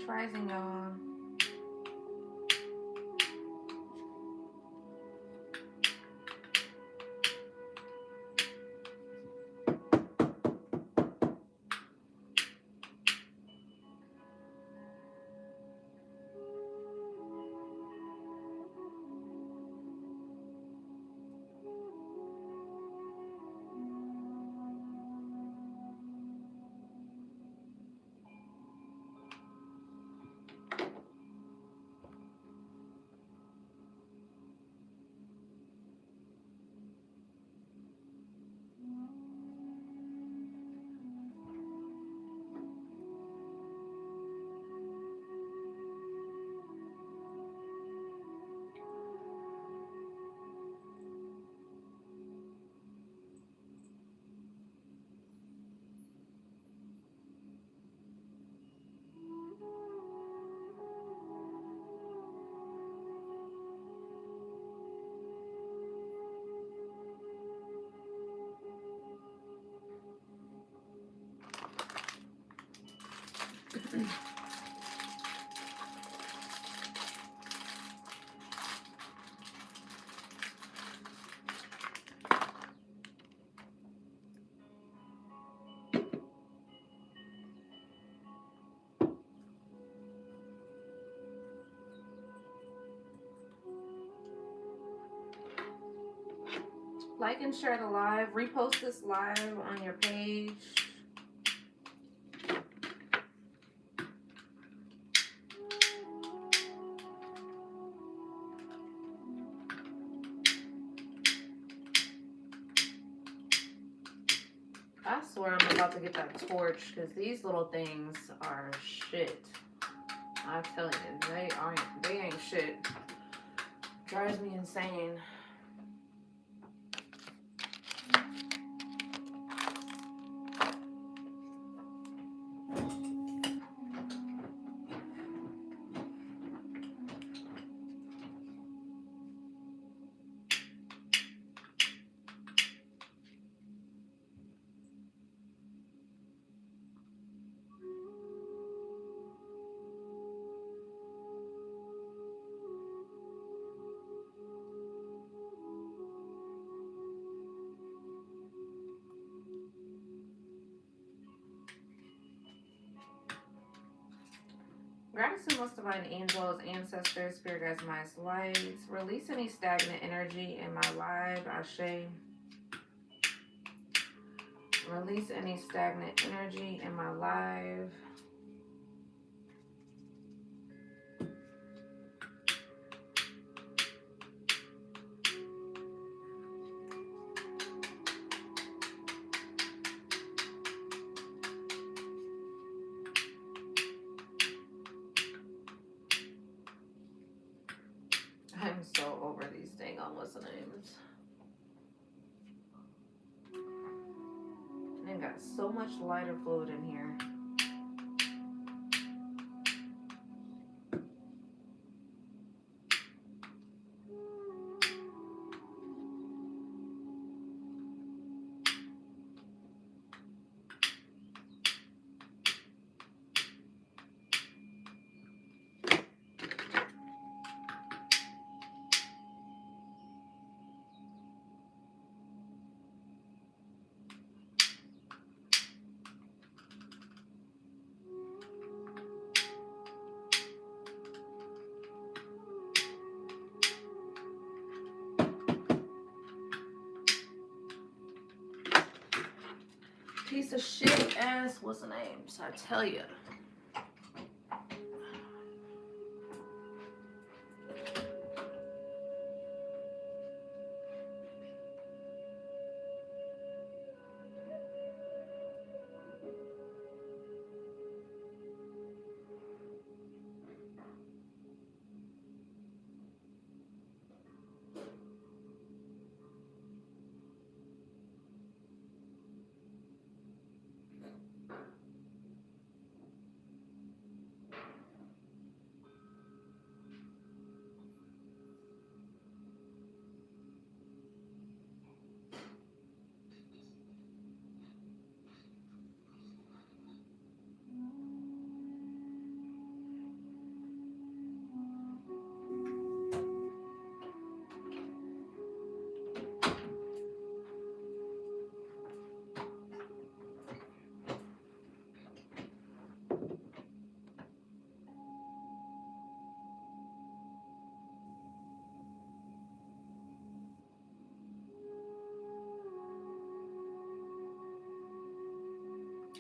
It's rising, y'all. Like and share the live. Repost this live on your page. I swear I'm about to get that torch because these little things are shit. I tell you, they ain't shit. Drives me insane. Gratitude, most divine angels, ancestors, spirit guides, minds, lights. Release any stagnant energy in my life. Ashe. Release any stagnant energy in my life. I'm so over these dang on what's the names. And got so much lighter fluid in here. Piece of shit ass, what's the names? I tell you.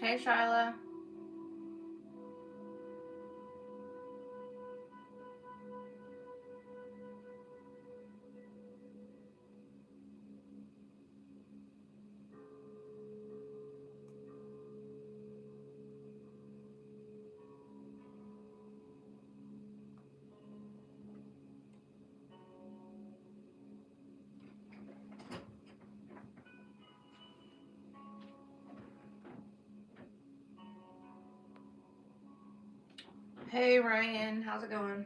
Hey, Shyla. Hey, Ryan. How's it going?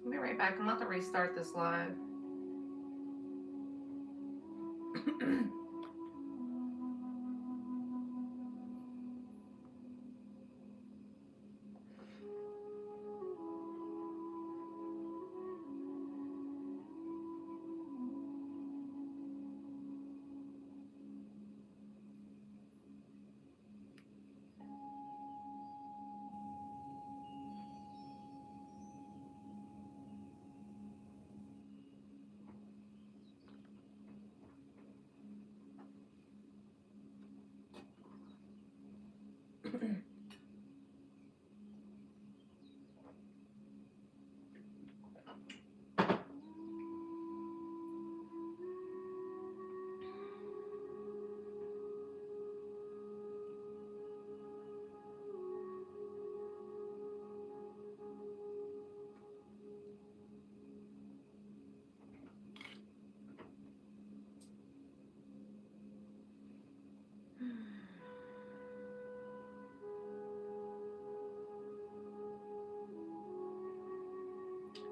I'll be right back. I'm about to restart this live.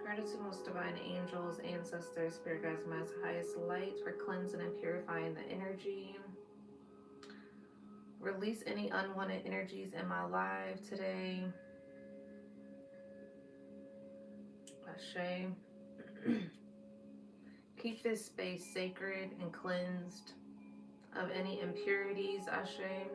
Gratitude most divine angels, ancestors, spirit guides, my highest light for cleansing and purifying the energy. Release any unwanted energies in my life today. Ashe. Keep this space sacred and cleansed of any impurities. Ashe.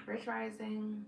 Rich Rising.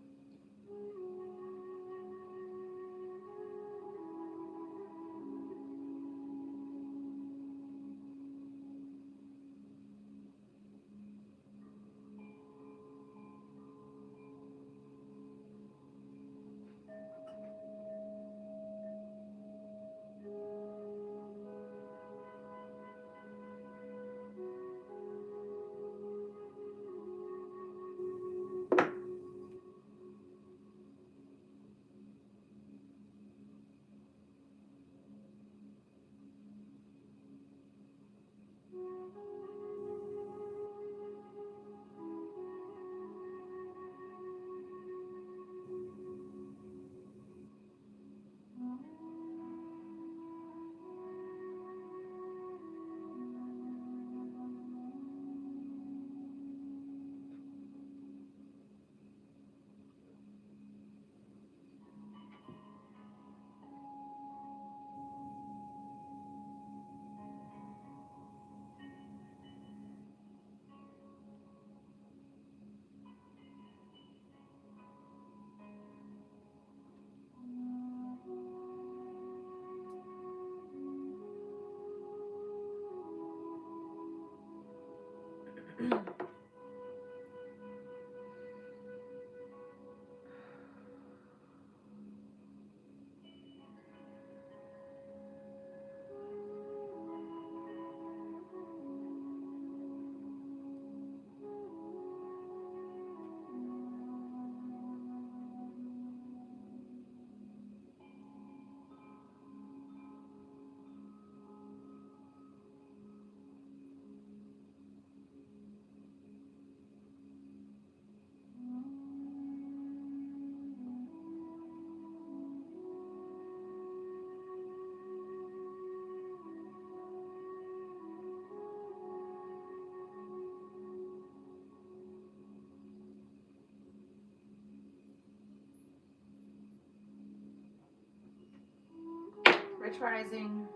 Rich Rising.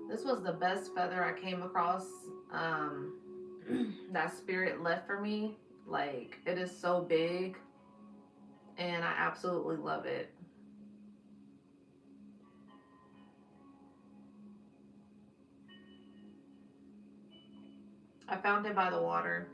This was the best feather I came across that spirit left for me. Like, it is so big and I absolutely love it. I found it by the water.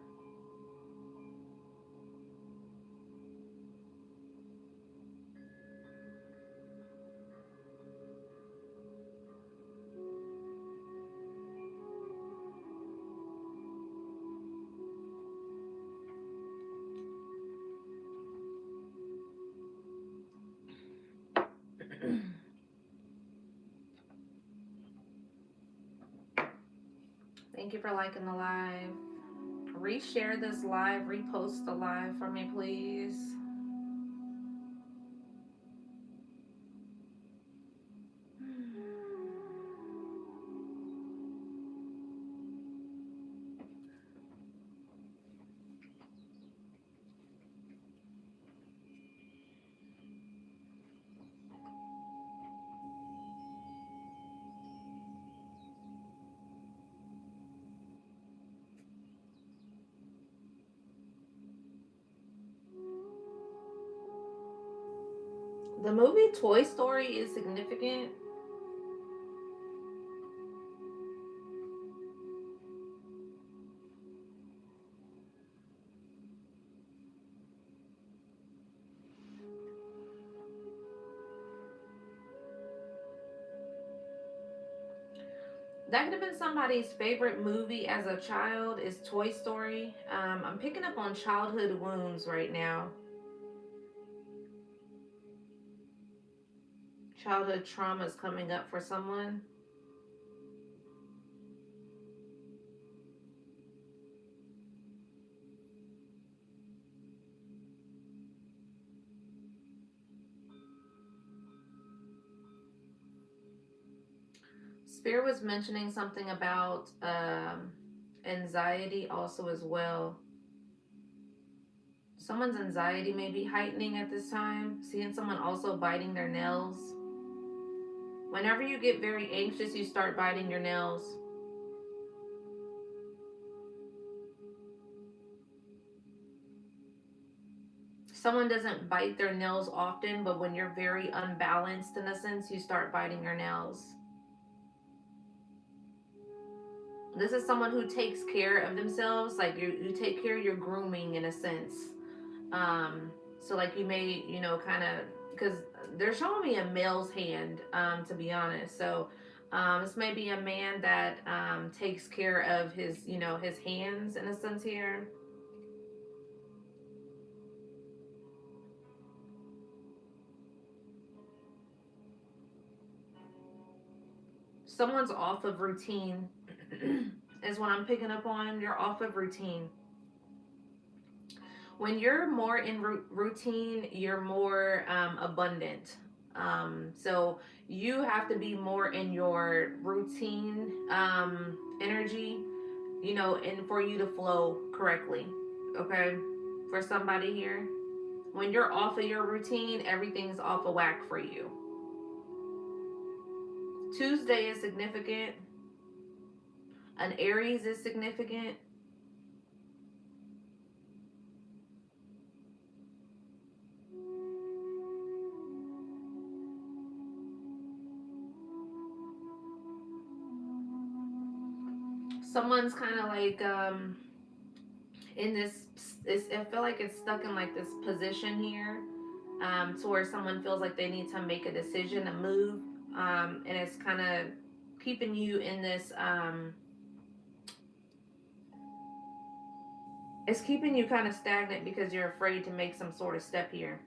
Thank you for liking the live. Reshare this live, repost the live for me, please. The movie Toy Story is significant. That could have been somebody's favorite movie as a child is Toy Story. I'm picking up on childhood wounds right now. Childhood trauma is coming up for someone. Spirit was mentioning something about anxiety also as well. Someone's anxiety may be heightening at this time. Seeing someone also biting their nails. Whenever you get very anxious, you start biting your nails. Someone doesn't bite their nails often, but when you're very unbalanced in a sense, you start biting your nails. This is someone who takes care of themselves. Like you take care of your grooming in a sense. So like you may, kind of, because they're showing me a male's hand, to be honest. So this may be a man that takes care of his, his hands in a sense here. Someone's off of routine is what I'm picking up on. You're off of routine. When you're more in routine, you're more abundant. So you have to be more in your routine energy, you know, and for you to flow correctly. Okay, for somebody here, when you're off of your routine, everything's off of whack for you. Tuesday is significant. An Aries is significant. Someone's kind of like in this. I feel like it's stuck in like this position here, to where someone feels like they need to make a decision, a move, and it's kind of keeping you in this. It's keeping you kind of stagnant because you're afraid to make some sort of step here.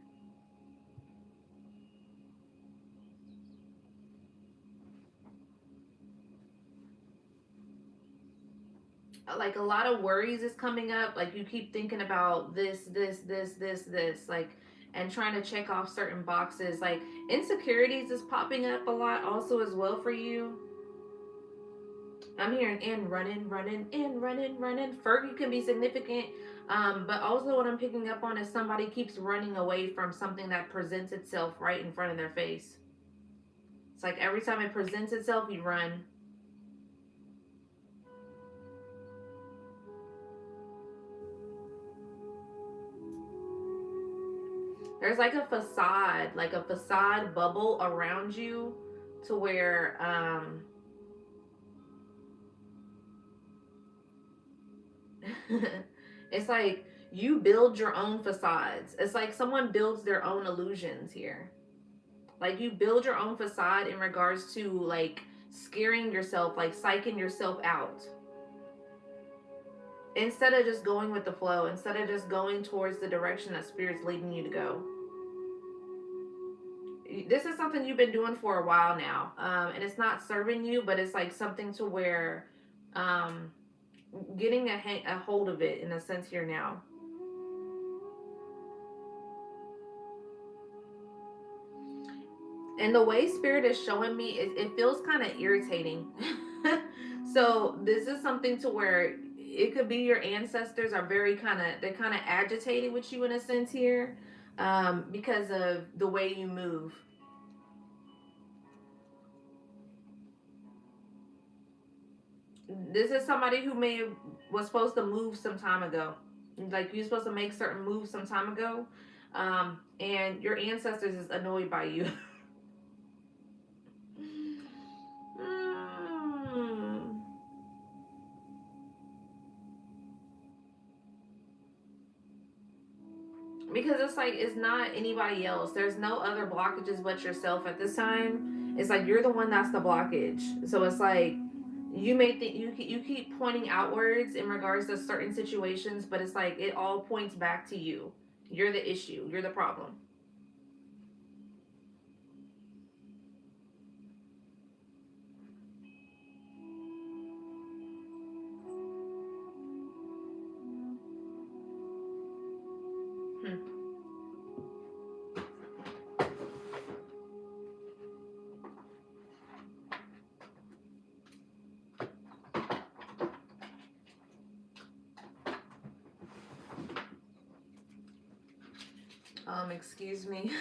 Like a lot of worries is coming up. Like you keep thinking about this, like, and trying to check off certain boxes. Like insecurities is popping up a lot also as well for you. I'm hearing in running, running, in running, running. Fergie can be significant. But also what I'm picking up on is somebody keeps running away from something that presents itself right in front of their face. It's like every time it presents itself, you run. There's like a facade bubble around you to where it's like you build your own facades. It's like someone builds their own illusions here. Like you build your own facade in regards to like scaring yourself, like psyching yourself out. Instead of just going with the flow, instead of just going towards the direction that spirit's leading you to go. This is something you've been doing for a while now, and it's not serving you, but it's like something to where um, getting a hold of it in a sense here now. And the way spirit is showing me, it feels kind of irritating. So this is something to where it could be your ancestors are very they're kind of agitated with you in a sense here, because of the way you move. This is somebody who was supposed to move some time ago. Like you're supposed to make certain moves some time ago, and your ancestors is annoyed by you. Mm. Because it's like it's not anybody else. There's no other blockages but yourself at this time. It's like you're the one that's the blockage. So it's like you may think you keep pointing outwards in regards to certain situations, but it's like it all points back to you. You're the issue. You're the problem. Hmm. Excuse me.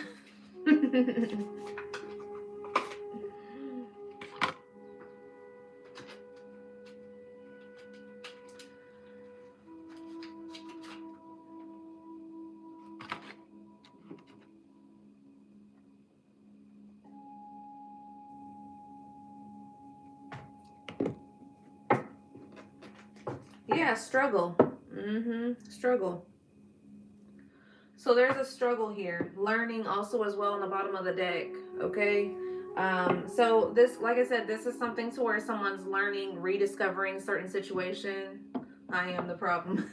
Yeah, struggle. Struggle. So there's a struggle here. Learning also as well on the bottom of the deck. Okay. So this, like I said, this is something to where someone's learning, rediscovering certain situation. I am the problem.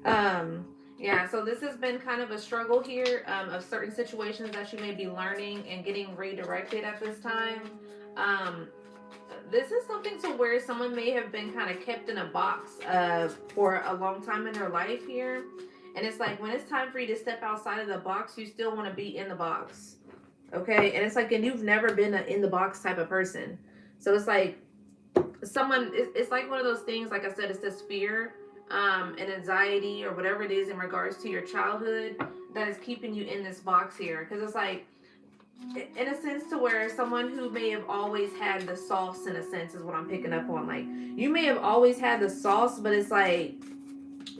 um, yeah. So this has been kind of a struggle here, of certain situations that you may be learning and getting redirected at this time. Um, This is something to where someone may have been kind of kept in a box for a long time in their life here. And it's like when it's time for you to step outside of the box, you still want to be in the box. Okay. And it's like, and you've never been an in the box type of person. So it's like someone, it's like one of those things, like I said, it's this fear and anxiety or whatever it is in regards to your childhood that is keeping you in this box here. Because it's like, in a sense to where someone who may have always had the sauce in a sense is what I'm picking up on. Like you may have always had the sauce, but it's like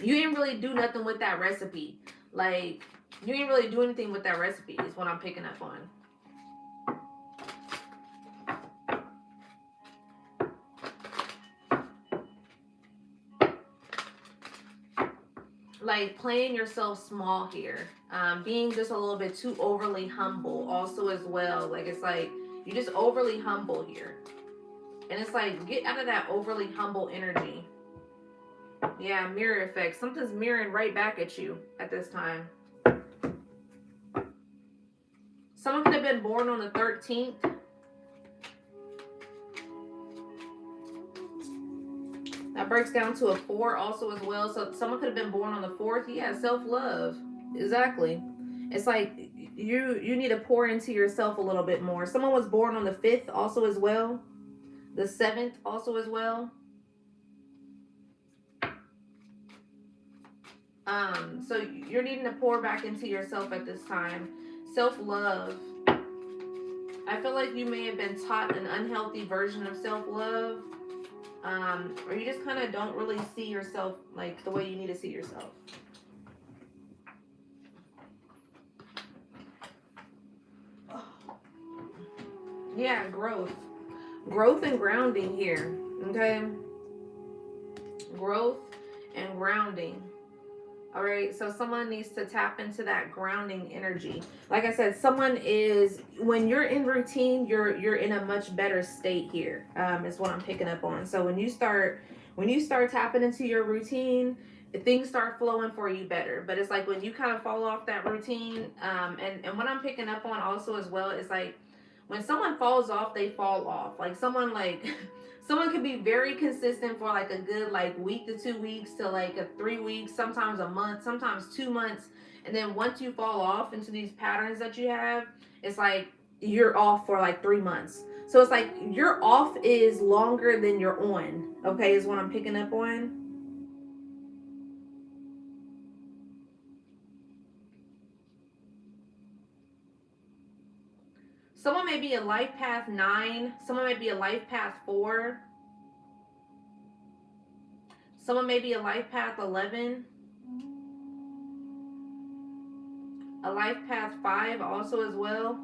you didn't really do nothing with that recipe. Like you didn't really do anything with that recipe is what I'm picking up on. Like playing yourself small here, being just a little bit too overly humble also as well. Like it's like you just overly humble here, and it's like get out of that overly humble energy. Yeah, mirror effect. Something's mirroring right back at you at this time. Someone could have been born on the 13th. That breaks down to a 4 also as well. So someone could have been born on the 4th. Yeah, self-love. Exactly. It's like you need to pour into yourself a little bit more. Someone was born on the 5th also as well. The 7th also as well. So you're needing to pour back into yourself at this time. Self-love. I feel like you may have been taught an unhealthy version of self-love. Or you just kind of don't really see yourself like the way you need to see yourself. Yeah, growth. Growth and grounding here. Okay? Growth and grounding. All right, so someone needs to tap into that grounding energy. Like I said, someone is, when you're in routine, you're in a much better state here. Is what I'm picking up on. So when you start tapping into your routine, things start flowing for you better. But it's like when you kind of fall off that routine, and what I'm picking up on also as well is like when someone falls off, they fall off. Like someone like someone can be very consistent for like a good like week to 2 weeks to like a 3 weeks, sometimes a month, sometimes 2 months. And then once you fall off into these patterns that you have, it's like you're off for like 3 months. So it's like your off is longer than you're on. Okay, is what I'm picking up on. Someone may be a life path 9. Someone may be a life path 4. Someone may be a life path 11. A life path 5 also as well.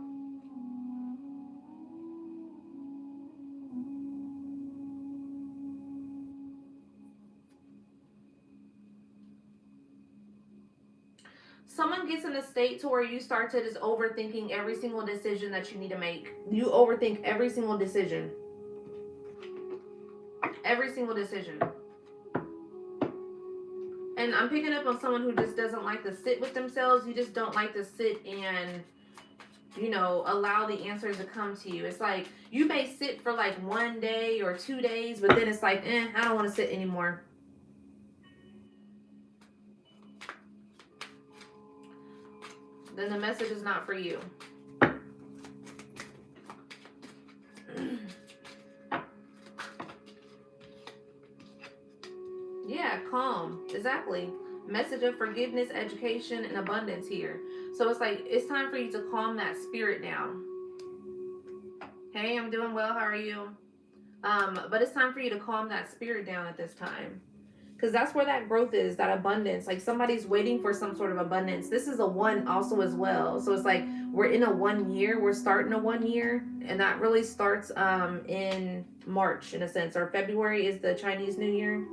Someone gets in a state to where you start to just overthinking every single decision that you need to make. You overthink every single decision. Every single decision. And I'm picking up on someone who just doesn't like to sit with themselves. You just don't like to sit and, you know, allow the answers to come to you. It's like you may sit for like 1 day or 2 days, but then it's like, I don't want to sit anymore. Then the message is not for you. Yeah, calm. Exactly. Message of forgiveness, education, and abundance here. So it's like, it's time for you to calm that spirit down. Hey, I'm doing well. How are you? But it's time for you to calm that spirit down at this time. Because that's where that growth is, that abundance. Like somebody's waiting for some sort of abundance. This is a 1 also as well. So it's like we're in a 1 year. We're starting a 1 year. And that really starts in March in a sense. Or February is the Chinese New Year.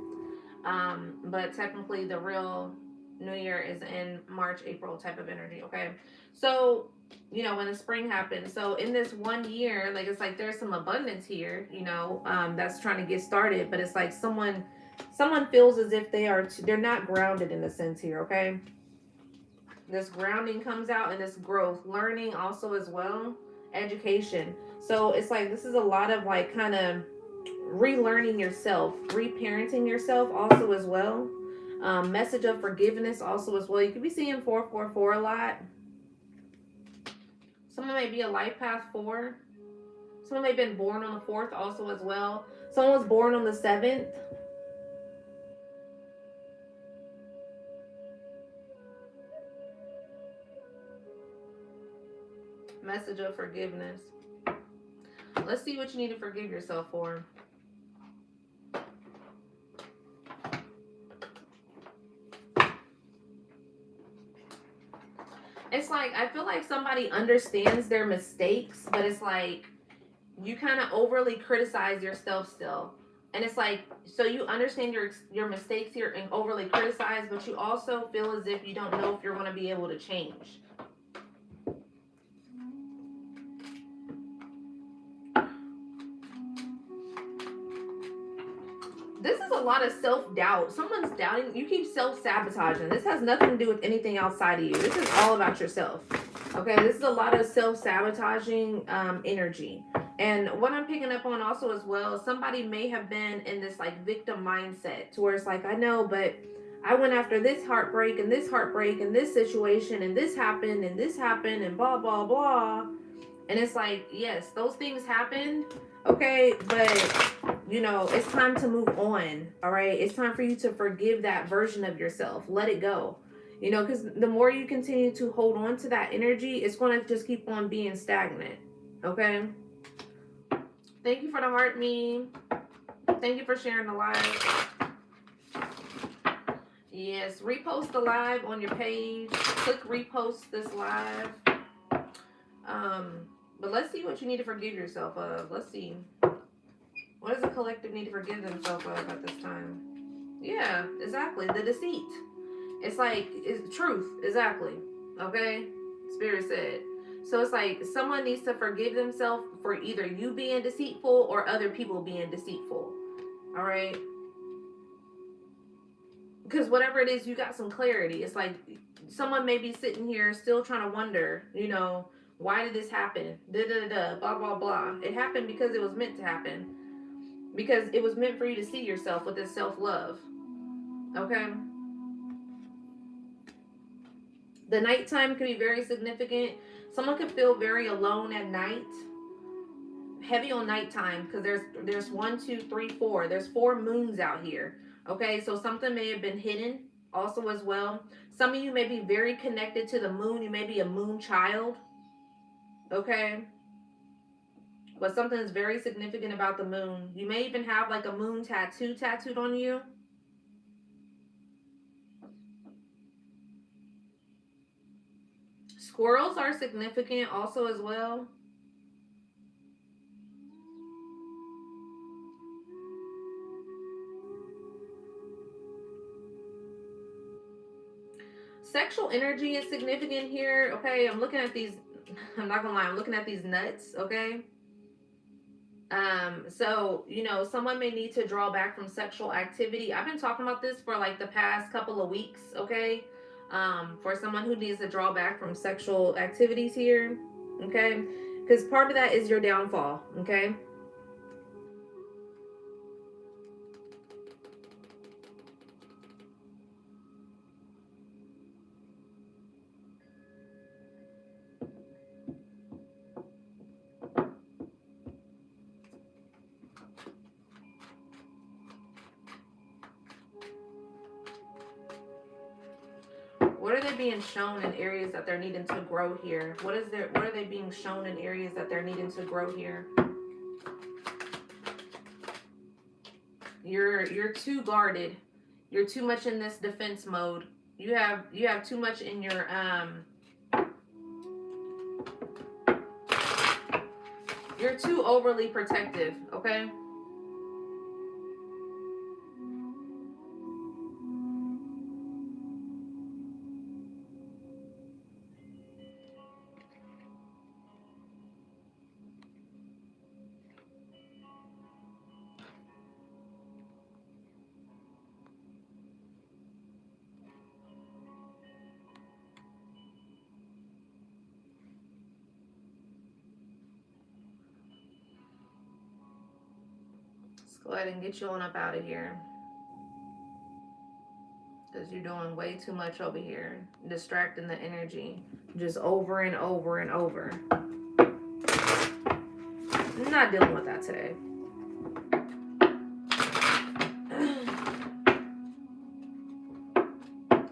But technically the real New Year is in March, April type of energy. Okay. So, you know, when the spring happens. So in this 1 year, like it's like there's some abundance here, you know, that's trying to get started. But it's like someone feels as if they're not grounded in a sense here. Okay. This grounding comes out and this growth, learning also as well. education. So it's like this is a lot of like kind of relearning yourself, reparenting yourself also as well. Message of forgiveness also as well. You could be seeing 444 a lot. Someone may be a life path 4. Someone may have been born on the 4th also as well. Someone was born on the 7th. Message of forgiveness. Let's see what you need to forgive yourself for. It's like, I feel like somebody understands their mistakes, but it's like you kind of overly criticize yourself still. And it's like, so you understand your mistakes here and overly criticize, but you also feel as if you don't know if you're going to be able to change. This is a lot of self-doubt. Someone's doubting. You keep self-sabotaging. This has nothing to do with anything outside of you. This is all about yourself. Okay, this is a lot of self-sabotaging energy. And what I'm picking up on also as well, somebody may have been in this like victim mindset to where it's like, I know, but I went after this heartbreak and this heartbreak and this situation and this happened and blah, blah, blah. And it's like, yes, those things happen. Okay, but you know, it's time to move on. All right, it's time for you to forgive that version of yourself. Let it go. You know, because the more you continue to hold on to that energy, it's going to just keep on being stagnant. Okay. Thank you for the heart meme. Thank you for sharing the live. Yes, repost the live on your page. Click repost this live. But let's see what you need to forgive yourself of. Let's see. What does the collective need to forgive themselves of at this time? Yeah, exactly. The deceit. It's like, it's truth. Exactly. Okay? Spirit said. So it's like someone needs to forgive themselves for either you being deceitful or other people being deceitful. All right? Because whatever it is, you got some clarity. It's like someone may be sitting here still trying to wonder, you know, why did this happen? Da da da, blah blah blah. It happened because it was meant to happen. Because it was meant for you to see yourself with this self-love. Okay? The nighttime can be very significant. Someone can feel very alone at night. Heavy on nighttime because there's 1, 2, 3, 4. There's 4 moons out here. Okay, so something may have been hidden also as well. Some of you may be very connected to the moon. You may be a moon child. Okay, but something is very significant about the moon. You may even have like a moon tattoo tattooed on you. Squirrels are significant also as well. Sexual energy is significant here. Okay, I'm looking at these. I'm not gonna lie. I'm looking at these nuts. Okay. So you know, someone may need to draw back from sexual activity. I've been talking about this for like the past couple of weeks. Okay. For someone who needs to draw back from sexual activities here. Okay. Because part of that is your downfall. Okay. What are they being shown in areas that they're needing to grow here? What are they being shown in areas that they're needing to grow here? You're too guarded. You're too much in this defense mode. You have too much in your you're too overly protective, okay? Let's go ahead and get you on up out of here. Because you're doing way too much over here. Distracting the energy. Just over and over and over. I'm not dealing with that today.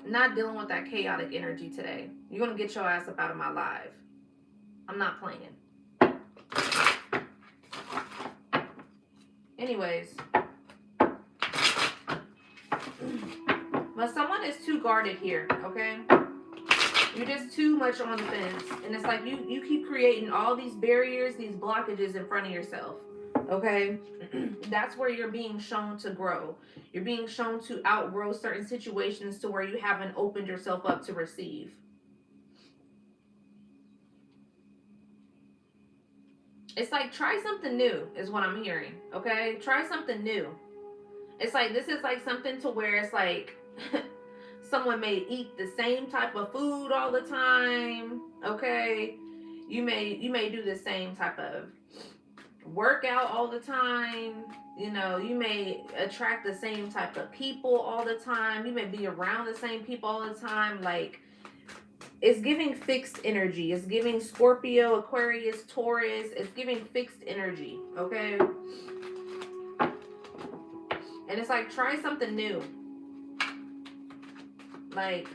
Not dealing with that chaotic energy today. You're going to get your ass up out of my life. I'm not playing. Anyways. But someone is too guarded here, okay? You're just too much on the fence. And it's like you keep creating all these barriers, these blockages in front of yourself, okay? That's where you're being shown to grow. You're being shown to outgrow certain situations to where you haven't opened yourself up to receive. It's like, try something new is what I'm hearing, okay? Try something new. It's like, this is like something to where it's like someone may eat the same type of food all the time, okay? You may do the same type of workout all the time. You know, you may attract the same type of people all the time. You may be around the same people all the time. Like, it's giving fixed energy. It's giving Scorpio, Aquarius, Taurus. It's giving fixed energy, okay? And it's like, try something new. Like,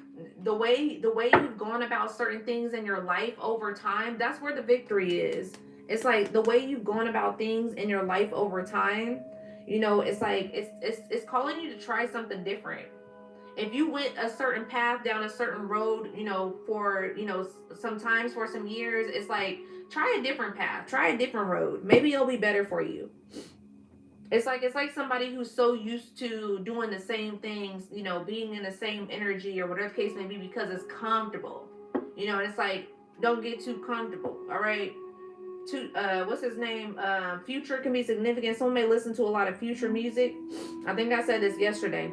the way you've gone about certain things in your life over time, that's where the victory is. It's like the way you've gone about things in your life over time, you know, it's like it's calling you to try something different. If you went a certain path down a certain road, you know, for, you know, sometimes for some years, it's like, try a different path, try a different road. Maybe it'll be better for you. It's like somebody who's so used to doing the same things, you know, being in the same energy or whatever the case may be because it's comfortable. You know, and it's like, don't get too comfortable, all right? What's his name? Future can be significant. Someone may listen to a lot of Future music. I think I said this yesterday.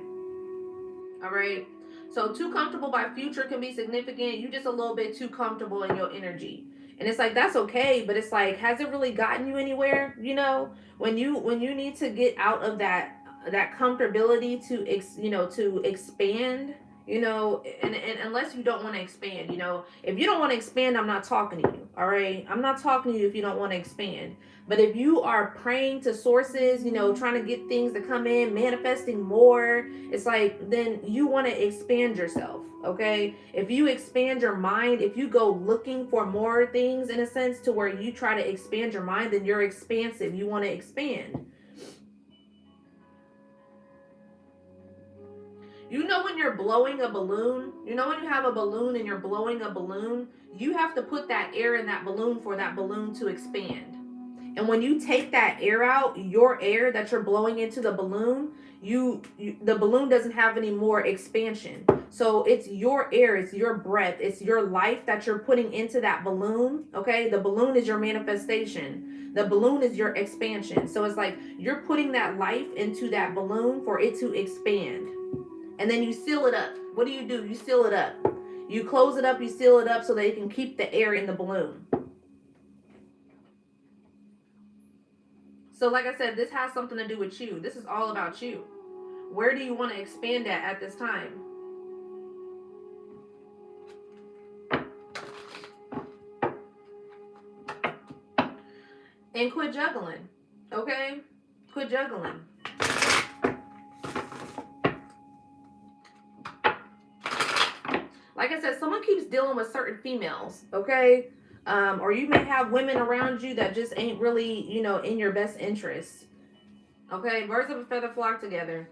All right. So too comfortable by Future can be significant. You just a little bit too comfortable in your energy. And it's like, that's okay, but it's like, has it really gotten you anywhere? You know, when you need to get out of that comfortability to to expand, you know, and unless you don't want to expand, you know, if you don't want to expand, I'm not talking to you. All right, I'm not talking to you if you don't want to expand. But if you are praying to sources, you know, trying to get things to come in, manifesting more, it's like, then you want to expand yourself, okay? If you expand your mind, if you go looking for more things in a sense to where you try to expand your mind, then you're expansive. You want to expand. You know, when you're blowing a balloon, you know, when you have a balloon and you're blowing a balloon, you have to put that air in that balloon for that balloon to expand. And when you take that air out, your air that you're blowing into the balloon, the balloon doesn't have any more expansion. So it's your air, it's your breath, it's your life that you're putting into that balloon. Okay, the balloon is your manifestation. The balloon is your expansion. So it's like you're putting that life into that balloon for it to expand. And then you seal it up. What do? You seal it up. You close it up, you seal it up so that you can keep the air in the balloon. So like I said, this has something to do with you. This is all about you. Where do you want to expand at this time? And quit juggling, okay? Quit juggling. Like I said, someone keeps dealing with certain females, okay? Or you may have women around you that just ain't really, you know, in your best interest. Okay, birds of a feather flock together.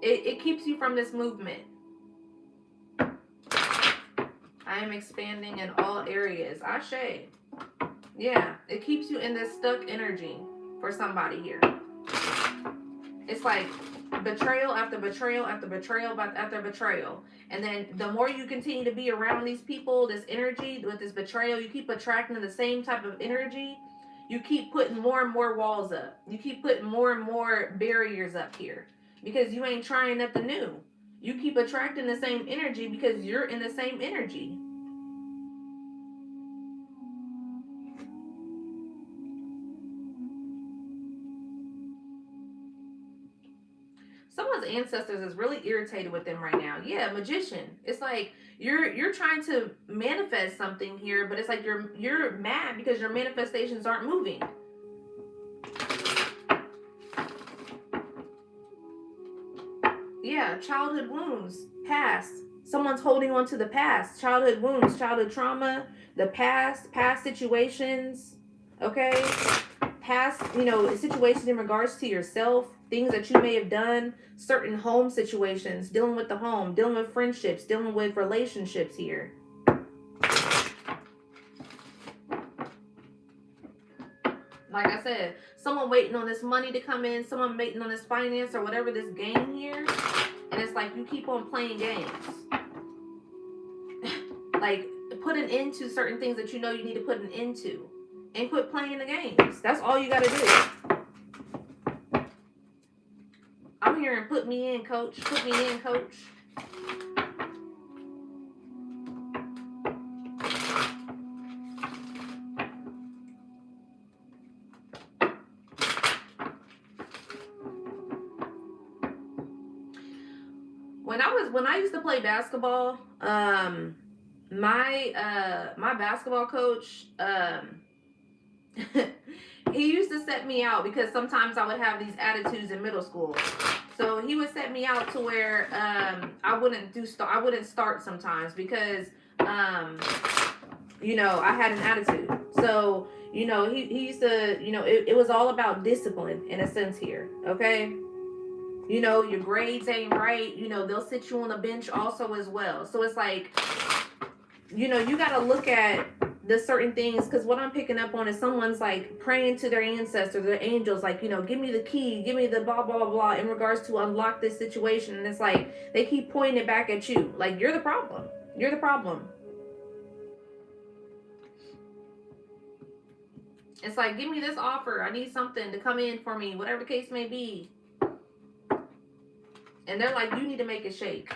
It keeps you from this movement. I am expanding in all areas. Ashe. Yeah, it keeps you in this stuck energy for somebody here. It's like betrayal after betrayal after betrayal after betrayal. And then the more you continue to be around these people, this energy, with this betrayal, you keep attracting the same type of energy. You keep putting more and more walls up. You keep putting more and more barriers up here because you ain't trying nothing new. You keep attracting the same energy because you're in the same energy. ancestors is really irritated with them right now. Yeah, magician. It's like you're trying to manifest something here, but it's like you're mad because your manifestations aren't moving. Yeah, childhood wounds, past. Someone's holding on to the past. Childhood wounds, childhood trauma, the past situations, okay? Past, situations in regards to yourself, things that you may have done, certain home situations, dealing with the home, dealing with friendships, dealing with relationships here. Like I said, someone waiting on this money to come in, someone waiting on this finance or whatever, this game here. And it's like you keep on playing games. Like, put an end to certain things that you know you need to put an end to. And quit playing the games. That's all you got to do. I'm hearing put me in, coach. Put me in, coach. When I used to play basketball, my basketball coach, he used to set me out because sometimes I would have these attitudes in middle school. So he would set me out to where I wouldn't start sometimes because I had an attitude. So he used to, it was all about discipline in a sense here, okay? Your grades ain't right, they'll sit you on the bench also as well. So it's like, you got to look at the certain things, because what I'm picking up on is someone's like praying to their ancestors, their angels, like, give me the key, give me the blah, blah, blah, in regards to unlock this situation. And it's like, they keep pointing it back at you. Like, you're the problem. You're the problem. It's like, give me this offer. I need something to come in for me, whatever the case may be. And they're like, you need to make it shake.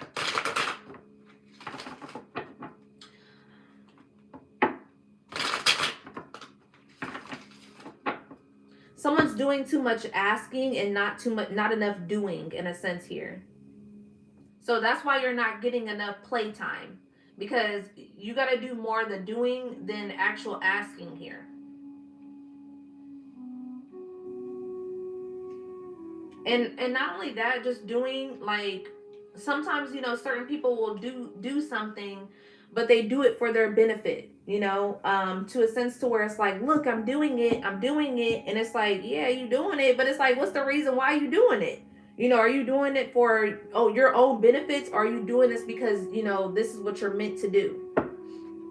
Someone's doing too much asking and not enough doing in a sense here. So that's why you're not getting enough playtime, because you got to do more of the doing than actual asking here. And not only that, just doing, like, sometimes, certain people will do something, but they do it for their benefit, to a sense to where it's like, look, I'm doing it. And it's like, yeah, you doing it, but it's like, what's the reason why you doing it? Are you doing it for your own benefits? Or are you doing this because, this is what you're meant to do?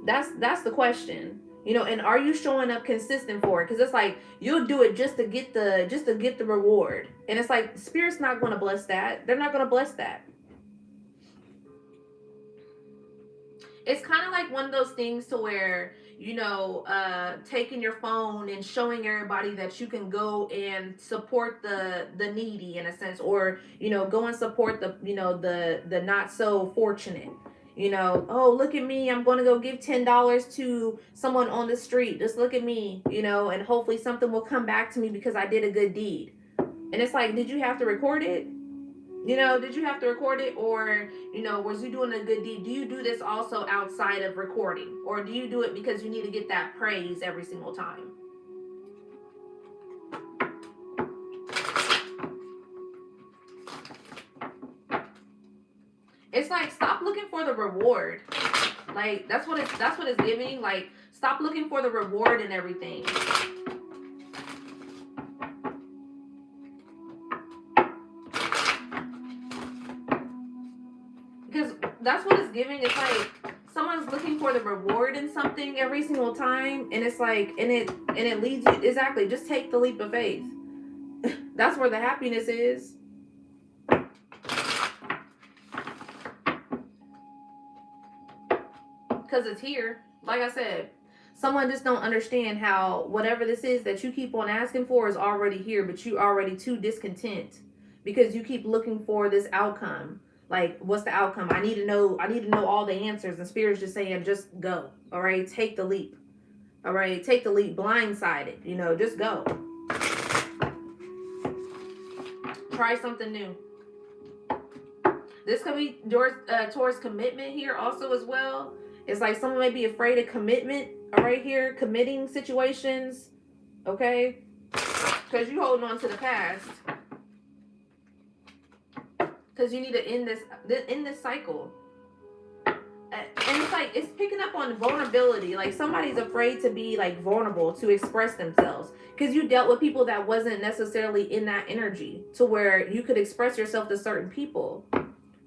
That's the question. And are you showing up consistent for it? Because it's like, you'll do it just to get the reward. And it's like, Spirit's not going to bless that. They're not going to bless that. It's kind of like one of those things to where, taking your phone and showing everybody that you can go and support the needy in a sense, or, go and support the not so fortunate. Oh, look at me, I'm going to go give $10 to someone on the street. Just look at me, and hopefully something will come back to me because I did a good deed. And it's like, did you have to record it? Did you have to record it? Or, was you doing a good deed? Do you do this also outside of recording? Or do you do it because you need to get that praise every single time? It's like, stop looking for the reward. Like, that's what it's giving. Like, stop looking for the reward and everything. Because that's what it's giving. It's like someone's looking for the reward in something every single time, and it's like, and it leads you, exactly, just take the leap of faith. That's where the happiness is. Because it's here. Like I said, someone just don't understand how whatever this is that you keep on asking for is already here, but you already too discontent because you keep looking for this outcome. Like, what's the outcome? I need to know all the answers. And Spirit's just saying, just go. All right, take the leap. All right, take the leap. Blindsided. Just go. Try something new. This could be towards commitment here also as well. It's like someone may be afraid of commitment right here, committing situations, okay? Because you holding on to the past. Because you need to end this cycle. And it's like, it's picking up on vulnerability. Like somebody's afraid to be like vulnerable, to express themselves. Because you dealt with people that wasn't necessarily in that energy to where you could express yourself to certain people.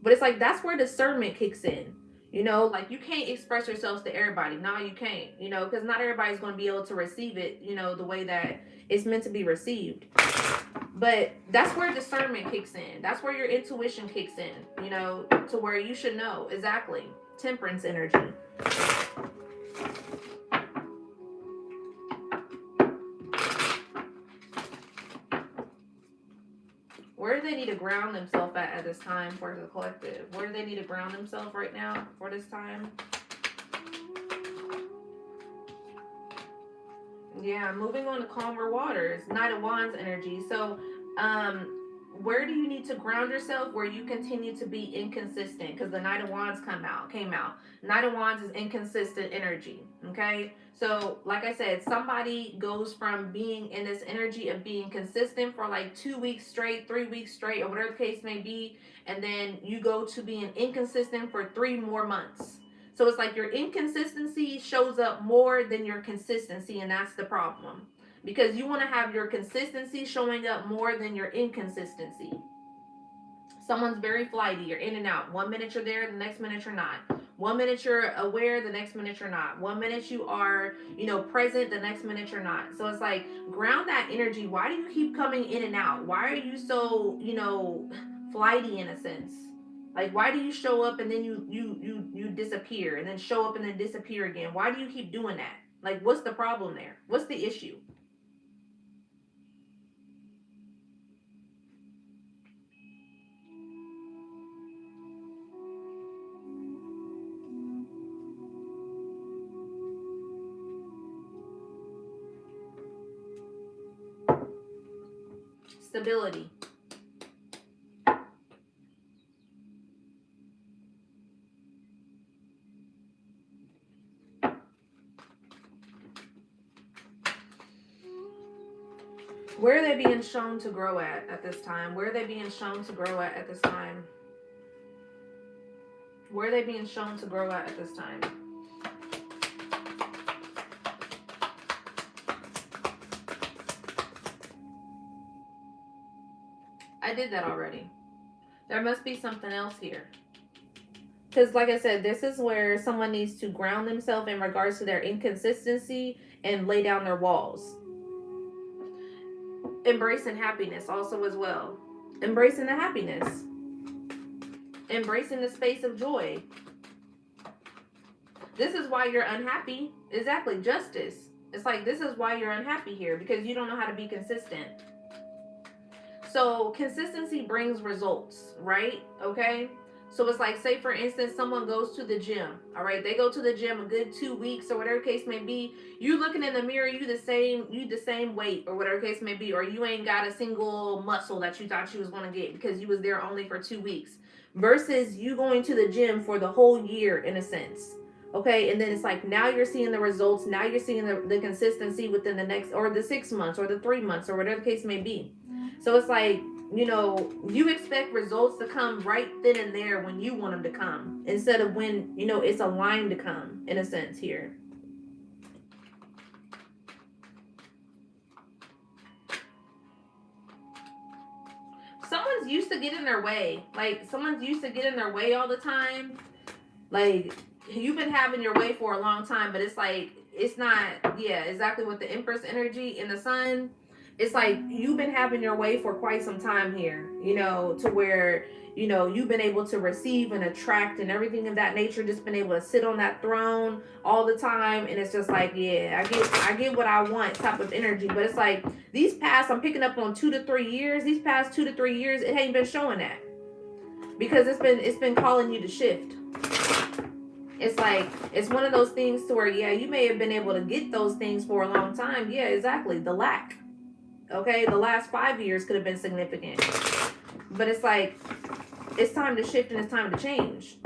But it's like, that's where discernment kicks in. You know, like you can't express yourselves to everybody. No, you can't, you know, because not everybody's going to be able to receive it, you know, the way that it's meant to be received. But that's where discernment kicks in. That's where your intuition kicks in, you know, to where you should know exactly. Temperance energy. Where do they need to ground themselves at this time for the collective? Where do they need to ground themselves right now for this time? Yeah, moving on to calmer waters. Knight of Wands energy. So, where do you need to ground yourself where you continue to be inconsistent? Because the Knight of Wands came out. Knight of Wands is inconsistent energy. Okay. So, like I said, somebody goes from being in this energy of being consistent for like 2 weeks straight, 3 weeks straight, or whatever the case may be, and then you go to being inconsistent for 3 more months. So it's like your inconsistency shows up more than your consistency, and that's the problem. Because you want to have your consistency showing up more than your inconsistency. Someone's very flighty, you're in and out. 1 minute you're there, the next minute you're not. 1 minute you're aware, the next minute you're not. 1 minute you are, you know, present, the next minute you're not. So it's like, ground that energy. Why do you keep coming in and out? Why are you so, you know, flighty in a sense? Like, why do you show up and then you disappear, and then show up and then disappear again? Why do you keep doing that? Like, what's the problem there? What's the issue? Stability. Where are they being shown to grow at this time? Where are they being shown to grow at this time? Where are they being shown to grow at this time? I did that already. There must be something else here. Because like I said, this is where someone needs to ground themselves in regards to their inconsistency and lay down their walls. Embracing happiness also as well. Embracing the happiness. Embracing the space of joy. This is why you're unhappy. Exactly. Justice. It's like, this is why you're unhappy here, because you don't know how to be consistent. So consistency brings results, right? Okay. So it's like, say for instance, someone goes to the gym. All right, they go to the gym a good 2 weeks or whatever case may be. You looking in the mirror, you the same weight or whatever case may be, or you ain't got a single muscle that you thought you was gonna get because you was there only for 2 weeks. Versus you going to the gym for the whole year in a sense. Okay, and then it's like, now you're seeing the results. Now you're seeing the consistency within the next, or the 6 months or the 3 months or whatever the case may be. So it's like, you know, you expect results to come right then and there when you want them to come, instead of when, you know, it's aligned to come, in a sense here. Someone's used to get in their way. Like, someone's used to get in their way all the time. Like, you've been having your way for a long time, but it's like, it's not, yeah, exactly, with the Empress energy in the sun. It's like, you've been having your way for quite some time here, you know, to where, you know, you've been able to receive and attract and everything of that nature, just been able to sit on that throne all the time. And it's just like, yeah, I get what I want type of energy. But it's like, these past, I'm picking up on 2 to 3 years, these past 2 to 3 years, it ain't been showing that, because it's been calling you to shift. It's like, it's one of those things to where, yeah, you may have been able to get those things for a long time. Yeah, exactly. The lack. Okay, the last 5 years could have been significant. But it's like, it's time to shift and it's time to change.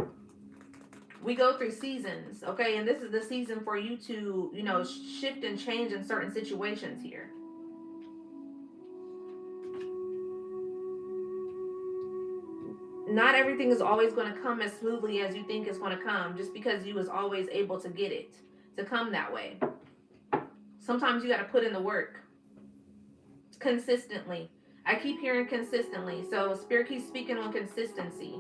We go through seasons, okay? And this is the season for you to, you know, shift and change in certain situations here. Not everything is always going to come as smoothly as you think it's going to come, just because you was always able to get it to come that way. Sometimes you got to put in the work consistently. I keep hearing consistently, so Spirit keeps speaking on consistency.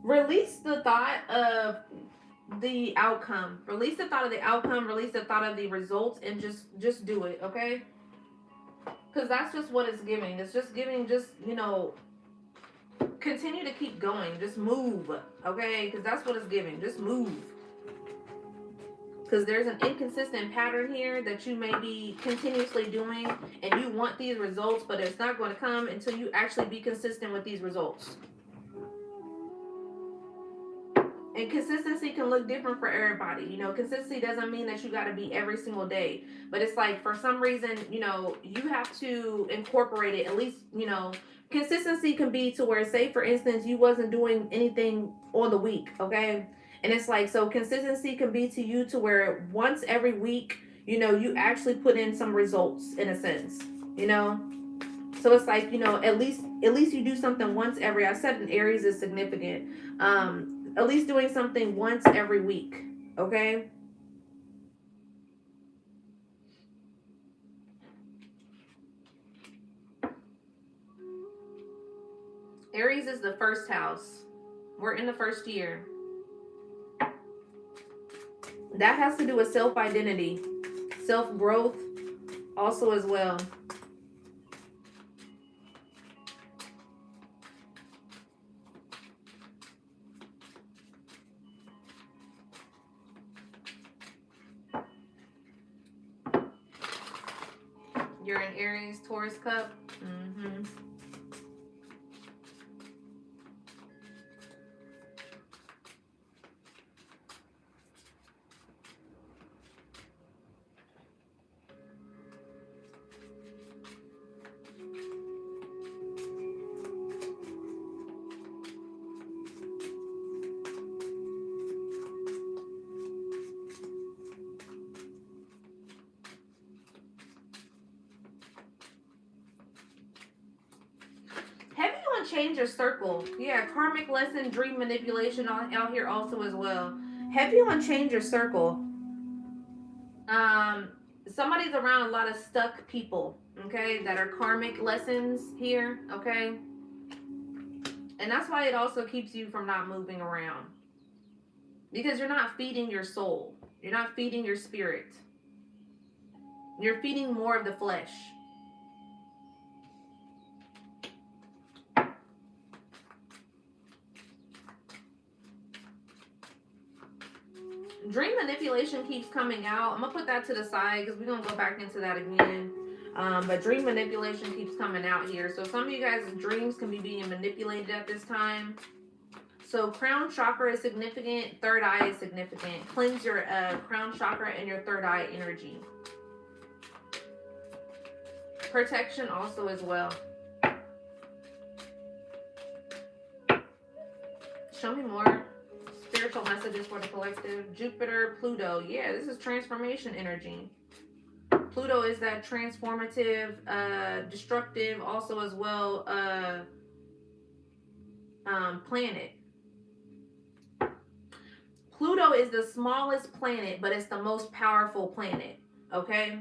Release the thought of the outcome. Release the thought of the outcome. Release the thought of the results, and just do it, okay? Because that's just what it's giving. It's just giving, just, you know, continue to keep going. Just move, okay? Because that's what it's giving. Just move. Because there's an inconsistent pattern here that you may be continuously doing, and you want these results, but it's not going to come until you actually be consistent with these results. And consistency can look different for everybody. You know, consistency doesn't mean that you got to be every single day. But it's like, for some reason, you know, you have to incorporate it. At least, you know, consistency can be to where, say, for instance, you wasn't doing anything on the week, okay? And it's like, so consistency can be to you to where once every week, you know, you actually put in some results in a sense, you know? So it's like, you know, at least you do something once every, I said in Aries is significant. At least doing something once every week, okay? Aries is the first house. We're in the first year. That has to do with self-identity, self-growth also as well. You're in Aries, Taurus cup. Mm-hmm. Change your circle. Yeah, karmic lesson, dream manipulation out here also as well. Heavy on change your circle. Somebody's around a lot of stuck people, okay, that are karmic lessons here, okay? And that's why it also keeps you from not moving around. Because you're not feeding your soul. You're not feeding your spirit. You're feeding more of the flesh. Dream manipulation keeps coming out. I'm going to put that to the side because we're going to go back into that again. But dream manipulation keeps coming out here. So some of you guys' dreams can be being manipulated at this time. So crown chakra is significant. Third eye is significant. Cleanse your crown chakra and your third eye energy. Protection also as well. Show me more spiritual messages for the collective. Jupiter, Pluto. Yeah, this is transformation energy. Pluto is that transformative, destructive, also as well, planet. Pluto is the smallest planet, but it's the most powerful planet, okay?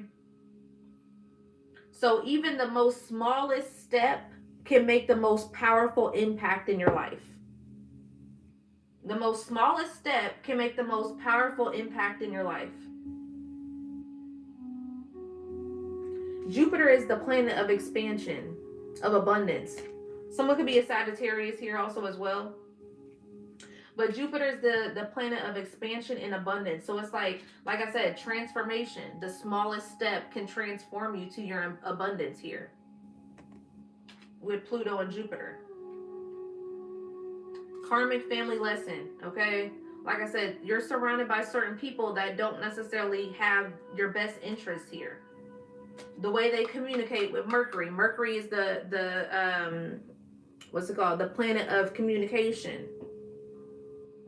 So even the most smallest step can make the most powerful impact in your life. The most smallest step can make the most powerful impact in your life. Jupiter is the planet of expansion, of abundance. Someone could be a Sagittarius here also as well. But Jupiter is the planet of expansion and abundance. So it's like I said, transformation. The smallest step can transform you to your abundance here with Pluto and Jupiter. Karmic family lesson, okay? Like I said, you're surrounded by certain people that don't necessarily have your best interests here. The way they communicate with Mercury. Mercury is the what's it called? The planet of communication.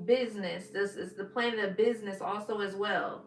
Business. This is the planet of business also as well.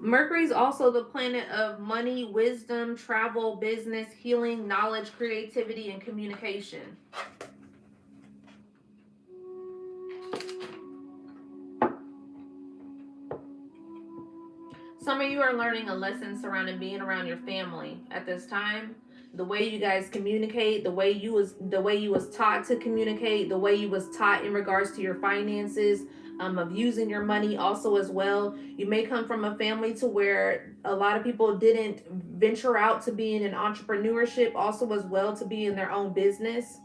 Mercury is also the planet of money, wisdom, travel, business, healing, knowledge, creativity, and communication. Some of you are learning a lesson surrounding being around your family at this time. The way you guys communicate, the way you was taught to communicate, the way you was taught in regards to your finances, of using your money also as well. You may come from a family to where a lot of people didn't venture out to be in an entrepreneurship also as well, to be in their own business.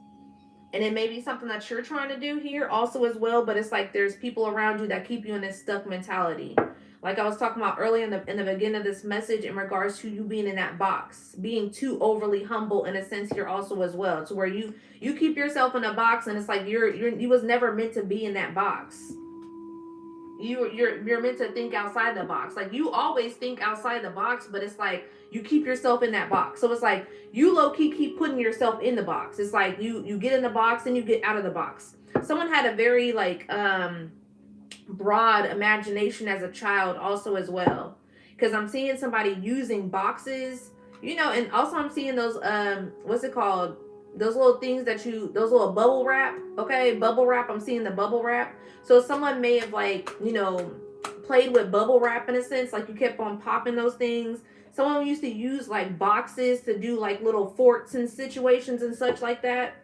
And it may be something that you're trying to do here also as well, but it's like there's people around you that keep you in this stuck mentality. Like I was talking about earlier in the beginning of this message, in regards to you being in that box, being too overly humble in a sense here also as well, to where you keep yourself in a box, and it's like you was never meant to be in that box. You're meant to think outside the box. Like, you always think outside the box, but it's like you keep yourself in that box. So it's like you low-key keep putting yourself in the box. It's like you get in the box and you get out of the box. Someone had a very like broad imagination as a child also as well, because I'm seeing somebody using boxes, and also I'm seeing those what's it called, those little things that those little bubble wrap. Okay, bubble wrap. I'm seeing the bubble wrap. So someone may have like played with bubble wrap in a sense, like you kept on popping those things. Someone used to use like boxes to do like little forts and situations and such like that.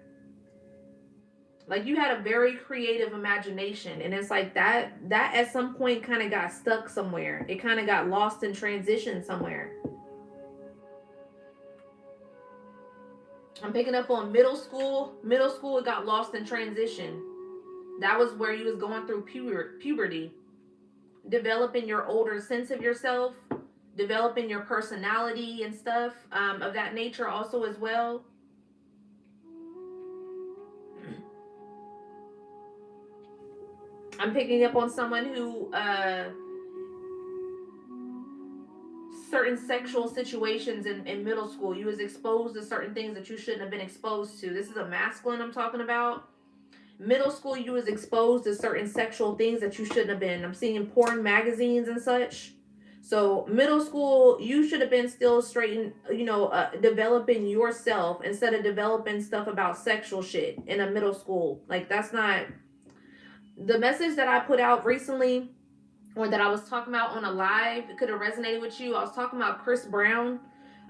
Like, you had a very creative imagination, and it's like that at some point kind of got stuck somewhere. It kind of got lost in transition somewhere. I'm picking up on middle school. It got lost in transition. That was where you was going through puberty, developing your older sense of yourself, developing your personality and stuff of that nature also as well. I'm picking up on someone who certain sexual situations in middle school, you was exposed to certain things that you shouldn't have been exposed to. This is a masculine I'm talking about. Middle school, you was exposed to certain sexual things that you shouldn't have been. I'm seeing porn magazines and such. So middle school, you should have been still straight, developing yourself instead of developing stuff about sexual shit in a middle school. Like, that's not the message that I put out recently, or that I was talking about on a live. It could have resonated with you. I was talking about Chris Brown,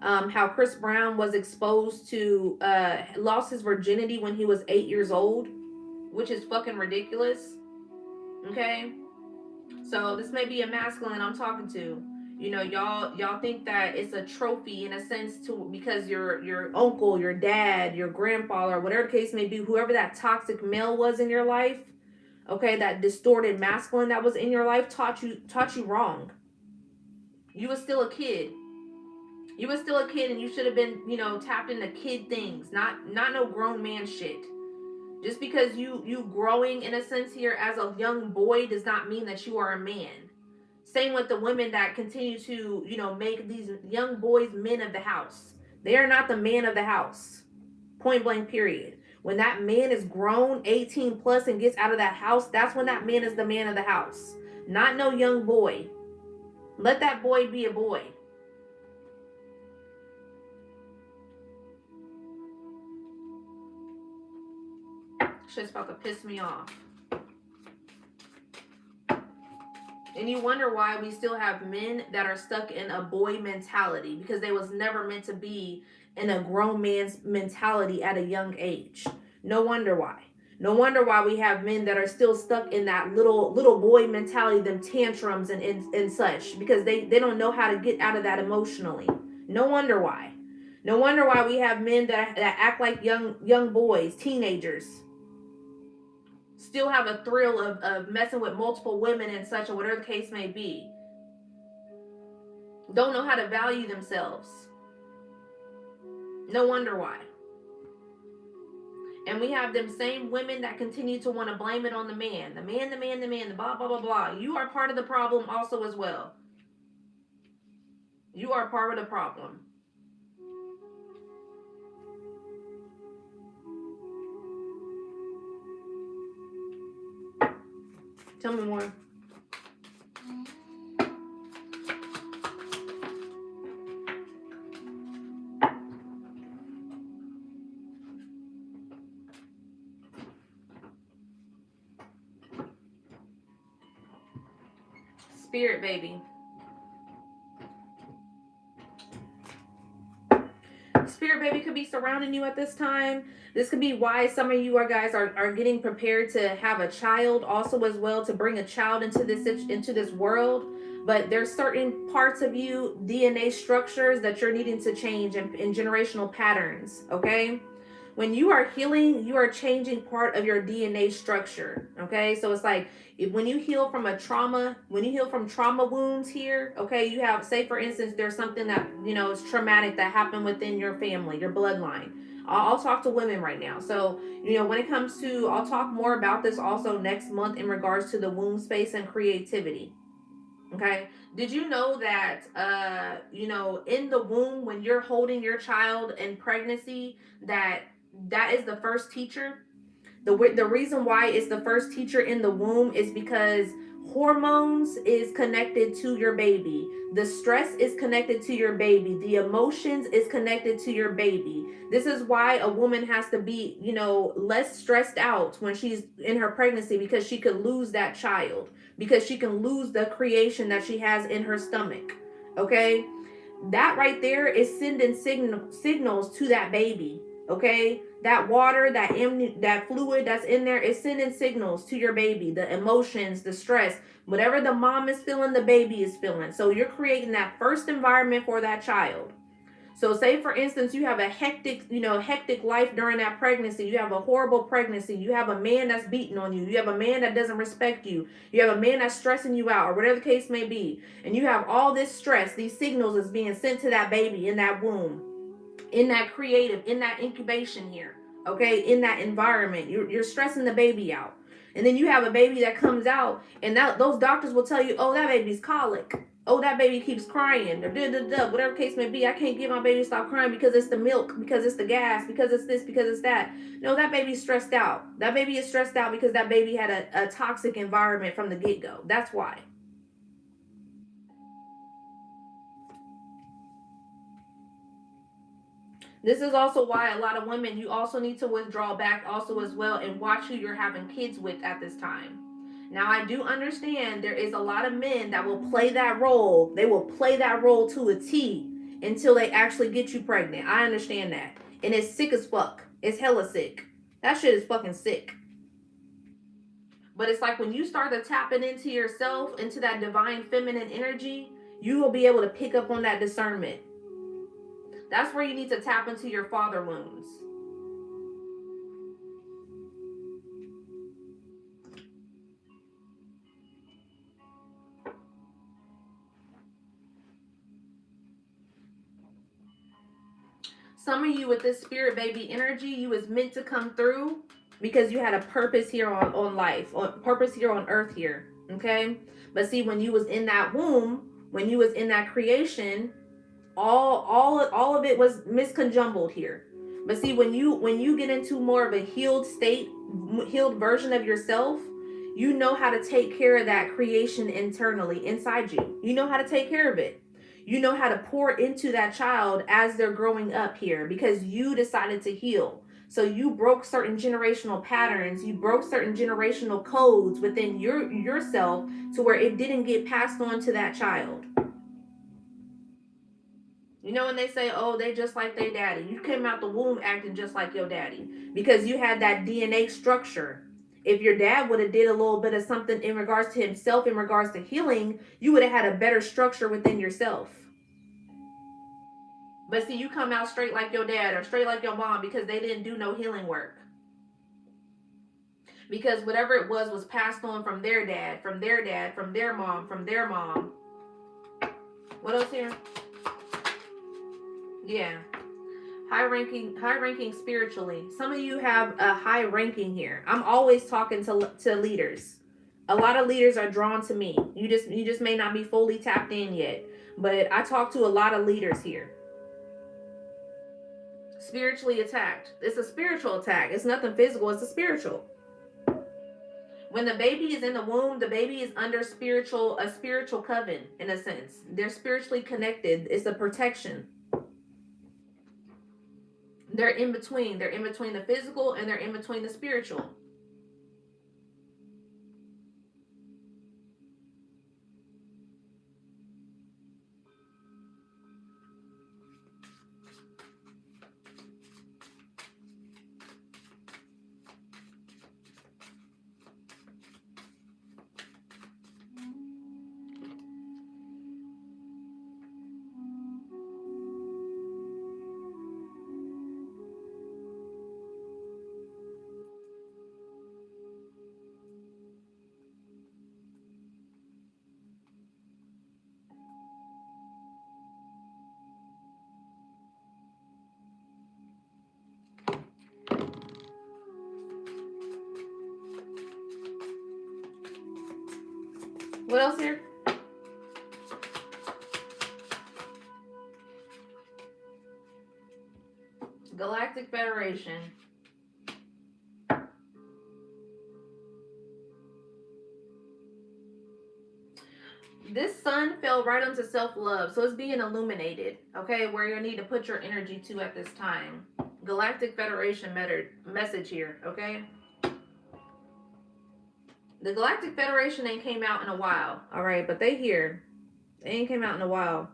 how Chris Brown was exposed to, lost his virginity when he was 8 years old, which is fucking ridiculous. Okay, so this may be a masculine I'm talking to. Y'all think that it's a trophy in a sense, to because your uncle, your dad, your grandfather, or whatever the case may be, whoever that toxic male was in your life, okay, that distorted masculine that was in your life, taught you wrong. You was still a kid. You was still a kid, and you should have been, tapped into kid things, not no grown man shit. Just because you growing in a sense here as a young boy does not mean that you are a man. Same with the women that continue to, make these young boys men of the house. They are not the man of the house. Point blank period. When that man is grown, 18 plus, and gets out of that house, that's when that man is the man of the house. Not no young boy. Let that boy be a boy. Shit's about to piss me off. And you wonder why we still have men that are stuck in a boy mentality, because they was never meant to be in a grown man's mentality at a young age. No wonder why. No wonder why we have men that are still stuck in that little boy mentality, them tantrums and such, because they don't know how to get out of that emotionally. No wonder why. No wonder why we have men that act like young boys, teenagers, still have a thrill of messing with multiple women and such, or whatever the case may be. Don't know how to value themselves. No wonder why. And we have them same women that continue to want to blame it on the man. The man, the man, the man, the blah, blah, blah, blah. You are part of the problem also as well. You are part of the problem. Tell me more. Spirit baby. Spirit baby could be surrounding you at this time. This could be why some of you guys are getting prepared to have a child also as well, to bring a child into this world. But there's certain parts of you, DNA structures, that you're needing to change in generational patterns, okay? When you are healing, you are changing part of your DNA structure, okay? So it's like, when you heal from a trauma, when you heal from trauma wounds here, okay, you have, say for instance, there's something that, is traumatic that happened within your family, your bloodline. I'll talk to women right now. So, when it comes to, I'll talk more about this also next month in regards to the womb space and creativity. Okay. Did you know that, in the womb, when you're holding your child in pregnancy, that is the first teacher? The reason why it's the first teacher in the womb is because hormones is connected to your baby. The stress is connected to your baby. The emotions is connected to your baby. This is why a woman has to be, less stressed out when she's in her pregnancy, because she could lose that child, because she can lose the creation that she has in her stomach. Okay? That right there is sending signals to that baby. Okay? That water, that fluid that's in there is sending signals to your baby. The emotions, the stress, whatever the mom is feeling, the baby is feeling. So you're creating that first environment for that child. So say for instance, you have a hectic life during that pregnancy. You have a horrible pregnancy. You have a man that's beating on you. You have a man that doesn't respect you. You have a man that's stressing you out, or whatever the case may be. And you have all this stress, these signals is being sent to that baby in that womb, in that creative, in that incubation here. Okay, in that environment, you're stressing the baby out. And then you have a baby that comes out, and those doctors will tell you, oh, that baby's colic. Oh, that baby keeps crying, or whatever case may be. I can't get my baby to stop crying because it's the milk, because it's the gas, because it's this, because it's that. No, that baby's stressed out. That baby is stressed out because that baby had a toxic environment from the get-go. That's why. This is also why a lot of women, you also need to withdraw back also as well, and watch who you're having kids with at this time. Now, I do understand there is a lot of men that will play that role. They will play that role to a T until they actually get you pregnant. I understand that. And it's sick as fuck. It's hella sick. That shit is fucking sick. But it's like when you start to tapping into yourself, into that divine feminine energy, you will be able to pick up on that discernment. That's where you need to tap into your father wounds. Some of you with this spirit baby energy, you was meant to come through because you had a purpose here on life, or purpose here on earth here. Okay. But see, when you was in that womb, when you was in that creation, all of it was misconjumbled here. But see, when you get into more of a healed state, healed version of yourself, you know how to take care of that creation internally inside you. You know how to take care of it. You know how to pour into that child as they're growing up here, because you decided to heal. So you broke certain generational patterns, you broke certain generational codes within yourself to where it didn't get passed on to that child. You know when they say, oh, they just like their daddy. You came out the womb acting just like your daddy because you had that DNA structure. If your dad would have did a little bit of something in regards to himself, in regards to healing, you would have had a better structure within yourself. But see, you come out straight like your dad or straight like your mom because they didn't do no healing work. Because whatever it was passed on from their dad, from their dad, from their mom, from their mom. What else here? Yeah. High ranking spiritually. Some of you have a high ranking here. I'm always talking to leaders. A lot of leaders are drawn to me. You just may not be fully tapped in yet, but I talk to a lot of leaders here. Spiritually attacked. It's a spiritual attack. It's nothing physical. It's a spiritual. When the baby is in the womb, the baby is under a spiritual coven in a sense. They're spiritually connected. It's a protection. They're in between. They're in between the physical and they're in between the spiritual. What else here? Galactic Federation. This sun fell right onto self-love, so it's being illuminated, okay, where you need to put your energy to at this time. Galactic Federation message here, okay? The Galactic Federation ain't came out in a while, all right, but they here. They ain't came out in a while.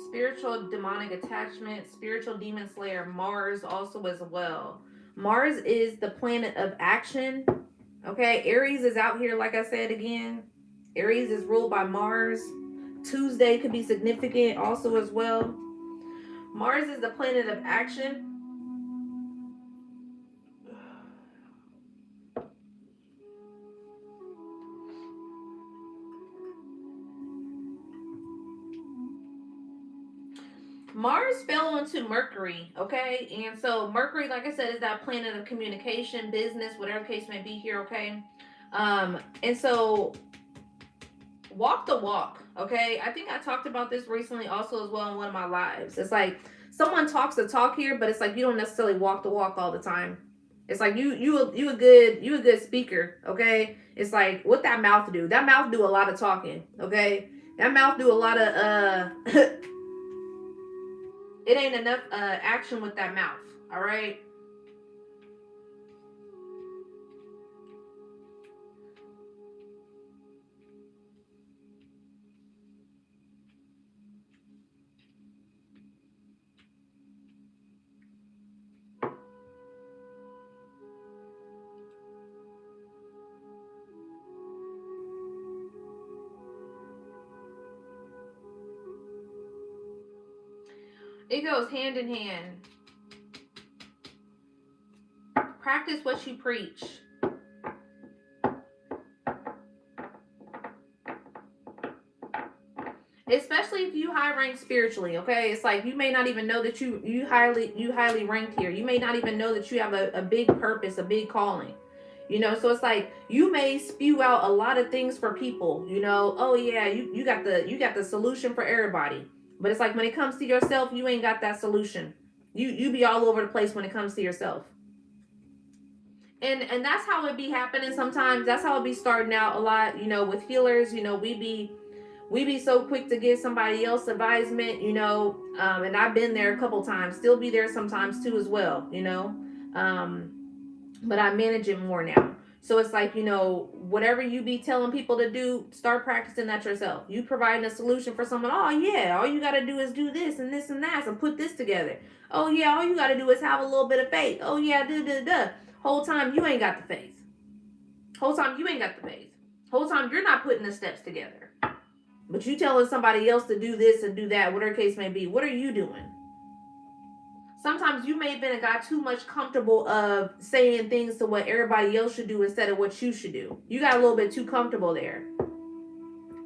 Spiritual demonic attachment, spiritual demon slayer, Mars also as well. Mars is the planet of action. Okay, Aries is out here, like I said again. Aries is ruled by Mars. Tuesday could be significant also as well. Mars is the planet of action. Mars fell onto Mercury, okay? And so Mercury, like I said, is that planet of communication, business, whatever case may be here, okay? And so walk the walk, okay? I think I talked about this recently also as well in one of my lives. It's like someone talks the talk here, but it's like you don't necessarily walk the walk all the time. It's like you a good speaker, okay? It's like what that mouth do? That mouth do a lot of talking, okay? That mouth do a lot of it ain't enough action with that mouth, all right? It goes hand in hand. Practice what you preach. Especially if you high rank spiritually, okay? It's like you may not even know that you highly ranked here. You may not even know that you have a big purpose, a big calling. You know, so it's like you may spew out a lot of things for people, you know. Oh yeah, you got the solution for everybody. But it's like when it comes to yourself, you ain't got that solution. You be all over the place when it comes to yourself. And that's how it be happening sometimes. That's how it be starting out a lot, with healers. We be so quick to give somebody else advisement, and I've been there a couple times, still be there sometimes too as well, um, but I manage it more now. So it's like, whatever you be telling people to do, start practicing that yourself. You providing a solution for someone. Oh yeah, all you got to do is do this and this and that and put this together. Oh yeah, all you got to do is have a little bit of faith. Oh yeah, whole time you ain't got the faith. Whole time you ain't got the faith. Whole time you're not putting the steps together. But you telling somebody else to do this and do that, whatever case may be. What are you doing? Sometimes you may have been a guy too much comfortable of saying things to what everybody else should do instead of what you should do. You got a little bit too comfortable there.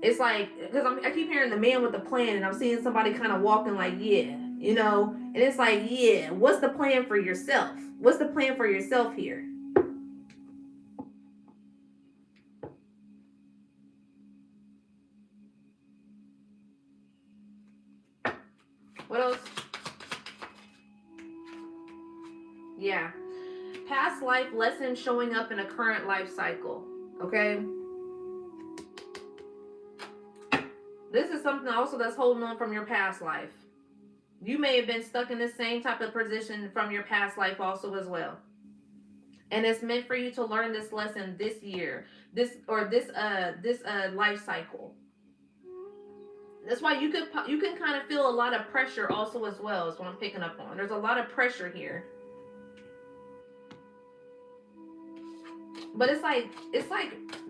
It's like, because I keep hearing the man with the plan, and I'm seeing somebody kind of walking like, yeah, and it's like, yeah, what's the plan for yourself? What's the plan for yourself here? What else? Yeah. Past life lessons showing up in a current life cycle. Okay. This is something also that's holding on from your past life. You may have been stuck in the same type of position from your past life also as well. And it's meant for you to learn this lesson this year, this life cycle. That's why you can kind of feel a lot of pressure also as well, is what I'm picking up on. There's a lot of pressure here. But it's like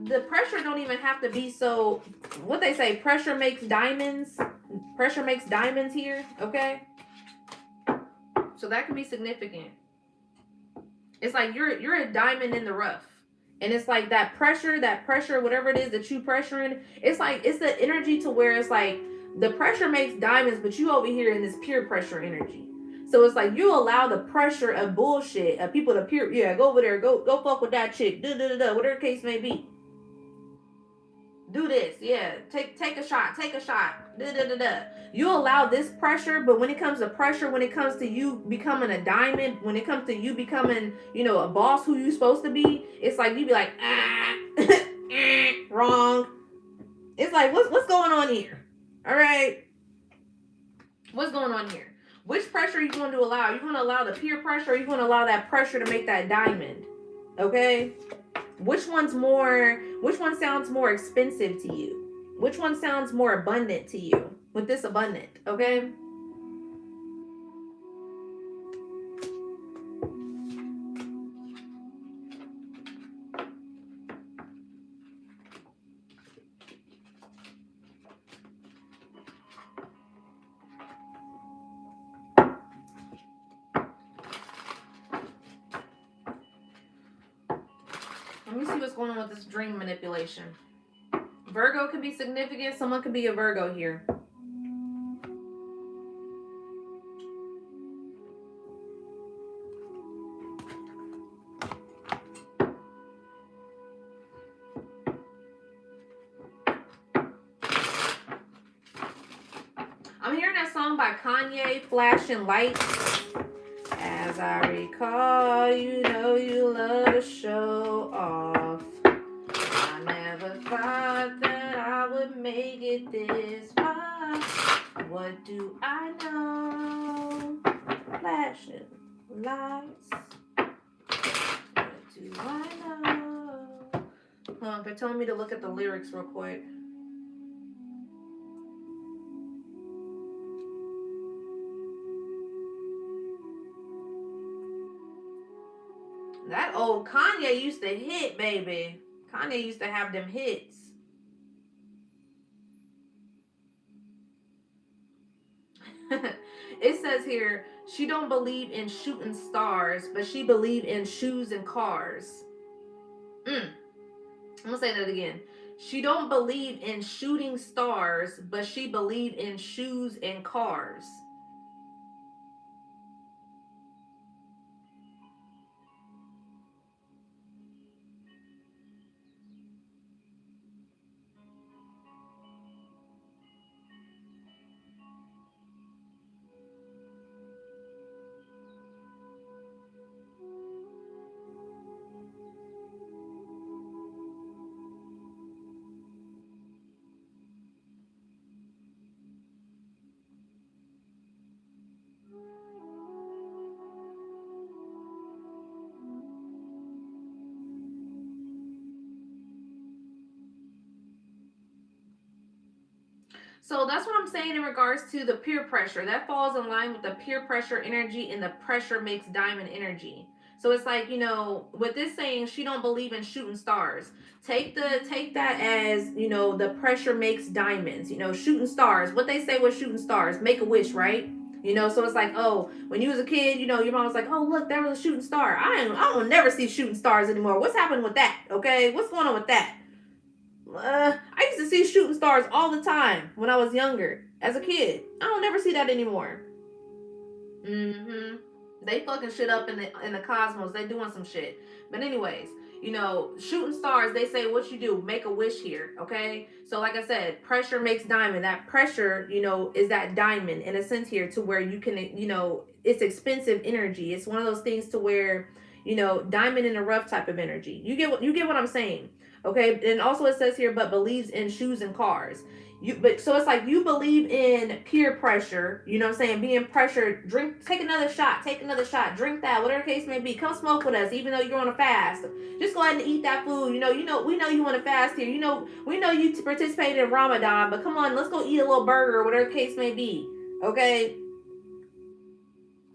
the pressure don't even have to be so, what they say, pressure makes diamonds. Pressure makes diamonds here, okay? So that can be significant. It's like you're a diamond in the rough. And it's like that pressure, whatever it is that you pressuring, it's like it's the energy to where it's like the pressure makes diamonds, but you over here in this peer pressure energy. So it's like you allow the pressure of bullshit of people to peer, yeah, go over there, go fuck with that chick, whatever the case may be. Do this, yeah. Take a shot, You allow this pressure, but when it comes to pressure, when it comes to you becoming a diamond, when it comes to you becoming, a boss who you supposed to be, it's like you be like, wrong. It's like, what's going on here? All right, what's going on here? Which pressure are you going to allow? Are you going to allow the peer pressure, or are you going to allow that pressure to make that diamond? Okay. Which one sounds more expensive to you? Which one sounds more abundant to you? With this abundant, okay? Let me see what's going on with this dream manipulation. Virgo can be significant. Someone could be a Virgo here. I'm hearing that song by Kanye, Flashing Lights. As I recall, you love to show off. I never thought that I would make it this far. What do I know? Flashing lights. What do I know? They're telling me to look at the lyrics real quick. That old Kanye used to hit, baby. Kanye used to have them hits. It says here, she don't believe in shooting stars, but she believe in shoes and cars. I'm gonna say that again. She don't believe in shooting stars, but she believe in shoes and cars. So that's what I'm saying in regards to the peer pressure. That falls in line with the peer pressure energy, and the pressure makes diamond energy. So it's like, with this saying, she don't believe in shooting stars. Take that as, the pressure makes diamonds. Shooting stars. What they say with shooting stars, make a wish, right? So it's like, oh, when you was a kid, your mom was like, oh, look, there was a shooting star. I don't never see shooting stars anymore. What's happening with that? Okay, what's going on with that? I used to see shooting stars all the time when I was younger as a kid. I don't never see that anymore. Mm-hmm. They fucking shit up in the cosmos. They doing some shit. But anyways, shooting stars. They say what you do, make a wish here. Okay. So like I said, pressure makes diamond. That pressure, is that diamond in a sense here, to where you can, it's expensive energy. It's one of those things to where, diamond in a rough type of energy. You get what I'm saying. Okay. And also it says here, but believes in shoes and cars. So it's like you believe in peer pressure, you know what I'm saying, being pressured. Take another shot, drink that, whatever the case may be. Come smoke with us, even though you're on a fast. Just go ahead and eat that food. We know you want to fast here. We know you participated in Ramadan, but come on, let's go eat a little burger, whatever the case may be. Okay,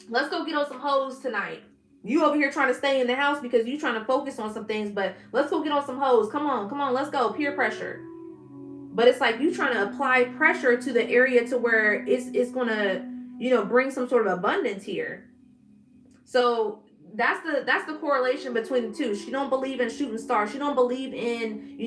let's go get on some hoes tonight. You over here trying to stay in the house because you trying to focus on some things, but let's go get on some hoes. Come on, let's go. Peer pressure. But it's like you trying to apply pressure to the area to where it's gonna, bring some sort of abundance here. So that's the correlation between the two. She don't believe in shooting stars. She don't believe in,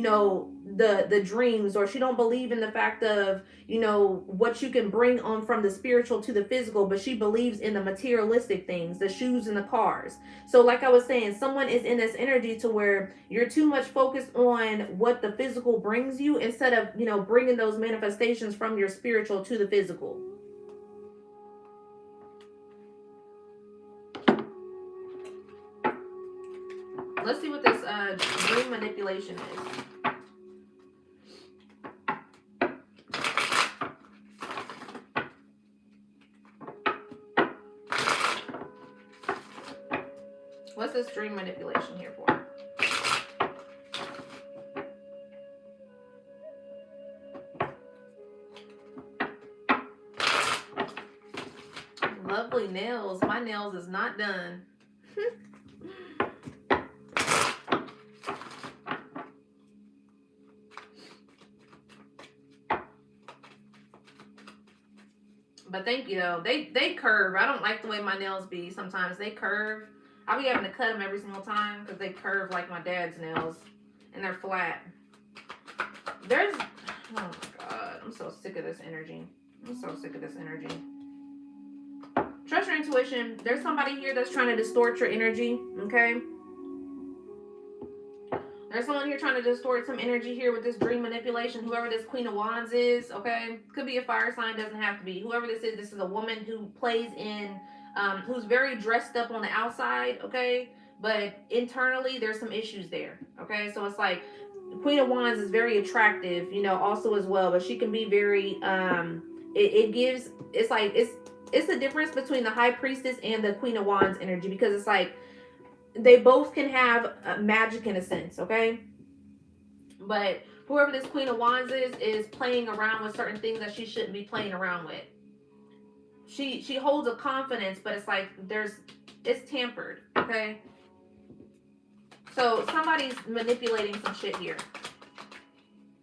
the dreams, or she don't believe in the fact of, what you can bring on from the spiritual to the physical, but she believes in the materialistic things, the shoes and the cars. So like I was saying, someone is in this energy to where you're too much focused on what the physical brings you, instead of, bringing those manifestations from your spiritual to the physical. Let's see what this dream manipulation is. What's this dream manipulation here for? Lovely nails. My nails is not done. But thank you though. They curve. I don't like the way my nails be. Sometimes they curve. I'll be having to cut them every single time because they curve like my dad's nails, and they're flat. Oh my god, I'm so sick of this energy. Trust your intuition. There's somebody here that's trying to distort your energy. Okay. There's someone here trying to distort some energy here with this dream manipulation. Whoever this Queen of Wands is, okay? Could be a fire sign, doesn't have to be. Whoever this is a woman who plays in, who's very dressed up on the outside, okay? But internally, there's some issues there, okay? So it's like, Queen of Wands is very attractive, also as well. But she can be very, it's the difference between the High Priestess and the Queen of Wands energy. Because it's like, they both can have magic in a sense, okay? But whoever this Queen of Wands is playing around with certain things that she shouldn't be playing around with. She holds a confidence, but it's like it's tampered, okay? So somebody's manipulating some shit here.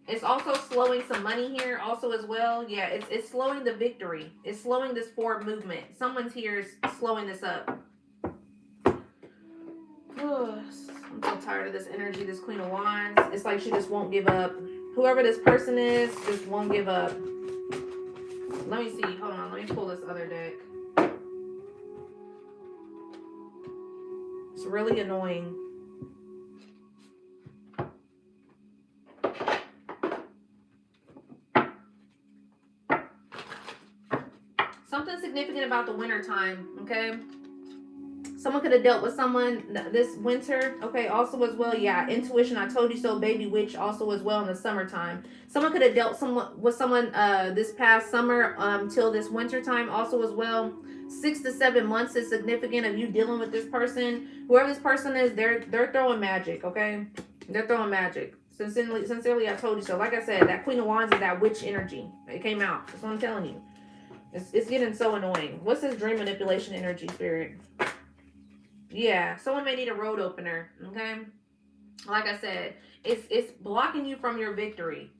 It's also slowing some money here also as well. Yeah, it's slowing the victory. It's slowing this forward movement. Someone's here is slowing this up. I'm so tired of this energy, this Queen of Wands. It's like she just won't give up. Whoever this person is just won't give up. Let me see. Hold on. Let me pull this other deck. It's really annoying. Something significant about the winter time, okay? Someone could have dealt with someone this winter, okay, also as well. Yeah, intuition, I told you so, baby witch, also as well in the summertime. Someone could have dealt with someone this past summer till this winter time also as well. 6 to 7 months is significant of you dealing with this person. Whoever this person is, they're throwing magic, okay? They're throwing magic. Sincerely, I told you so. Like I said, that Queen of Wands is that witch energy. It came out. That's what I'm telling you. It's getting so annoying. What's this dream manipulation energy, Spirit? Yeah, someone may need a road opener. Okay, like I said, it's blocking you from your victory.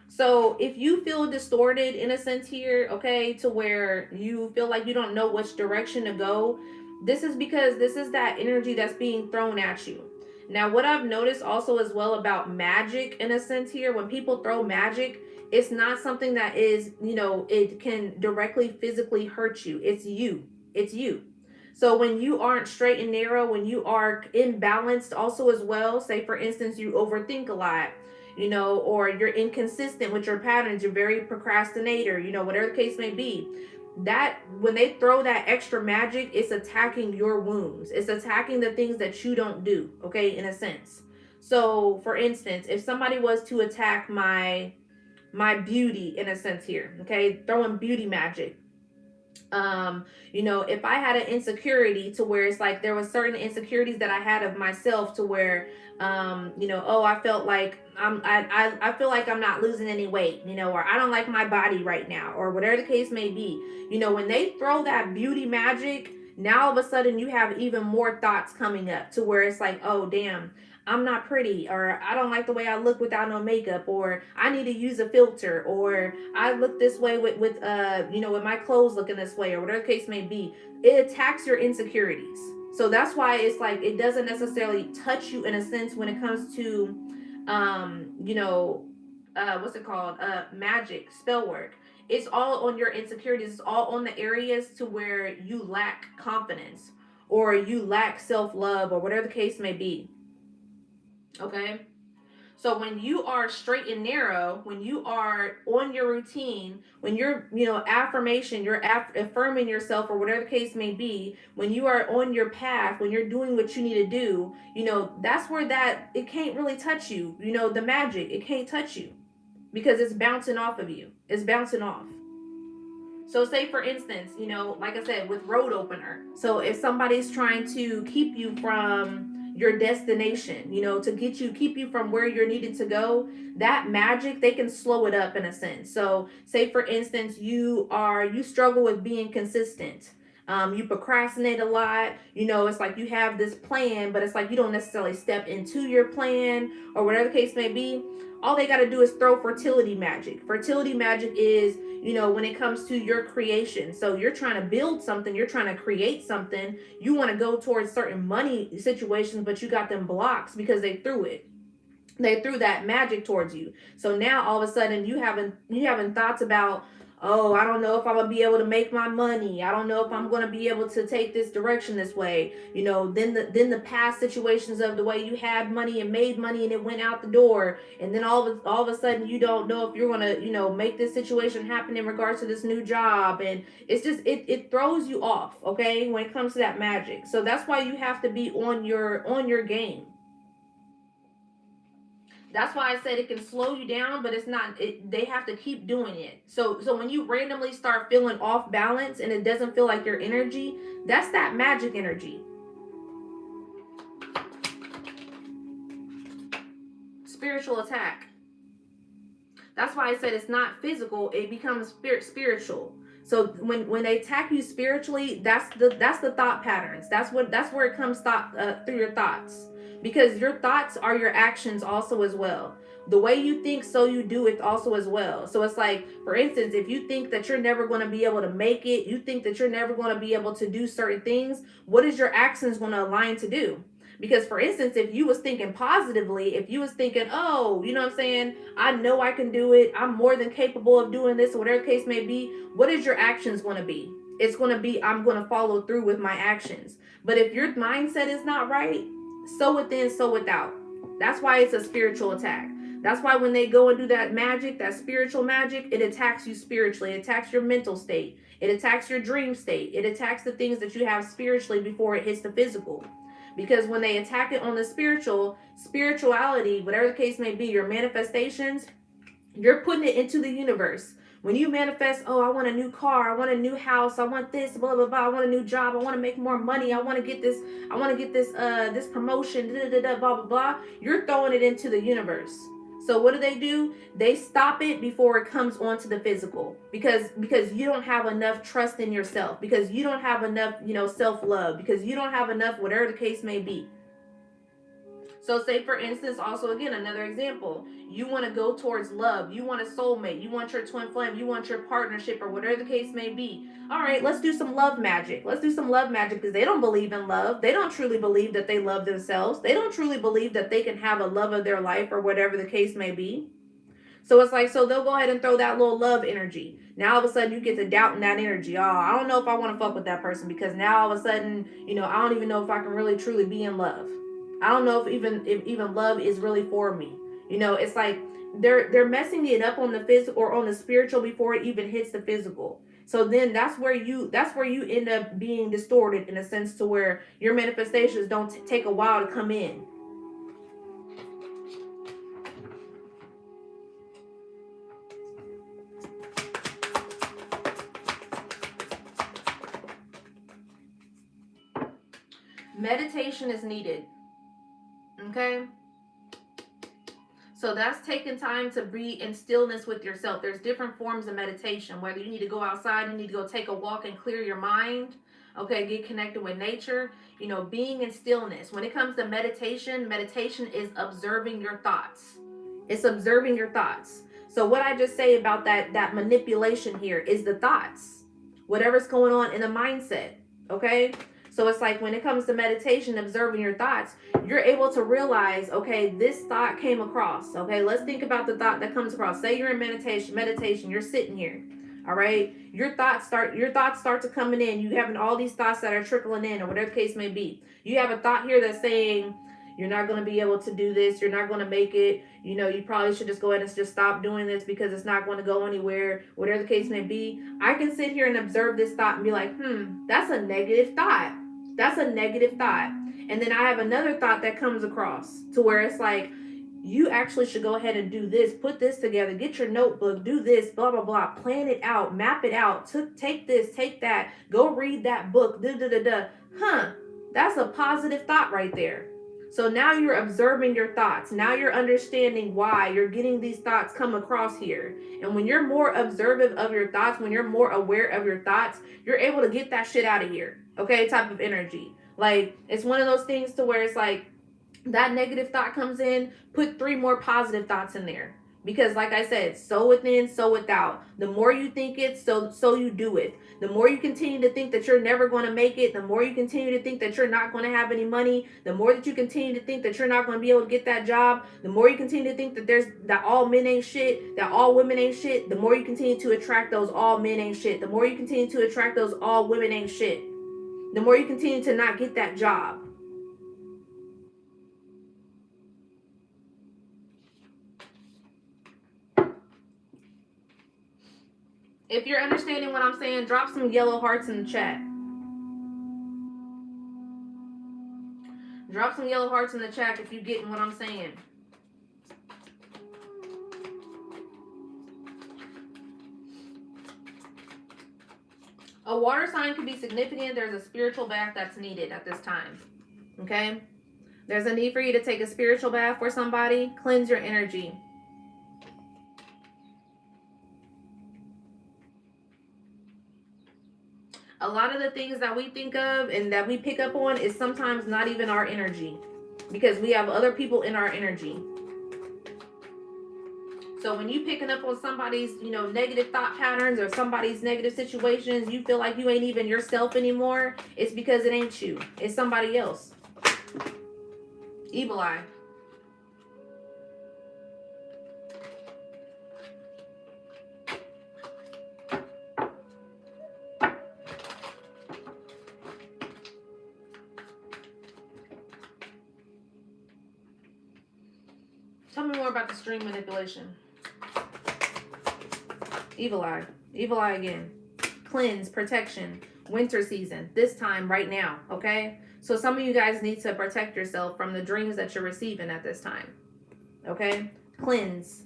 So if you feel distorted in a sense here, okay, to where you feel like you don't know which direction to go, this is because this is that energy that's being thrown at you. Now, what I've noticed also as well about magic in a sense here, when people throw magic, it's not something that is, it can directly physically hurt you. It's you. It's you. So when you aren't straight and narrow, when you are imbalanced also as well, say for instance, you overthink a lot, or you're inconsistent with your patterns, you're very procrastinator, whatever the case may be, that when they throw that extra magic, it's attacking your wounds. It's attacking the things that you don't do, okay, in a sense. So for instance, if somebody was to attack my beauty in a sense here, okay, throwing beauty magic, if I had an insecurity to where it's like there was certain insecurities that I had of myself to where oh, I felt like I feel like I'm not losing any weight, or I don't like my body right now, or whatever the case may be. When they throw that beauty magic, now all of a sudden you have even more thoughts coming up to where it's like, oh damn, I'm not pretty, or I don't like the way I look without no makeup, or I need to use a filter, or I look this way with with my clothes looking this way, or whatever the case may be. It attacks your insecurities. So that's why it's like it doesn't necessarily touch you in a sense when it comes to what's it called? Magic, spell work. It's all on your insecurities. It's all on the areas to where you lack confidence or you lack self-love or whatever the case may be. Okay. So when you are straight and narrow, when you are on your routine, when you're, affirmation, you're affirming yourself or whatever the case may be, when you are on your path, when you're doing what you need to do, that's where that it can't really touch you. The magic, it can't touch you because it's bouncing off of you. It's bouncing off. So say for instance, like I said, with road opener. So if somebody's trying to keep you from your destination, to keep you from where you're needed to go, that magic, they can slow it up in a sense. So say for instance, you struggle with being consistent. You procrastinate a lot. It's like you have this plan, but it's like you don't necessarily step into your plan or whatever the case may be. All they got to do is throw fertility magic. Fertility magic is, when it comes to your creation. So you're trying to build something, you're trying to create something, you want to go towards certain money situations, but you got them blocks because they threw it. They threw that magic towards you. So now all of a sudden you having thoughts about, oh, I don't know if I'm gonna be able to make my money. I don't know if I'm gonna be able to take this direction this way. Then the past situations of the way you had money and made money and it went out the door, and then all of a sudden you don't know if you're gonna make this situation happen in regards to this new job, and it's just it throws you off. Okay, when it comes to that magic, so that's why you have to be on your game. That's why I said it can slow you down, but it's not. They have to keep doing it. So when you randomly start feeling off balance and it doesn't feel like your energy, that's that magic energy. Spiritual attack. That's why I said it's not physical. It becomes spiritual. So when they attack you spiritually, that's the thought patterns. That's where it comes through your thoughts, because your thoughts are your actions also as well. The way you think, so you do it also as well. So it's like, for instance, if you think that you're never going to be able to make it, you think that you're never going to be able to do certain things, what is your actions going to align to do? Because for instance, if you was thinking positively, if you was thinking, oh, you know what I'm saying, I know I can do it, I'm more than capable of doing this, or whatever the case may be, what is your actions going to be? It's going to be, I'm going to follow through with my actions. But if your mindset is not right, so within, so without. That's why it's a spiritual attack. That's why when they go and do that magic, that spiritual magic, it attacks you spiritually. It attacks your mental state. It attacks your dream state. It attacks the things that you have spiritually before it hits the physical. Because when they attack it on the spirituality, whatever the case may be, your manifestations, you're putting it into the universe. When you manifest, oh, I want a new car, I want a new house, I want this, blah blah blah, I want a new job, I want to make more money, I want to get this, this promotion, blah blah blah. You're throwing it into the universe. So what do? They stop it before it comes onto the physical, because you don't have enough trust in yourself, because you don't have enough, self-love, because you don't have enough, whatever the case may be. So say for instance, also again, another example, you want to go towards love, you want a soulmate, you want your twin flame, you want your partnership, or whatever the case may be. All right, let's do some love magic. Let's do some love magic, because they don't believe in love. They don't truly believe that they love themselves. They don't truly believe that they can have a love of their life, or whatever the case may be. So it's like, so they'll go ahead and throw that little love energy. Now all of a sudden you get to doubting that energy. Oh, I don't know if I want to fuck with that person, because now all of a sudden, I don't even know if I can really truly be in love. I don't know if even love is really for me. It's like they're messing it up on the physical or on the spiritual before it even hits the physical. So then that's where you end up being distorted, in a sense to where your manifestations don't take a while to come in. Meditation is needed. Okay? So that's taking time to be in stillness with yourself. There's different forms of meditation, whether you need to go outside, you need to go take a walk and clear your mind. Okay, get connected with nature, being in stillness. When it comes to meditation is observing your thoughts. It's observing your thoughts. So what I just say about that manipulation here is the thoughts. Whatever's going on in the mindset, okay? So it's like when it comes to meditation, observing your thoughts, you're able to realize, okay, this thought came across. Okay, let's think about the thought that comes across. Say you're in meditation, you're sitting here. All right, your thoughts start to coming in. You having all these thoughts that are trickling in, or whatever the case may be. You have a thought here that's saying, you're not going to be able to do this. You're not going to make it. You probably should just go ahead and just stop doing this because it's not going to go anywhere, whatever the case may be. I can sit here and observe this thought and be like, that's a negative thought. That's a negative thought. And then I have another thought that comes across to where it's like, you actually should go ahead and do this, put this together, get your notebook, do this, blah, blah, blah, plan it out, map it out, take this, take that, go read that book, that's a positive thought right there. So now you're observing your thoughts. Now you're understanding why you're getting these thoughts come across here. And when you're more observant of your thoughts, when you're more aware of your thoughts, you're able to get that shit out of here. Okay, type of energy. Like, it's one of those things to where it's like, that negative thought comes in, put 3 more positive thoughts in there. Because like I said, so within, so without. The more you think it, so you do it. The more you continue to think that you're never going to make it, the more you continue to think that you're not going to have any money, the more that you continue to think that you're not going to be able to get that job, the more you continue to think that all men ain't shit, that all women ain't shit, the more you continue to attract those all men ain't shit. The more you continue to attract those all women ain't shit. The more you continue to not get that job. If you're understanding what I'm saying, drop some yellow hearts in the chat. Drop some yellow hearts in the chat if you're getting what I'm saying. A water sign could be significant. There's a spiritual bath that's needed at this time. Okay? There's a need for you to take a spiritual bath for somebody. Cleanse your energy. A lot of the things that we think of and that we pick up on is sometimes not even our energy, because we have other people in our energy. So when you picking up on somebody's, negative thought patterns or somebody's negative situations, you feel like you ain't even yourself anymore, it's because it ain't you. It's somebody else. Evil eye. Tell me more about the string manipulation. Evil eye. Evil eye again. Cleanse, protection, winter season. This time, right now, okay? So some of you guys need to protect yourself from the dreams that you're receiving at this time. Okay? Cleanse.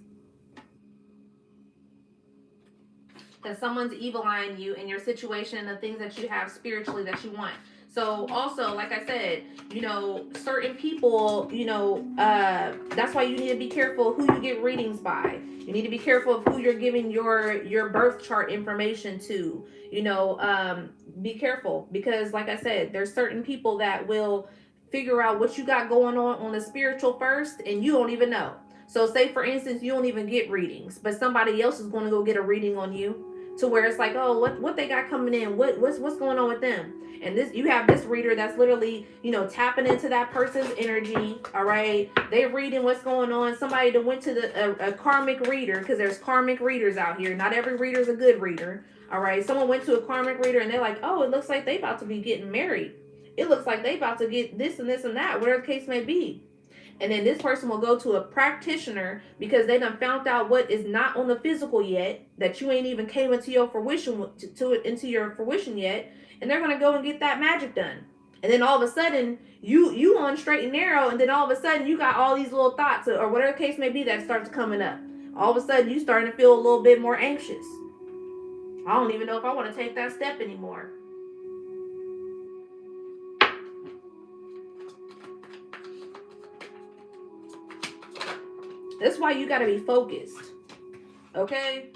because someone's evil eyeing you in your situation and the things that you have spiritually that you want. So also, like I said, certain people, that's why you need to be careful who you get readings by. You need to be careful of who you're giving your birth chart information to. Be careful, because like I said, there's certain people that will figure out what you got going on the spiritual first, and you don't even know. So say for instance, you don't even get readings, but somebody else is going to go get a reading on you, to where it's like, oh, what they got coming in, what's going on with them. And this, you have this reader that's literally, tapping into that person's energy. All right, they reading what's going on. Somebody that went to a karmic reader, because there's karmic readers out here. Not every reader is a good reader. All right, someone went to a karmic reader and they're like, oh, it looks like they about to be getting married. It looks like they about to get this and this and that, whatever the case may be. And then this person will go to a practitioner because they done found out what is not on the physical yet, that you ain't even came into your fruition into your fruition yet, and they're gonna go and get that magic done. And then all of a sudden you on straight and narrow, and then all of a sudden you got all these little thoughts or whatever the case may be that starts coming up. All of a sudden you starting to feel a little bit more anxious. I don't even know if I want to take that step anymore. That's why you got to be focused. Okay?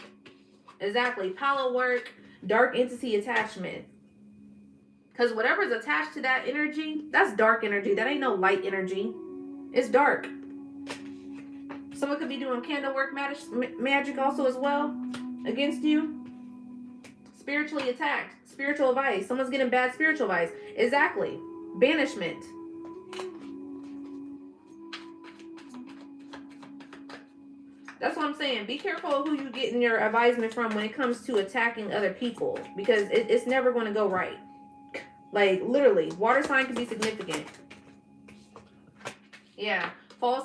Exactly. Palo work, dark entity attachment. Because whatever's attached to that energy, that's dark energy. That ain't no light energy. It's dark. Someone could be doing candle work magic also as well against you. Spiritually attacked. Spiritual advice. Someone's getting bad spiritual advice. Exactly. Banishment. That's what I'm saying. Be careful of who you getting your advisement from when it comes to attacking other people, because it's never going to go right. Like, literally, water sign can be significant. Yeah. Fall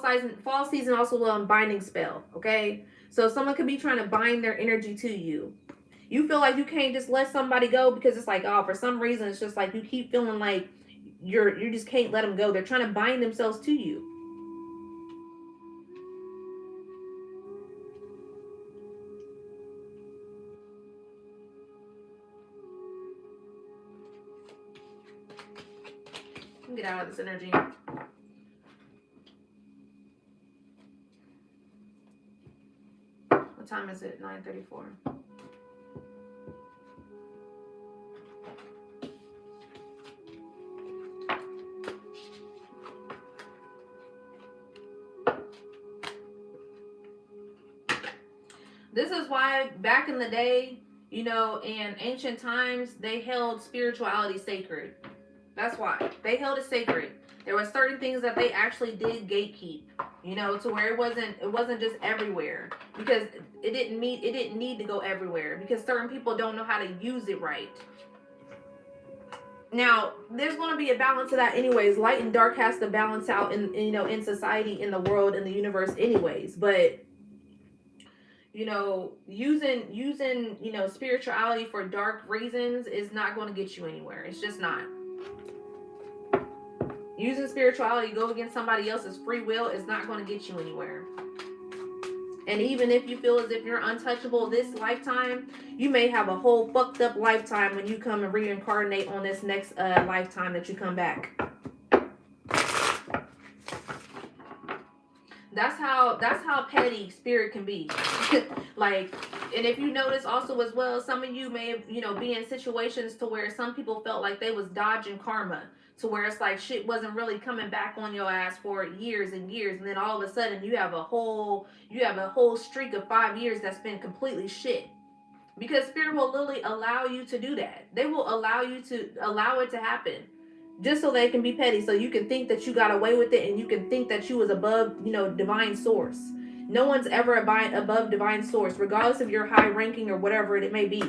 season also a binding spell, okay? So someone could be trying to bind their energy to you. You feel like you can't just let somebody go because it's like, oh, for some reason, it's just like you keep feeling like you just can't let them go. They're trying to bind themselves to you. Get out of this energy. What time is it? 9:34. This is why back in the day, in ancient times, they held spirituality sacred. That's why they held it sacred. There were certain things that they actually did gatekeep, to where it wasn't just everywhere, because it didn't need to go everywhere, because certain people don't know how to use it right. Now, there's going to be a balance of that anyways. Light and dark has to balance out in society, in the world, in the universe anyways. But using spirituality for dark reasons is not going to get you anywhere. It's just not. Using spirituality to go against somebody else's free will is not going to get you anywhere. And even if you feel as if you're untouchable this lifetime, you may have a whole fucked up lifetime when you come and reincarnate on this next lifetime that you come back. That's how petty spirit can be. Like, and if you notice also as well, some of you may have, be in situations to where some people felt like they was dodging karma, to where it's like shit wasn't really coming back on your ass for years and years, and then all of a sudden you have a whole streak of 5 years that's been completely shit. Because spirit will literally allow you to do that. They will allow it to happen, just so they can be petty, so you can think that you got away with it, and you can think that you was above, divine source. No one's ever above divine source, regardless of your high ranking or whatever it may be.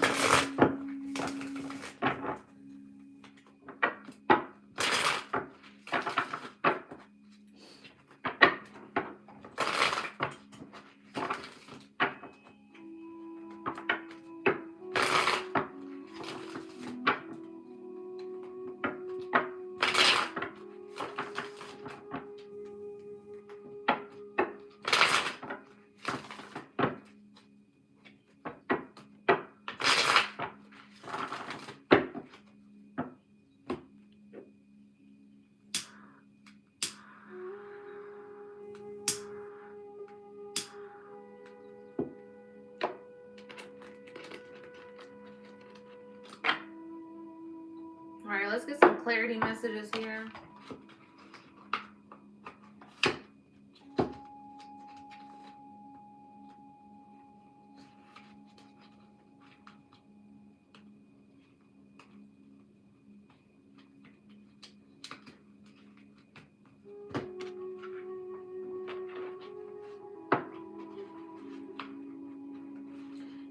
right, let's get some clarity messages here.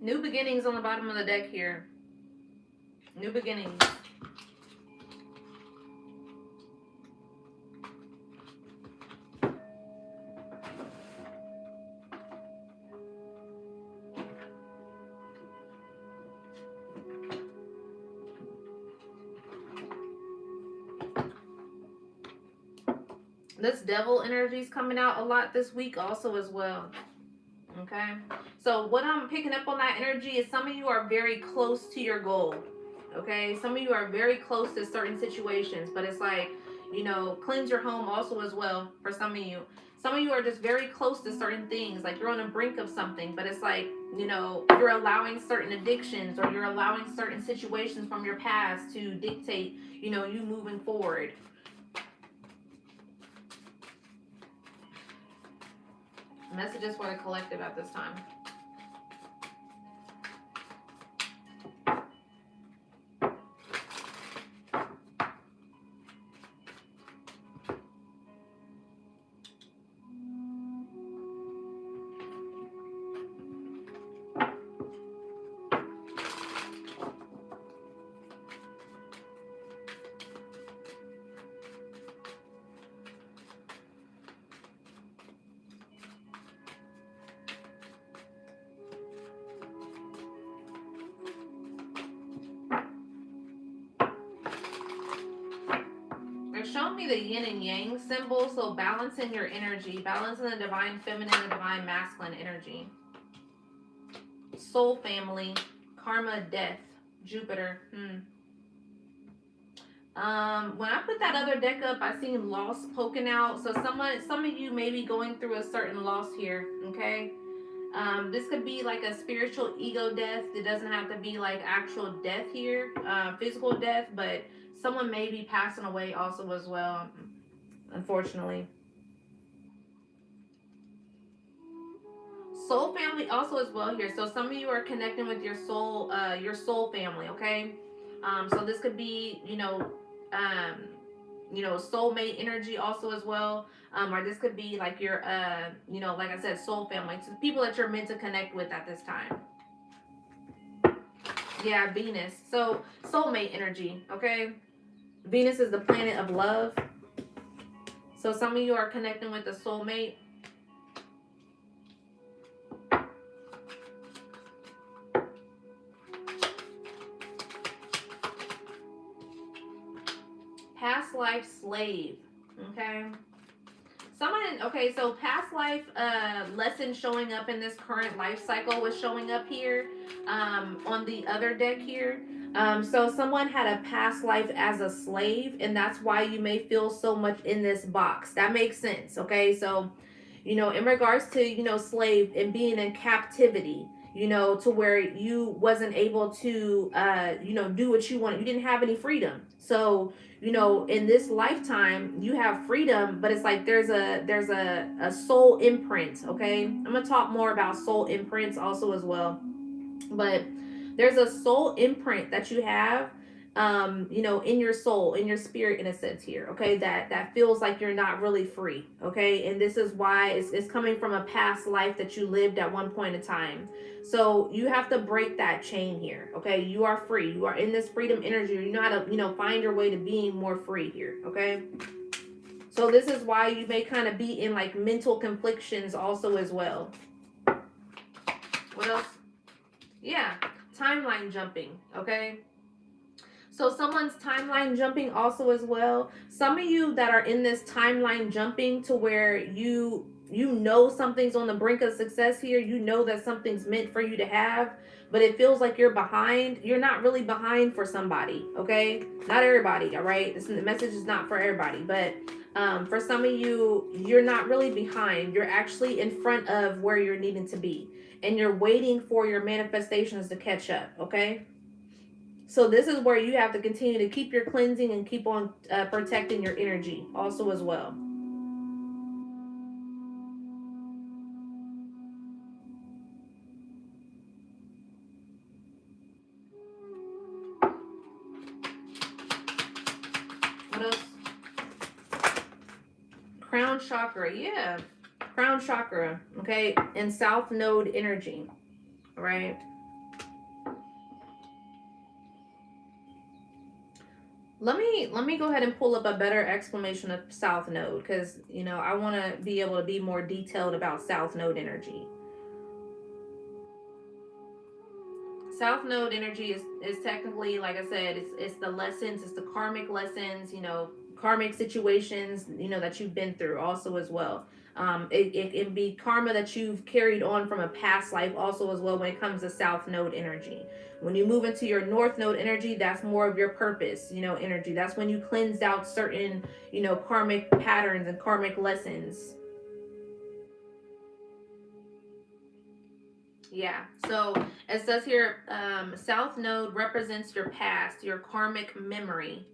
New beginnings on the bottom of the deck here. New beginnings. This devil energy is coming out a lot this week also as well. Okay. So what I'm picking up on that energy is some of you are very close to your goal. Okay. Some of you are very close to certain situations, but it's like, you know, cleanse your home also as well for some of you. Some of you are just very close to certain things, like you're on the brink of something, but it's like, you know, you're allowing certain addictions or you're allowing certain situations from your past to dictate, you know, you moving forward. Messages for the collective at this time. Show me the yin and yang symbol, so balancing your energy, balancing the divine feminine and divine masculine energy. Soul family, karma, death, Jupiter. When I put that other deck up, I seen loss poking out. So some of you may be going through a certain loss here. Okay. This could be like a spiritual ego death. It doesn't have to be like actual death here, physical death, but someone may be passing away also as well, unfortunately. Soul family also as well here. So some of you are connecting with your soul family, okay? So this could be, soulmate energy also as well. Or this could be like your, like I said, soul family. So the people that you're meant to connect with at this time. Yeah, Venus. So soulmate energy, okay? Venus is the planet of love. So some of you are connecting with a soulmate. Past life slave. Okay. So past life lesson showing up in this current life cycle was showing up here on the other deck here. So someone had a past life as a slave, and that's why you may feel so much in this box. That makes sense, okay? So, in regards to, slave and being in captivity, to where you wasn't able to, do what you wanted. You didn't have any freedom. So, in this lifetime, you have freedom, but it's like there's a soul imprint, okay? I'm going to talk more about soul imprints also as well. But there's a soul imprint that you have in your soul, in your spirit, in a sense here, okay, that feels like you're not really free, okay? And this is why it's coming from a past life that you lived at one point in time. So you have to break that chain here, okay? You are free. You are in this freedom energy. You know how to, find your way to being more free here, okay? So this is why you may kind of be in like mental conflictions also as well. What else? Yeah, timeline jumping, okay? So someone's timeline jumping also as well. Some of you that are in this timeline jumping to where you know something's on the brink of success here. You know that something's meant for you to have, but it feels like you're behind. You're not really behind for somebody, okay? Not everybody, all right? The message is not for everybody, but for some of you, you're not really behind. You're actually in front of where you're needing to be, and you're waiting for your manifestations to catch up, okay? So this is where you have to continue to keep your cleansing and keep on protecting your energy also as well. What else? Crown chakra, yeah. Crown chakra, okay, and south node energy, right? Let me go ahead and pull up a better explanation of south node, because I want to be able to be more detailed about south node energy. South node energy is technically, like I said, it's the lessons, it's the karmic lessons, karmic situations, that you've been through also as well. It can be karma that you've carried on from a past life also as well when it comes to south node energy. When you move into your north node energy, that's more of your purpose, energy. That's when you cleansed out certain, karmic patterns and karmic lessons. Yeah. So it says here, South Node represents your past, your karmic memory,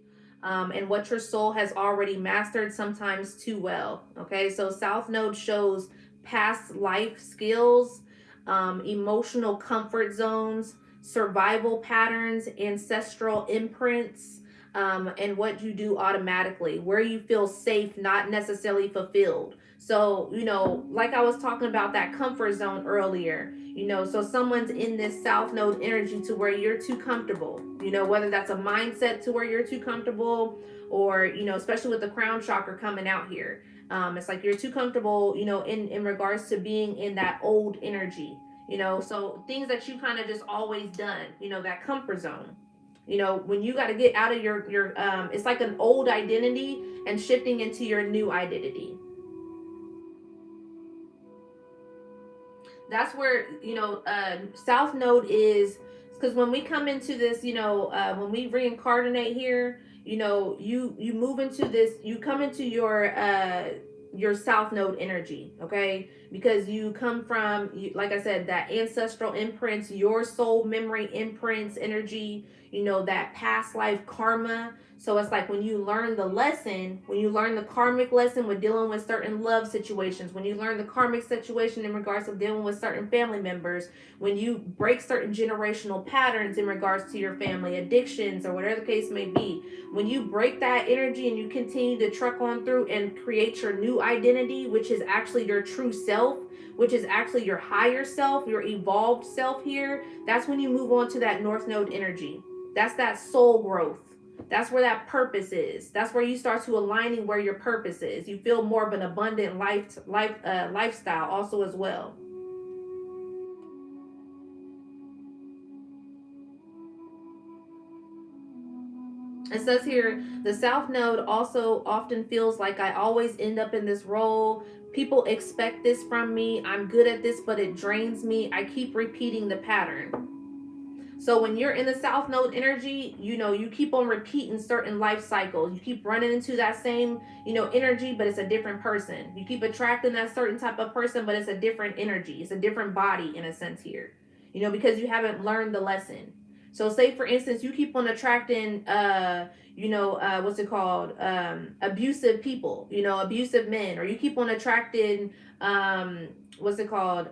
and what your soul has already mastered, sometimes too well. Okay. So South Node shows past life skills, emotional comfort zones, survival patterns, ancestral imprints. And what you do automatically, where you feel safe, not necessarily fulfilled. So, like I was talking about that comfort zone earlier, so someone's in this south node energy to where you're too comfortable, whether that's a mindset to where you're too comfortable, or especially with the crown chakra coming out here, it's like you're too comfortable, in regards to being in that old energy, so things that you kind of just always done, that comfort zone, when you got to get out of your it's like an old identity and shifting into your new identity. That's where south node is, because when we come into this, when we reincarnate here, you move into this, you come into your south node energy, okay, because you come from, like I said, that ancestral imprints, your soul memory imprints energy, that past life karma. So it's like when you learn the lesson, when you learn the karmic lesson with dealing with certain love situations, when you learn the karmic situation in regards to dealing with certain family members, when you break certain generational patterns in regards to your family, addictions, or whatever the case may be, when you break that energy and you continue to truck on through and create your new identity, which is actually your true self, which is actually your higher self, your evolved self here, that's when you move on to that north node energy. That's that soul growth. That's where that purpose is. That's where you start to aligning where your purpose is. You feel more of an abundant lifestyle also as well. It says here, the South Node also often feels like I always end up in this role. People expect this from me. I'm good at this, but it drains me. I keep repeating the pattern. So when you're in the South Node energy, you keep on repeating certain life cycles. You keep running into that same, energy, but it's a different person. You keep attracting that certain type of person, but it's a different energy. It's a different body in a sense here. Because you haven't learned the lesson. So say for instance, you keep on attracting what's it called? Abusive people, abusive men, or you keep on attracting what's it called?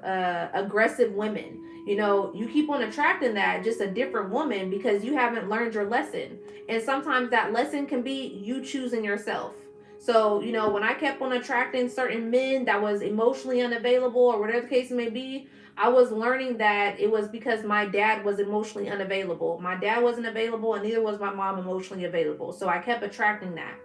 Aggressive women. You keep on attracting that, just a different woman, because you haven't learned your lesson. And sometimes that lesson can be you choosing yourself. So, when I kept on attracting certain men that was emotionally unavailable or whatever the case may be, I was learning that it was because my dad was emotionally unavailable. My dad wasn't available, and neither was my mom emotionally available. So I kept attracting that,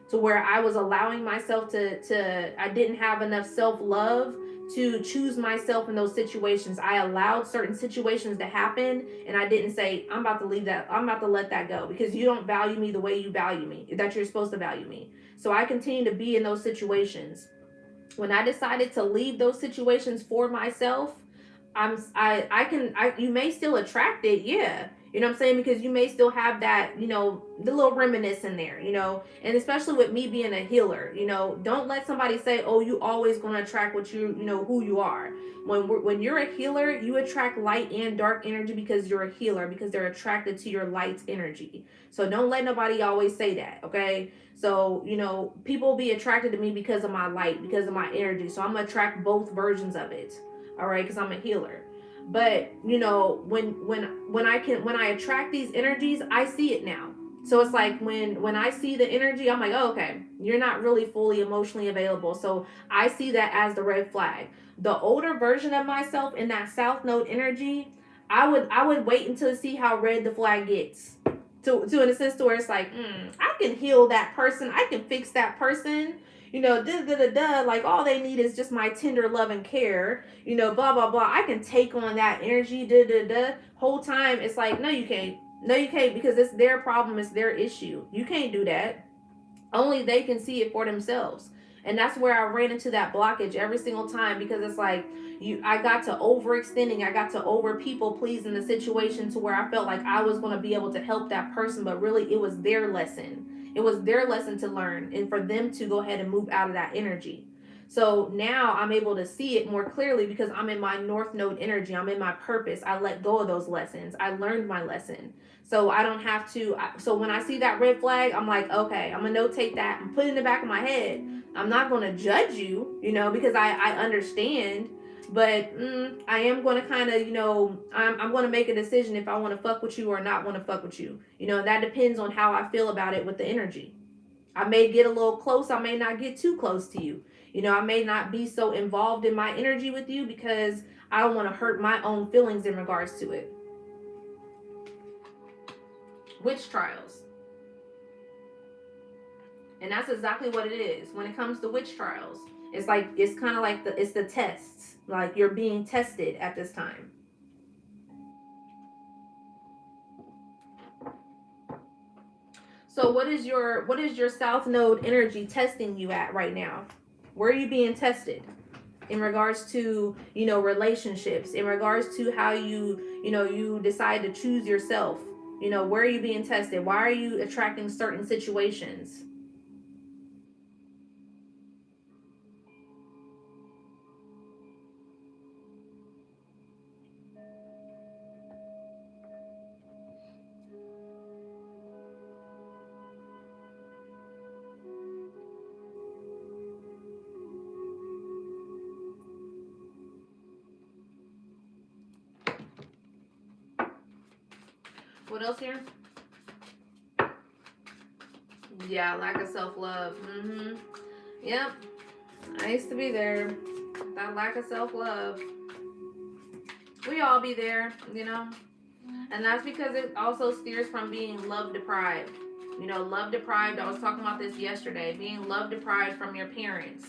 to where I was allowing myself to I didn't have enough self-love to choose myself in those situations. I allowed certain situations to happen, and I didn't say, I'm about to leave that, I'm about to let that go, because you don't value me the way you value me, that you're supposed to value me. So I continue to be in those situations. When I decided to leave those situations for myself, I can, you may still attract it, yeah. You know what I'm saying? Because you may still have that, you know, the little reminiscence in there, you know, and especially with me being a healer, you know, don't let somebody say, oh, you always going to attract what you know, who you are. When you're a healer, you attract light and dark energy because you're a healer, because they're attracted to your light energy. So don't let nobody always say that, okay? So, you know, people be attracted to me because of my light, because of my energy. So I'm going to attract both versions of it. All right, because I'm a healer. But, you know, when I attract these energies, I see it now. So it's like when I see the energy, I'm like, oh, okay, you're not really fully emotionally available. So I see that as the red flag. The older version of myself in that South Node energy, I would wait until see how red the flag gets. To in a sense to where it's like, I can heal that person, I can fix that person, you know, like all they need is just my tender love and care, you know, blah blah blah. I can take on that energy, whole time it's like, no you can't, no you can't, because it's their problem, it's their issue. You can't do that. Only they can see it for themselves. And that's where I ran into that blockage every single time, because it's like I got to overextending, I got to over people pleasing the situation to where I felt like I was going to be able to help that person, but really it was their lesson. It was their lesson to learn and for them to go ahead and move out of that energy. So now I'm able to see it more clearly because I'm in my North Node energy. I'm in my purpose. I let go of those lessons. I learned my lesson. So I don't have to. So when I see that red flag, I'm like, okay, I'm going to notate that and put it in the back of my head. I'm not going to judge you, you know, because I understand. But I am going to kind of, you know, I'm going to make a decision if I want to fuck with you or not want to fuck with you. You know, that depends on how I feel about it with the energy. I may get a little close. I may not get too close to you. You know, I may not be so involved in my energy with you because I don't want to hurt my own feelings in regards to it. Witch trials. And that's exactly what it is. When it comes to witch trials, it's like, it's kind of like it's the tests. Like you're being tested at this time. So what is your South Node energy testing you at right now? Where are you being tested? In regards to, you know, relationships, in regards to how you decide to choose yourself. You know, where are you being tested? Why are you attracting certain situations? What else here? Yeah, lack of self-love. Yep. I used to be there. That lack of self-love. We all be there, you know. And that's because it also steers from being love deprived. You know, love deprived. I was talking about this yesterday. Being love deprived from your parents.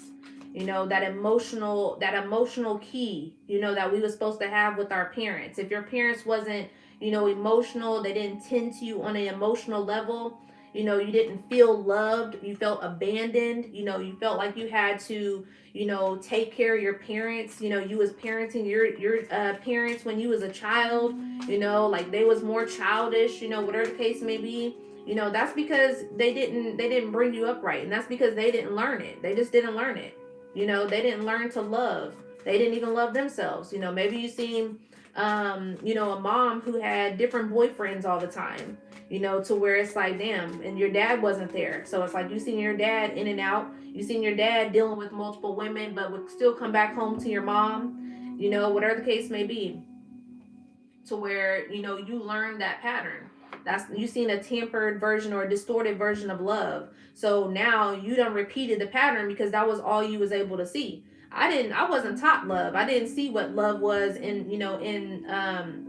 You know, that emotional key, you know, that we were supposed to have with our parents. If your parents wasn't, you know, emotional, they didn't tend to you on an emotional level, you know, you didn't feel loved, you felt abandoned, you know, you felt like you had to, you know, take care of your parents, you know, you was parenting your parents when you was a child, you know, like they was more childish, you know, whatever the case may be. You know, that's because they didn't bring you up right, and that's because they didn't learn it. They just didn't learn it. You know, they didn't learn to love. They didn't even love themselves. You know, maybe you seen you know, a mom who had different boyfriends all the time, you know, to where it's like, damn, and your dad wasn't there. So it's like you seen your dad in and out. You seen your dad dealing with multiple women, but would still come back home to your mom, you know, whatever the case may be, to where, you know, you learn that pattern. That's, you seen a tempered version or a distorted version of love. So now you done repeated the pattern because that was all you was able to see. I wasn't taught love. I didn't see what love was in, you know, in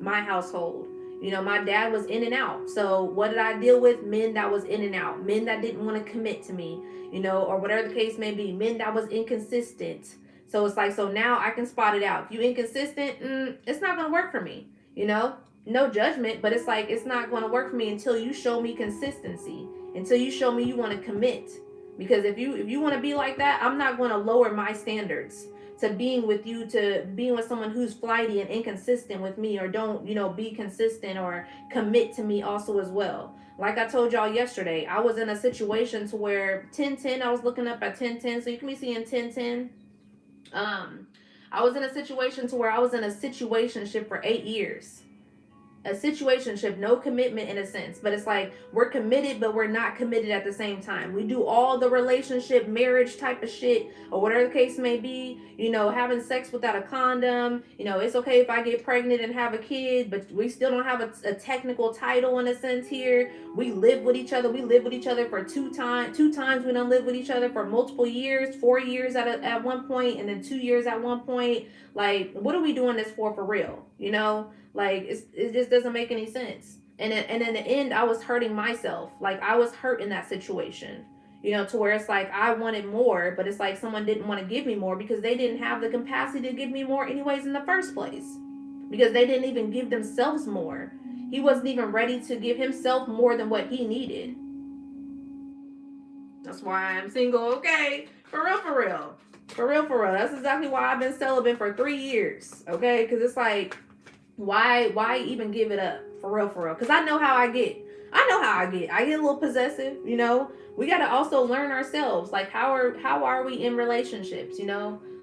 my household. You know, my dad was in and out. So what did I deal with? Men that was in and out. Men that didn't want to commit to me, you know, or whatever the case may be. Men that was inconsistent. So it's like, so now I can spot it out. If you inconsistent, it's not going to work for me, you know? No judgment, but it's like, it's not going to work for me until you show me consistency, until you show me you want to commit. Because if you want to be like that, I'm not going to lower my standards to being with you, to being with someone who's flighty and inconsistent with me, or don't, be consistent or commit to me also as well. Like I told y'all yesterday, I was in a situation to where 1010, I was looking up at 1010, so you can be seeing 1010. I was in a situation to where I was in a situationship for 8 years. A situationship, no commitment in a sense, but it's like we're committed but we're not committed at the same time. We do all the relationship marriage type of shit or whatever the case may be, having sex without a condom. It's okay if I get pregnant and have a kid, but we still don't have a technical title in a sense here. We live with each other. We live with each other for two times. We don't live with each other for multiple years, 4 years at one point, and then 2 years at one point. Like, what are we doing this for real? Like, it just doesn't make any sense. And in the end, I was hurting myself. Like, I was hurt in that situation, to where it's like I wanted more, but it's like someone didn't want to give me more because they didn't have the capacity to give me more anyways in the first place, because they didn't even give themselves more. He wasn't even ready to give himself more than what he needed. That's why I'm single, okay? For real, for real. For real, for real. That's exactly why I've been celibate for 3 years, okay? Because it's like, why even give it up? For real, for real. Because I know how I get. I get a little possessive, We got to also learn ourselves. Like, how are we in relationships,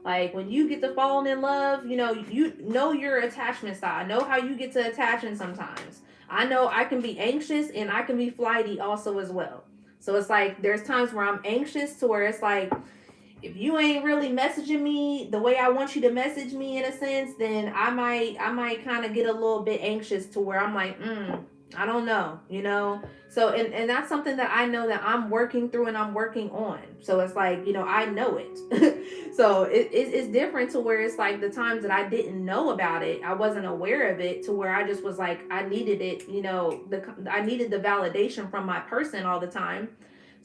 Like, when you get to falling in love, you know your attachment style. I know how you get to attaching sometimes. I know I can be anxious and I can be flighty also as well. So it's like there's times where I'm anxious to where it's like, if you ain't really messaging me the way I want you to message me in a sense, then I might kind of get a little bit anxious to where I'm like, I don't know, So, and that's something that I know that I'm working through and I'm working on. So it's like, I know it. So it's different to where it's like the times that I didn't know about it, I wasn't aware of it, to where I just was like, I needed it, I needed the validation from my person all the time.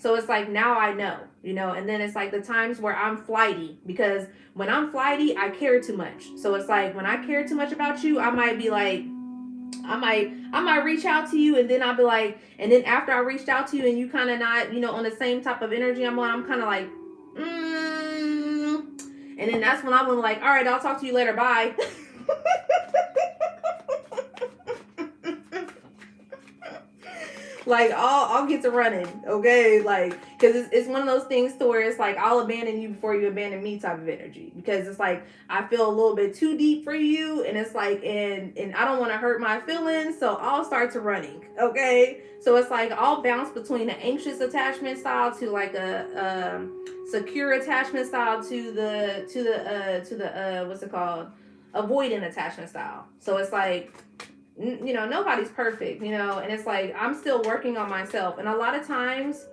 So it's like now I know, and then it's like the times where I'm flighty, because when I'm flighty, I care too much. So it's like when I care too much about you, I might be like, I might reach out to you, and then I'll be like, and then after I reached out to you and you kind of not, on the same type of energy I'm on, I'm kind of like, and then that's when I'm like, all right, I'll talk to you later, bye. Like, I'll get to running, okay? Like, because it's one of those things to where it's like, I'll abandon you before you abandon me type of energy, because it's like I feel a little bit too deep for you, and it's like, and I don't want to hurt my feelings, so I'll start to running, okay? So it's like I'll bounce between an anxious attachment style to like a secure attachment style to the what's it called, avoidant attachment style. So it's like, nobody's perfect, and it's like I'm still working on myself. And a lot of times,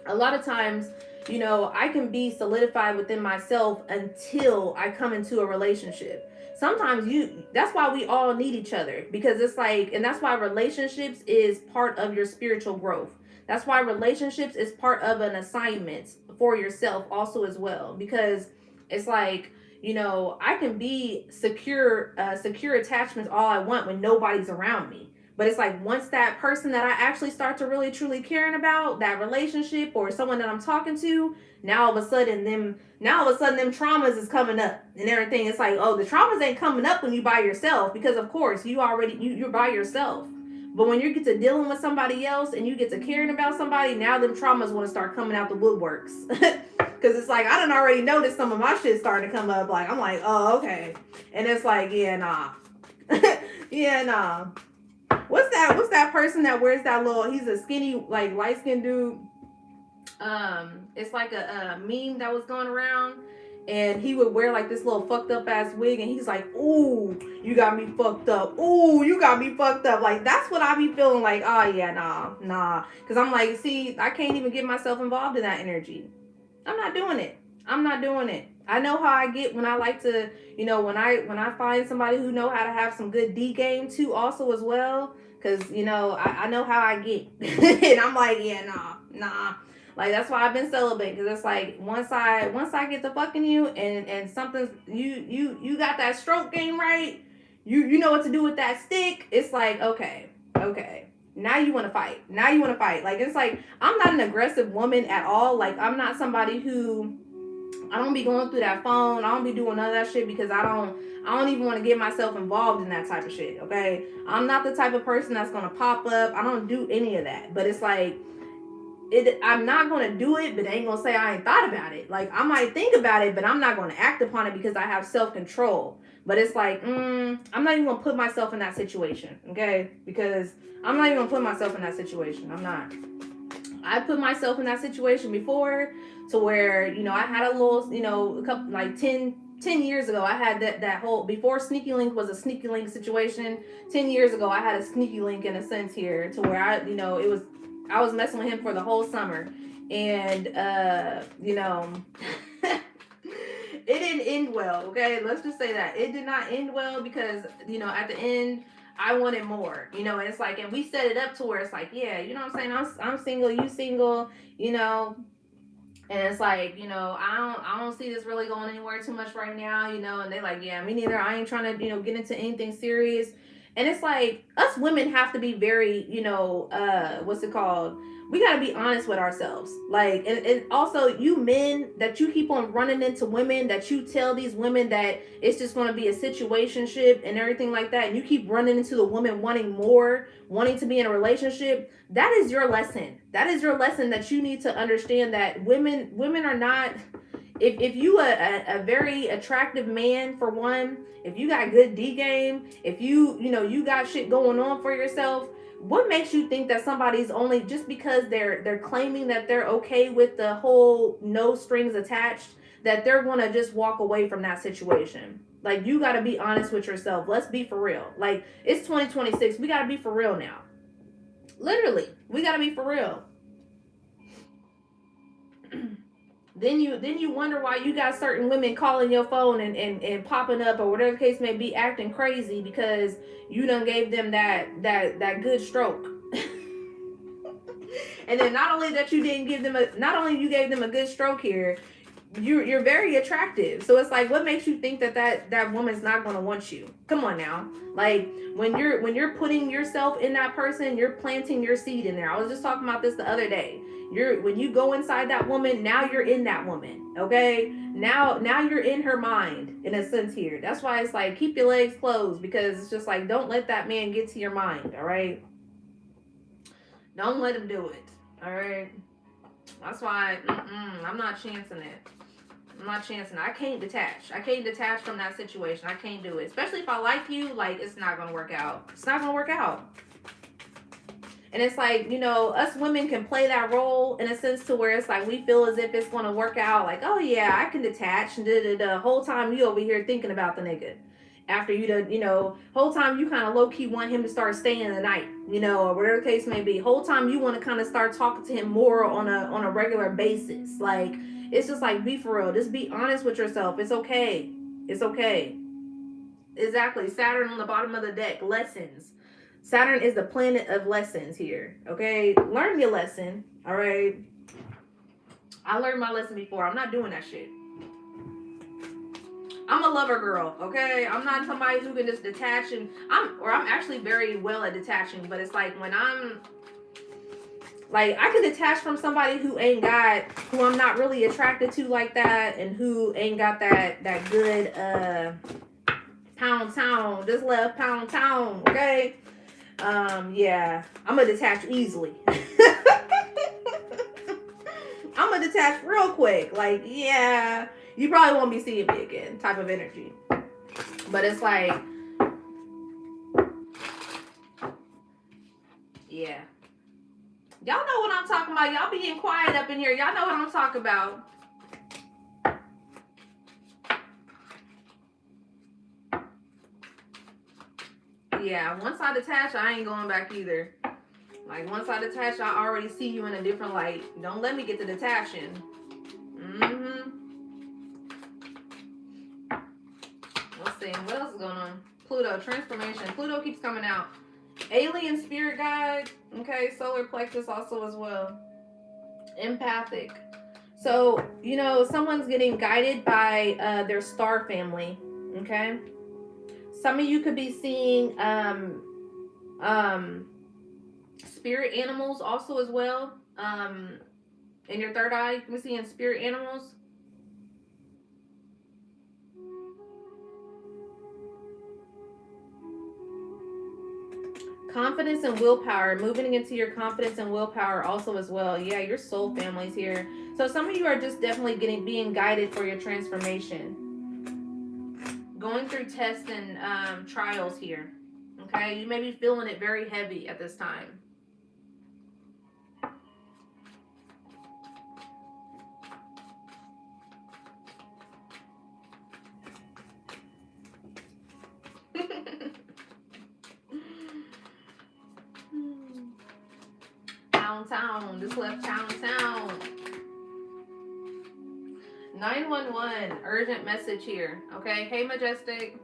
I can be solidified within myself until I come into a relationship. Sometimes that's why we all need each other, because it's like, and that's why relationships is part of your spiritual growth. That's why relationships is part of an assignment for yourself also as well, because it's like, I can be secure attachments all I want when nobody's around me. But it's like once that person that I actually start to really truly caring about, that relationship or someone that I'm talking to, now all of a sudden them traumas is coming up and everything. It's like, oh, the traumas ain't coming up when you by yourself, because of course you're by yourself. But when you get to dealing with somebody else and you get to caring about somebody, now them traumas want to start coming out the woodworks. Because it's like, I done already noticed some of my shit starting to come up. Like, I'm like, oh, okay. And it's like, yeah, nah. Yeah, nah. What's that person that wears that little, he's a skinny, like, light-skinned dude. It's like a meme that was going around. And he would wear like this little fucked up ass wig, and he's like, ooh, you got me fucked up. Ooh, you got me fucked up. Like, that's what I be feeling like, oh yeah, nah. Because I'm like, see, I can't even get myself involved in that energy. I'm not doing it. I know how I get when I like to, when I find somebody who know how to have some good D game too also as well. Because, I know how I get. And I'm like, yeah, nah. Like, that's why I've been celibate, because it's like once I get to fucking you and something's you got that stroke game right, you know what to do with that stick. It's like, okay. Now you want to fight. Like, it's like I'm not an aggressive woman at all. Like, I'm not somebody who I don't be going through that phone. I don't be doing none of that shit because I don't even want to get myself involved in that type of shit. Okay, I'm not the type of person that's gonna pop up. I don't do any of that. But it's like I'm not gonna do it, but I ain't gonna say I ain't thought about it. Like I might think about it, but I'm not gonna act upon it because I have self control. But it's like, I'm not even gonna put myself in that situation, okay? Because I'm not even gonna put myself in that situation. I'm not. I put myself in that situation before, to where I had a little, a couple like 10 years ago. I had that whole, before Sneaky Link was a Sneaky Link situation. 10 years ago, I had a Sneaky Link in a sense here, to where I was messing with him for the whole summer, and it didn't end well. Okay, let's just say that it did not end well, because at the end I wanted more. And it's like, and we set it up to where it's like, yeah, what I'm saying, I'm single, you single, you know. And it's like, I don't see this really going anywhere too much right now, and they like, yeah, me neither. I ain't trying to, get into anything serious. And it's like, us women have to be very, what's it called? We got to be honest with ourselves. Like, and also, you men that you keep on running into women, that you tell these women that it's just going to be a situationship and everything like that, and you keep running into the woman wanting more, wanting to be in a relationship. That is your lesson. That is your lesson, that you need to understand that women are not, if you a very attractive man, for one, if you got good D game, if you got shit going on for yourself, what makes you think that somebody's only, just because they're claiming that they're okay with the whole no strings attached, that they're gonna just walk away from that situation? Like, you got to be honest with yourself. Let's be for real. Like, it's 2026. We got to be for real now. Literally, we got to be for real. Then you wonder why you got certain women calling your phone and popping up, or whatever the case may be, acting crazy because you done gave them that good stroke. And then not only that, you didn't give them not only you gave them a good stroke here, you're very attractive. So it's like, what makes you think that woman's not going to want you? Come on now. Like, when you're putting yourself in that person, you're planting your seed in there. I was just talking about this the other day. When you go inside that woman, now you're in that woman. Okay? Now you're in her mind, in a sense here. That's why it's like, keep your legs closed, because it's just like, don't let that man get to your mind. All right? Don't let him do it. All right? That's why I'm not chancing it. I'm not chancing. I can't detach. I can't detach from that situation. I can't do it. Especially if I like you, like, it's not going to work out. It's not going to work out. And it's like, us women can play that role in a sense, to where it's like, we feel as if it's going to work out. Like, oh yeah, I can detach. And the whole time you over here thinking about the nigga. After you done, whole time you kind of low key want him to start staying the night, or whatever the case may be. Whole time you want to kind of start talking to him more on a regular basis. Like, it's just like, be for real. Just be honest with yourself. It's okay. It's okay. Exactly. Saturn on the bottom of the deck. Lessons. Saturn is the planet of lessons here. Okay? Learn your lesson. All right? I learned my lesson before. I'm not doing that shit. I'm a lover girl, okay? I'm not somebody who can just detach, and I'm actually very well at detaching, but it's like, when I'm like, I can detach from somebody who I'm not really attracted to like that, and who ain't got that good pound town, just left pound town, okay? Yeah, I'm gonna detach easily. I'm gonna detach real quick. Like, yeah, you probably won't be seeing me again, type of energy. But it's like, yeah. Y'all know what I'm talking about. Y'all being quiet up in here. Y'all know what I'm talking about. Yeah, once I detach, I ain't going back either. Like, once I detach, I already see you in a different light. Don't let me get to detaching. Let's see. What else is going on? Pluto, transformation. Pluto keeps coming out. Alien spirit guide. Okay, solar plexus also as well. Empathic. So, someone's getting guided by their star family. Okay? Some of you could be seeing spirit animals also as well. In your third eye, you can be seeing spirit animals. Confidence and willpower, moving into your confidence and willpower also as well. Yeah, your soul family's here. So some of you are just definitely being guided for your transformation. Going through tests and trials here. Okay, you may be feeling it very heavy at this time. Town. This left town. 911 urgent message here. Okay, hey Majestic.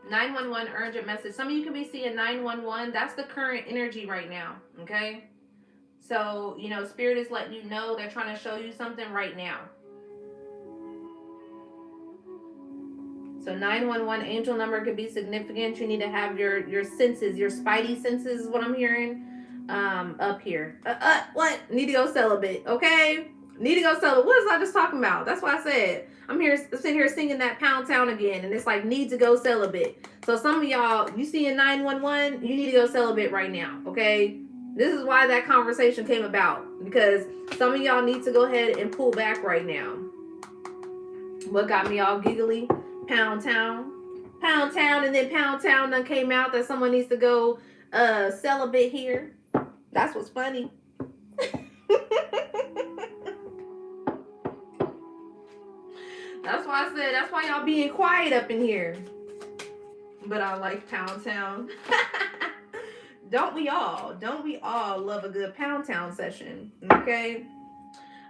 911 urgent message. Some of you can be seeing 911. That's the current energy right now. Okay, so you know, Spirit is letting you know they're trying to show you something right now. So 911 angel number could be significant. You need to have your senses, your spidey senses is what I'm hearing. Up here. What? Need to go celibate, okay? Need to go celibate. What was I just talking about? That's what I said. I'm here sitting here singing that Pound Town again, and it's like need to go celibate. So some of y'all, you see a 911, you need to go celibate right now, okay? This is why that conversation came about, because some of y'all need to go ahead and pull back right now. What got me all giggly? Pound Town, and then Pound Town done came out that someone needs to go celibate here. That's what's funny. That's why I said, that's why y'all being quiet up in here. But I like Pound Town. Don't we all love a good Pound Town session? Okay.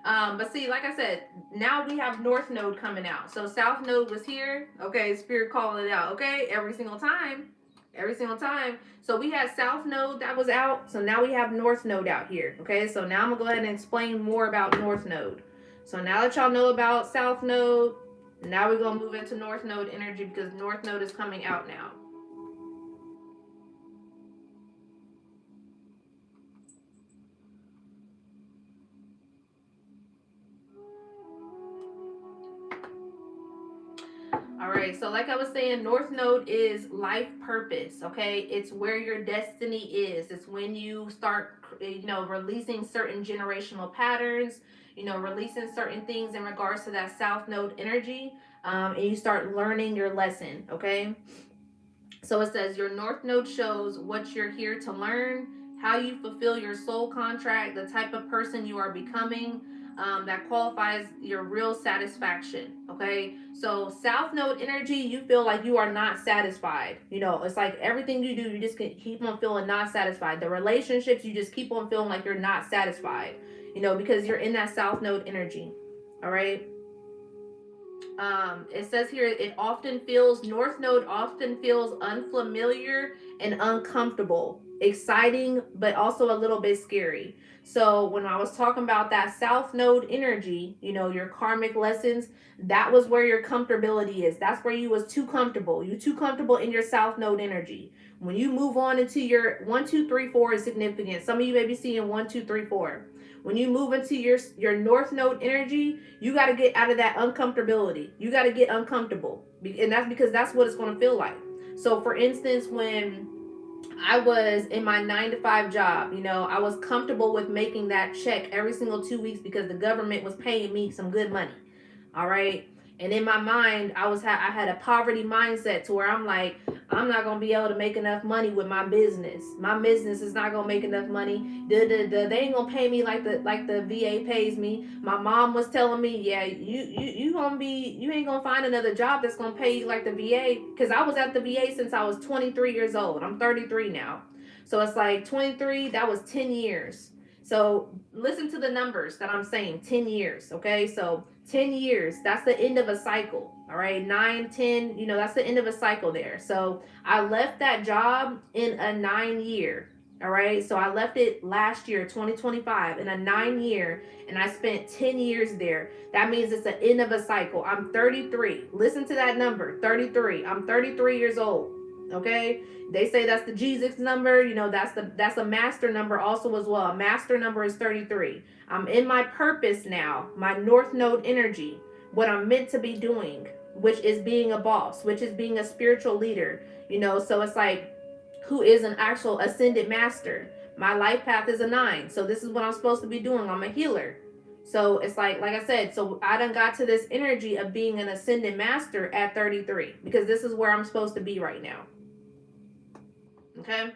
But see, like I said, now we have North Node coming out. So South Node was here. Okay, Spirit calling it out. Okay, every single time. So we had South Node that was out. So now we have North Node out here. Okay, so now I'm gonna go ahead and explain more about North Node. So now that y'all know about South Node, now we're gonna move into North Node energy, because North Node is coming out now. All right, so like I was saying, North Node is life purpose, okay? It's where your destiny is. It's when you start, you know, releasing certain generational patterns, you know, releasing certain things in regards to that South Node energy, and you start learning your lesson, okay? So it says your North Node shows what you're here to learn, how you fulfill your soul contract, the type of person you are becoming, that qualifies your real satisfaction. Okay, so South Node energy, you feel like you are not satisfied. You know, it's like everything you do, you just keep on feeling not satisfied. The relationships, you just keep on feeling like you're not satisfied. You know, because you're in that South Node energy. All right. It says here, North Node often feels unfamiliar and uncomfortable, exciting, but also a little bit scary. So when I was talking about that South Node energy, you know, your karmic lessons, that was where your comfortability is. That's where you was too comfortable. You too comfortable in your South Node energy. When you move on into your 1, 2, 3, 4 is significant. Some of you may be seeing 1, 2, 3, 4. When you move into your North Node energy, you got to get out of that uncomfortability. You got to get uncomfortable. And that's because that's what it's going to feel like. So for instance, when I was in my 9-to-5 job, you know, I was comfortable with making that check every single 2 weeks because the government was paying me some good money. All right. And in my mind, I had a poverty mindset to where I'm like, I'm not going to be able to make enough money with my business. My business is not going to make enough money. They ain't going to pay me like the VA pays me. My mom was telling me, yeah, you ain't going to find another job that's going to pay you like the VA. Because I was at the VA since I was 23 years old. I'm 33 now. So it's like 23, that was 10 years. So listen to the numbers that I'm saying, 10 years, okay? So 10 years, that's the end of a cycle, all right? 9, 10, you know, that's the end of a cycle there. So I left that job in a 9-year, all right? So I left it last year, 2025, in a 9-year, and I spent 10 years there. That means it's the end of a cycle. I'm 33. Listen to that number, 33. I'm 33 years old, okay? They say that's the Jesus number. You know, that's a master number also as well. A master number is 33. I'm in my purpose now, my North Node energy, what I'm meant to be doing, which is being a boss, which is being a spiritual leader. You know, so it's like who is an actual ascended master. My life path is a 9. So this is what I'm supposed to be doing. I'm a healer. So it's like I said, so I done got to this energy of being an ascended master at 33 because this is where I'm supposed to be right now. Okay?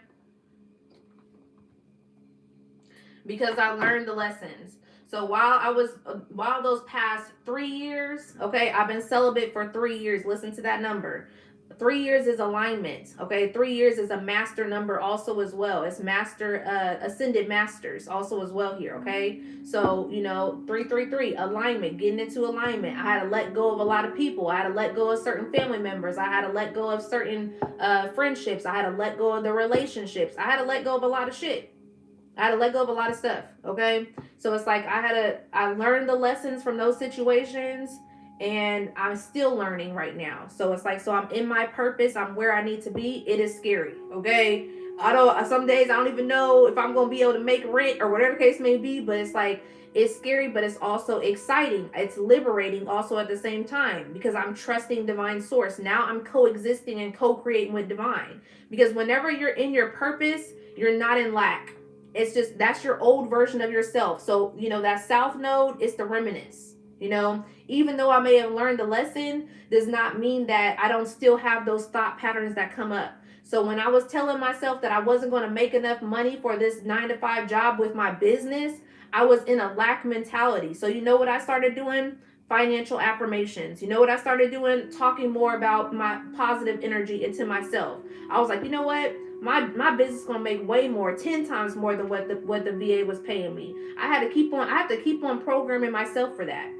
Because I learned the lessons. So while those past 3 years, okay, I've been celibate for 3 years. Listen to that number. 3 years is alignment. Okay, 3 years is a master number also as well. It's master, ascended masters also as well here. Okay, so 333 alignment, getting into alignment. I had to let go of a lot of people. I had to let go of certain family members. I had to let go of certain friendships. I had to let go of the relationships. I had to let go of a lot of shit. I had to let go of a lot of stuff. Okay, so it's like I learned the lessons from those situations, and I'm still learning right now. So it's like, so I'm in my purpose. I'm where I need to be. It is scary. Okay, some days I don't even know if I'm gonna be able to make rent or whatever the case may be. But it's like, it's scary, but it's also exciting. It's liberating also at the same time, because I'm trusting divine source. Now I'm coexisting and co-creating with divine, because whenever you're in your purpose, you're not in lack. It's just, that's your old version of yourself. So, that south node is the remnants. Even though I may have learned the lesson, does not mean that I don't still have those thought patterns that come up. So when I was telling myself that I wasn't going to make enough money for this 9-to-5 job with my business, I was in a lack mentality. So you know what I started doing? Financial affirmations. You know what I started doing? Talking more about my positive energy into myself. I was like, you know what? My business is gonna make way more, 10 times more than what the VA was paying me. I have to keep on programming myself for that.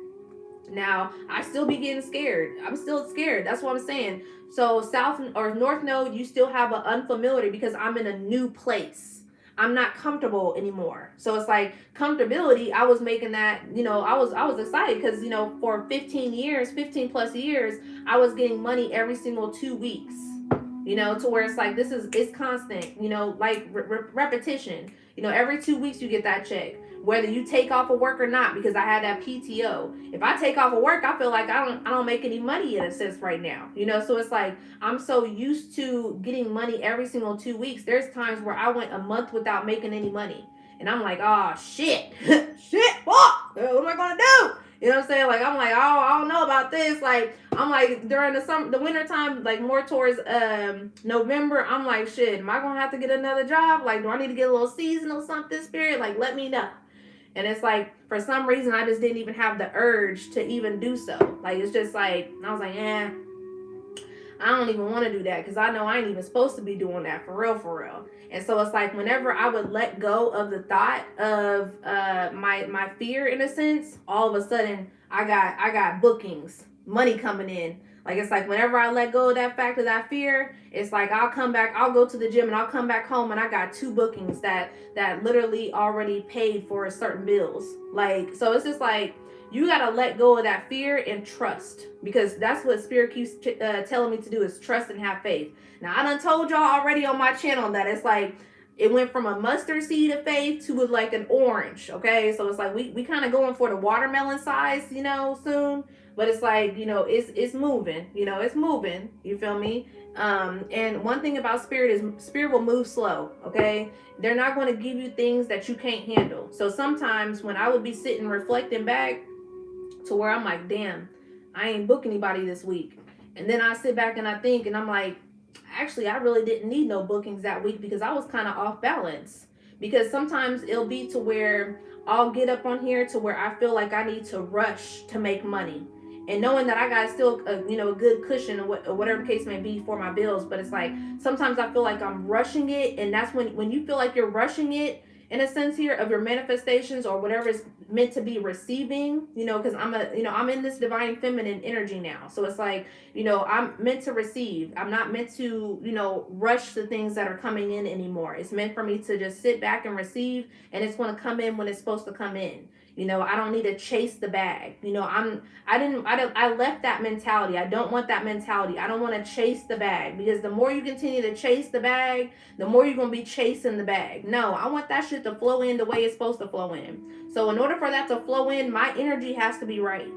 Now I still be getting scared. I'm still scared. That's what I'm saying. So south or north node, you still have an unfamiliar, because I'm in a new place. I'm not comfortable anymore. So it's like comfortability. I was making that, I was excited because, for 15 plus years, I was getting money every single 2 weeks. To where it's like, it's constant, like repetition. Every 2 weeks you get that check, whether you take off of work or not, because I had that PTO. If I take off of work, I feel like I don't make any money in a sense right now. So it's like, I'm so used to getting money every single 2 weeks. There's times where I went a month without making any money, and I'm like, oh shit, shit, fuck, what am I gonna do? You know what I'm saying? Like, I'm like, oh, I don't know about this. Like, I'm like, during the winter time, like more towards November, I'm like, shit, am I gonna have to get another job? Like, do I need to get a little seasonal something, spirit? Like, let me know. And it's like, for some reason, I just didn't even have the urge to even do so. Like, it's just like, I was like, I don't even want to do that, because I know I ain't even supposed to be doing that, for real. And so it's like, whenever I would let go of the thought of my fear, in a sense, all of a sudden I got bookings, money coming in. Like, it's like, whenever I let go of that fact of that fear, it's like, I'll go to the gym and I'll come back home and I got 2 bookings that literally already paid for certain bills. Like, so it's just like, you got to let go of that fear and trust, because that's what spirit keeps telling me to do, is trust and have faith. Now, I done told y'all already on my channel that it's like, it went from a mustard seed of faith to like an orange. Okay, so it's like, we kind of going for the watermelon size, soon. But it's like, it's moving, it's moving. You feel me? And one thing about spirit is spirit will move slow. Okay, they're not going to give you things that you can't handle. So sometimes when I would be sitting reflecting back to where I'm like, damn, I ain't book anybody this week, and then I sit back and I think, and I'm like, actually, I really didn't need no bookings that week, because I was kind of off balance. Because sometimes it'll be to where I'll get up on here to where I feel like I need to rush to make money, and knowing that I got still a good cushion or whatever the case may be for my bills. But it's like, sometimes I feel like I'm rushing it, and that's when you feel like you're rushing it, in a sense here, of your manifestations or whatever is meant to be receiving, because I'm in this divine feminine energy now. So it's like, I'm meant to receive. I'm not meant to, rush the things that are coming in anymore. It's meant for me to just sit back and receive, and it's going to come in when it's supposed to come in. I don't need to chase the bag. I left that mentality. I don't want that mentality. I don't want to chase the bag, because the more you continue to chase the bag, the more you're going to be chasing the bag. No, I want that shit to flow in the way it's supposed to flow in. So in order for that to flow in, my energy has to be right.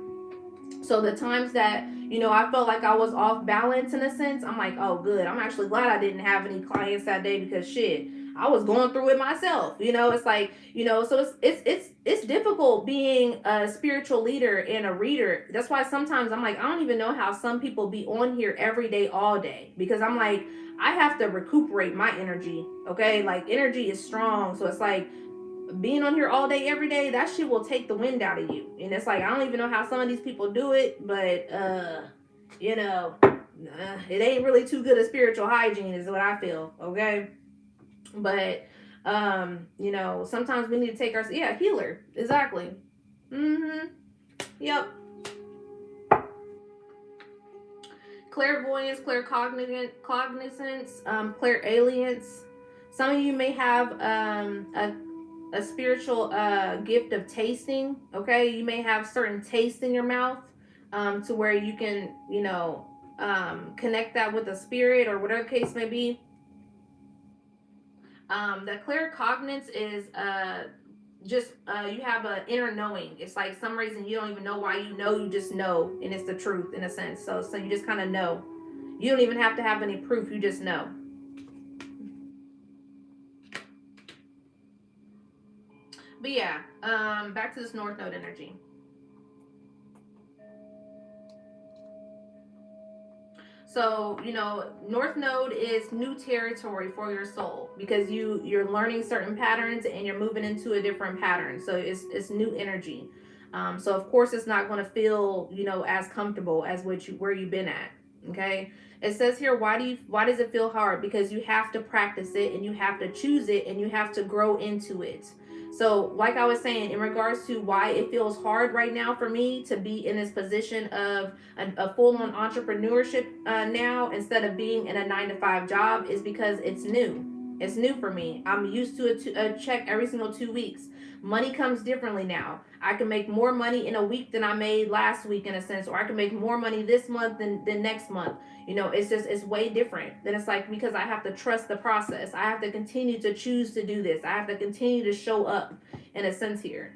So the times that, I felt like I was off balance in a sense, I'm like, oh, good. I'm actually glad I didn't have any clients that day, because shit, I was going through it myself. It's like, so it's difficult being a spiritual leader and a reader. That's why sometimes I'm like, I don't even know how some people be on here every day, all day, because I'm like, I have to recuperate my energy. Okay, like energy is strong, so it's like being on here all day every day, that shit will take the wind out of you. And it's like, I don't even know how some of these people do it, but it ain't really too good a spiritual hygiene is what I feel. Okay, but sometimes we need to take our, yeah, healer, exactly. Yep. Clairvoyance, claircognizance, clairalience. Some of you may have a spiritual gift of tasting. Okay, you may have certain taste in your mouth, to where you can, connect that with a spirit or whatever the case may be. The claircognizance is just you have an inner knowing. It's like some reason you don't even know why you know, you just know, and it's the truth in a sense. So you just kind of know. You don't even have to have any proof. You just know. But yeah, back to this North Node energy. So, North Node is new territory for your soul, because you're learning certain patterns and you're moving into a different pattern. So it's new energy. So of course it's not going to feel, as comfortable as where you've been at. Okay. It says here, why does it feel hard? Because you have to practice it, and you have to choose it, and you have to grow into it. So, like I was saying, in regards to why it feels hard right now for me to be in this position of a full-on entrepreneurship now, instead of being in a 9-to-5 job, is because it's new. It's new for me. I'm used to a check every single 2 weeks. Money comes differently now. I can make more money in a week than I made last week, in a sense, or I can make more money this month than next month. It's way different. Then it's like, because I have to trust the process. I have to continue to choose to do this. I have to continue to show up, in a sense here.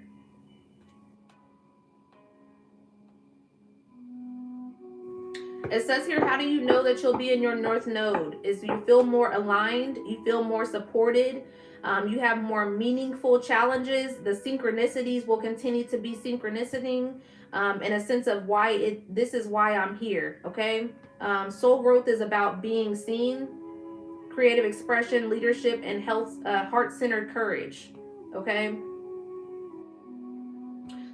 It says here, how do you know that you'll be in your North Node? Is you feel more aligned, you feel more supported, you have more meaningful challenges. The synchronicities will continue to be synchronicity, in a sense of why this is why I'm here. Okay. Soul growth is about being seen, creative expression, leadership, and heart-centered courage. Okay.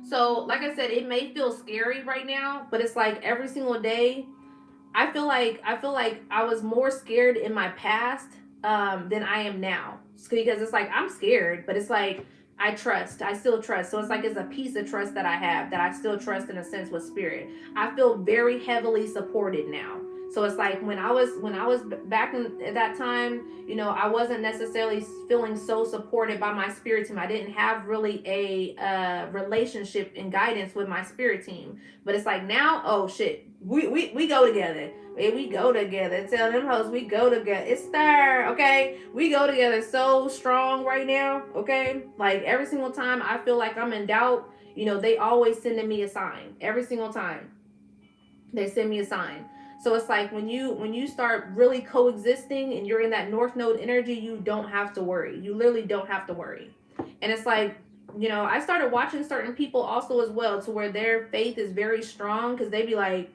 So, like I said, it may feel scary right now, but it's like every single day I feel like I was more scared in my past, than I am now. Because it's like I'm scared, but it's like I still trust. So it's like it's a piece of trust that I have, that I still trust in a sense with spirit. I feel very heavily supported now. So it's like when I was back in at that time, I wasn't necessarily feeling so supported by my spirit team. I didn't have really a relationship and guidance with my spirit team. But it's like now, oh shit, we go together. We go together. Tell them hoes we go together. It's there, okay? We go together so strong right now, okay? Like every single time I feel like I'm in doubt, they always sending me a sign. Every single time they send me a sign. So it's like when you start really coexisting and you're in that North Node energy, you don't have to worry. You literally don't have to worry. And it's like, I started watching certain people also as well, to where their faith is very strong, because they'd be like,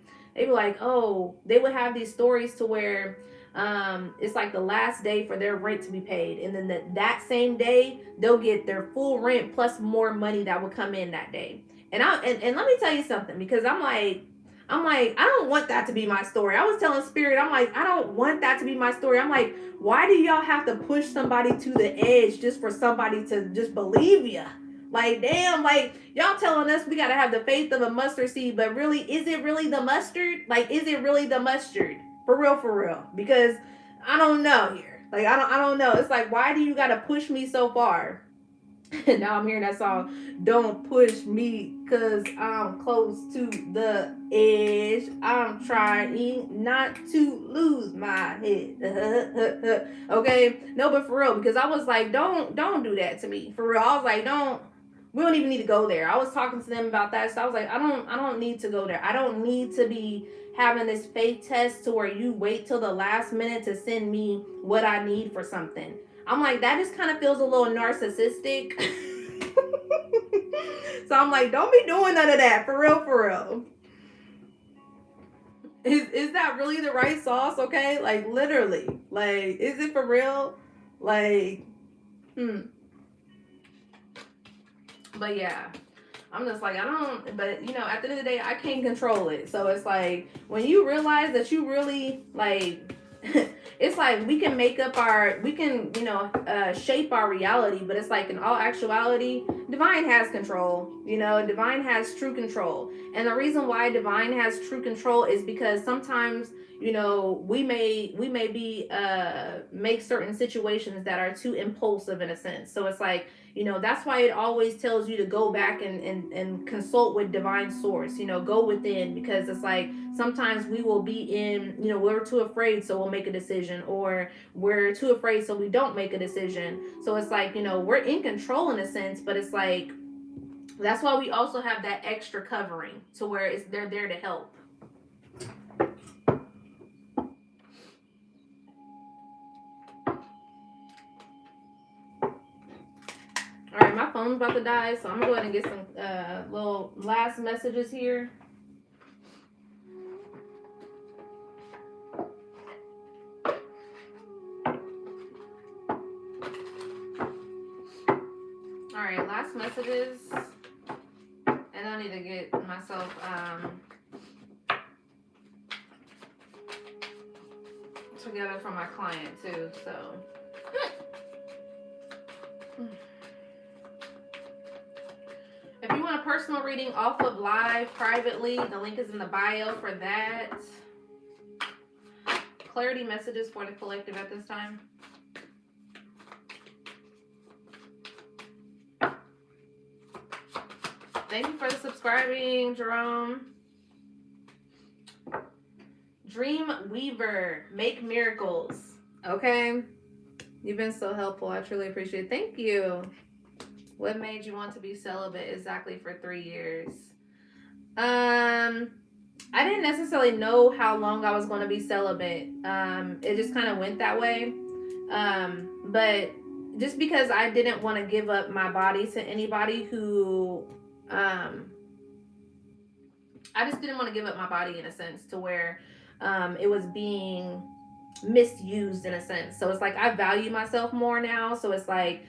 oh, they would have these stories to where it's like the last day for their rent to be paid, and then that same day they'll get their full rent plus more money that would come in that day. And let me tell you something, because I'm like, I don't want that to be my story. I was telling Spirit, I'm like, I don't want that to be my story. I'm like, why do y'all have to push somebody to the edge just for somebody to just believe you? Like, damn, like, y'all telling us we got to have the faith of a mustard seed, but really, is it really the mustard? Like, is it really the mustard? For real. Because I don't know here. Like, I don't know. It's like, why do you got to push me so far? And now I'm hearing that song, don't push me because I'm close to the edge. I'm trying not to lose my head. Okay? No, but for real, because I was like, don't do that to me. For real. I was like, don't we don't even need to go there. I was talking to them about that, so I was like, I don't need to go there. I don't need to be having this faith test to where you wait till the last minute to send me what I need for something. I'm like, that just kind of feels a little narcissistic. So I'm like, don't be doing none of that, for real, for real. Is that really the right sauce? Okay, like literally, like, is it for real? Like, hmm. But yeah, I'm just like, I don't, but you know, at the end of the day, I can't control it. So it's like, when you realize that you really, like, it's like we can make up we can, you know, shape our reality, but it's like in all actuality, divine has control. You know, divine has true control. And the reason why divine has true control is because sometimes, you know, we may be make certain situations that are too impulsive in a sense. So it's like, you know, that's why it always tells you to go back and consult with divine source, you know, go within, because it's like sometimes we will be in, you know, we're too afraid so we'll make a decision, or we're too afraid so we don't make a decision. So it's like, you know, we're in control in a sense, but it's like, that's why we also have that extra covering to where it's they're there to help. All right, my phone's about to die, so I'm gonna go ahead and get some little last messages here. All right, last messages, and I need to get myself together for my client too. So, if you want a personal reading off of live privately, the link is in the bio for that. Clarity messages for the collective at this time. Thank you for subscribing, Jerome. Dream Weaver, make miracles. Okay. You've been so helpful. I truly appreciate it. Thank you. What made you want to be celibate exactly for 3 years? I didn't necessarily know how long I was going to be celibate. It just kind of went that way. But just because I didn't want to give up my body to anybody who, I just didn't want to give up my body in a sense to where it was being misused in a sense. So it's like I value myself more now. So it's like,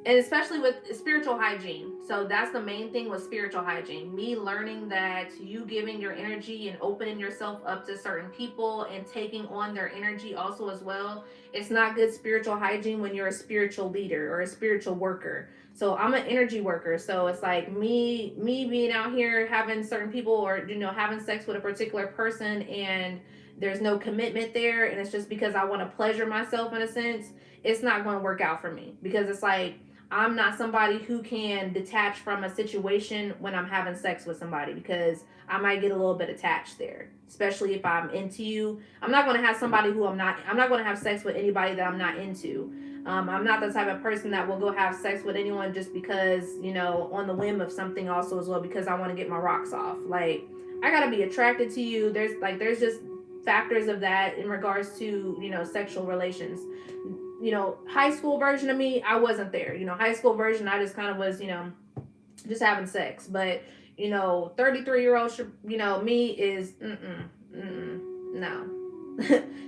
and especially with spiritual hygiene. So that's the main thing with spiritual hygiene. Me learning that you giving your energy and opening yourself up to certain people and taking on their energy also as well. It's not good spiritual hygiene when you're a spiritual leader or a spiritual worker. So I'm an energy worker. So it's like me being out here having certain people, or you know, having sex with a particular person, and there's no commitment there, and it's just because I want to pleasure myself in a sense. It's not going to work out for me, because it's like I'm not somebody who can detach from a situation when I'm having sex with somebody, because I might get a little bit attached there, especially if I'm into you. I'm not going to have somebody who I'm not going to have sex with anybody that I'm not into. I'm not the type of person that will go have sex with anyone just because, you know, on the whim of something also as well, because I want to get my rocks off. Like, I got to be attracted to you. There's just factors of that in regards to, you know, sexual relations. You know, high school version of me, I wasn't there. You know, high school version, I just kind of was, you know, just having sex. But, you know, 33-year-old, you know, me is, no.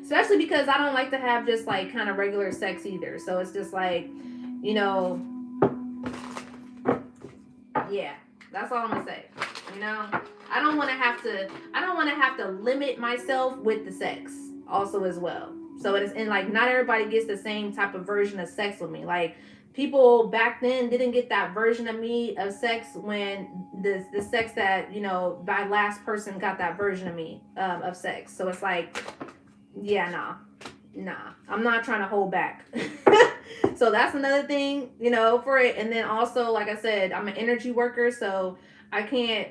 Especially because I don't like to have just like kind of regular sex either. So it's just like, you know, yeah, that's all I'm gonna say. You know, I don't want to have to limit myself with the sex also as well. So it is, and like not everybody gets the same type of version of sex with me. Like, people back then didn't get that version of me of sex when the sex that, you know, my last person got that version of me of sex. So it's like, yeah, nah, I'm not trying to hold back. So that's another thing, you know, for it. And then also, like I said, I'm an energy worker, so I can't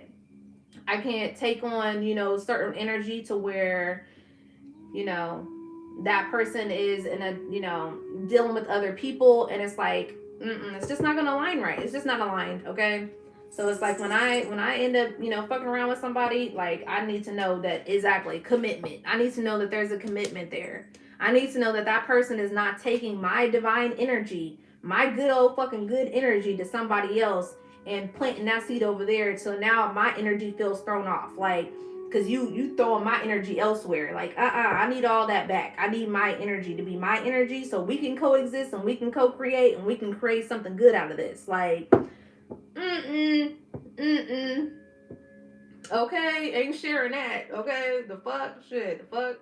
take on, you know, certain energy to where, you know, that person is in a, you know, dealing with other people, and it's like It's just not gonna align right. It's just not aligned, okay? So it's like when I end up, fucking around with somebody, like I need to know that exactly commitment. I need to know that there's a commitment there. I need to know that that person is not taking my divine energy, my good old fucking good energy to somebody else and planting that seed over there. So now my energy feels thrown off. Like, cause you throwing my energy elsewhere. Like, I need all that back. I need my energy to be my energy so we can coexist and we can co-create and we can create something good out of this. Like, okay, ain't sharing that. Okay, the fuck, shit, the fuck.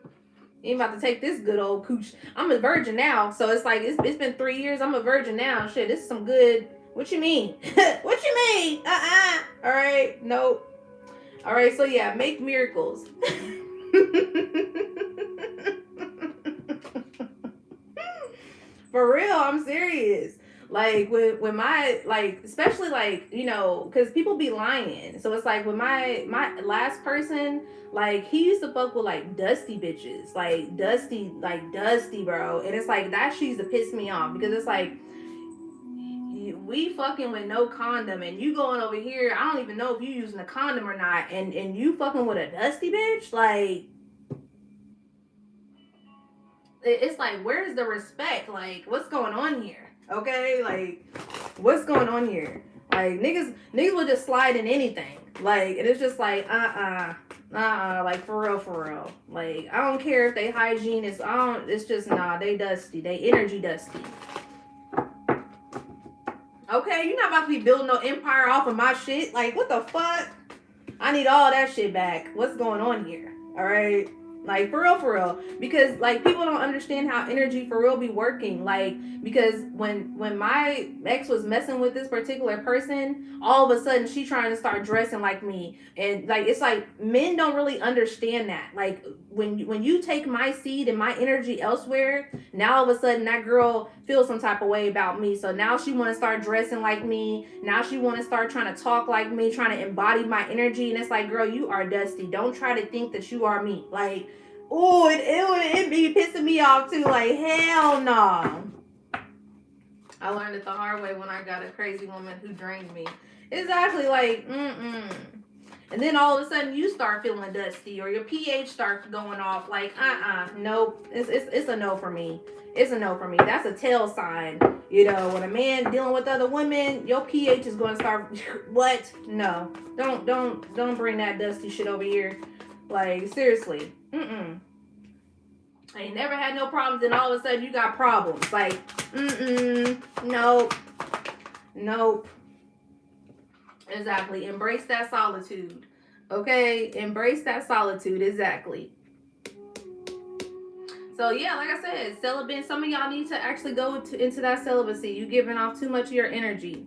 Ain't about to take this good old cooch. I'm a virgin now, so it's like it's been 3 years. I'm a virgin now. Shit, this is some good. What you mean? What you mean? All right, nope. All right, so yeah, make miracles. For real, I'm serious. Like when my like, especially like because people be lying. So it's like with my last person, like he used to fuck with like dusty bitches, like dusty, bro. And it's like that she used to piss me off because it's like we fucking with no condom and you going over here. I don't even know if you using a condom or not, and you fucking with a dusty bitch, like. It's like, where's the respect? Like, what's going on here? Okay, like, what's going on here? Like, niggas will just slide in anything. Like, and it's just like, like for real. Like, I don't care if they hygiene is, it's just nah, they dusty, they energy dusty. Okay, you're not about to be building no empire off of my shit. Like, what the fuck? I need all that shit back. What's going on here? All right. Like for real, because like people don't understand how energy for real be working. Like because when my ex was messing with this particular person, all of a sudden she trying to start dressing like me, and like it's like men don't really understand that. Like when you take my seed and my energy elsewhere, now all of a sudden that girl feels some type of way about me. So now she want to start dressing like me. Now she want to start trying to talk like me, trying to embody my energy, and it's like, girl, you are dusty. Don't try to think that you are me. Like. Oh, it be pissing me off too. Like, hell no. I learned it the hard way when I got a crazy woman who drained me. Exactly, like, And then all of a sudden you start feeling dusty or your pH starts going off. Like, nope. It's a no for me. It's a no for me. That's a tell sign. When a man dealing with other women, your pH is going to start. What? No. Don't bring that dusty shit over here. Like, seriously. I ain't never had no problems, and all of a sudden you got problems. Like, nope. Exactly. Embrace that solitude. Okay? Embrace that solitude. Exactly. So, yeah, like I said, celibate. Some of y'all need to actually go into that celibacy. You giving off too much of your energy.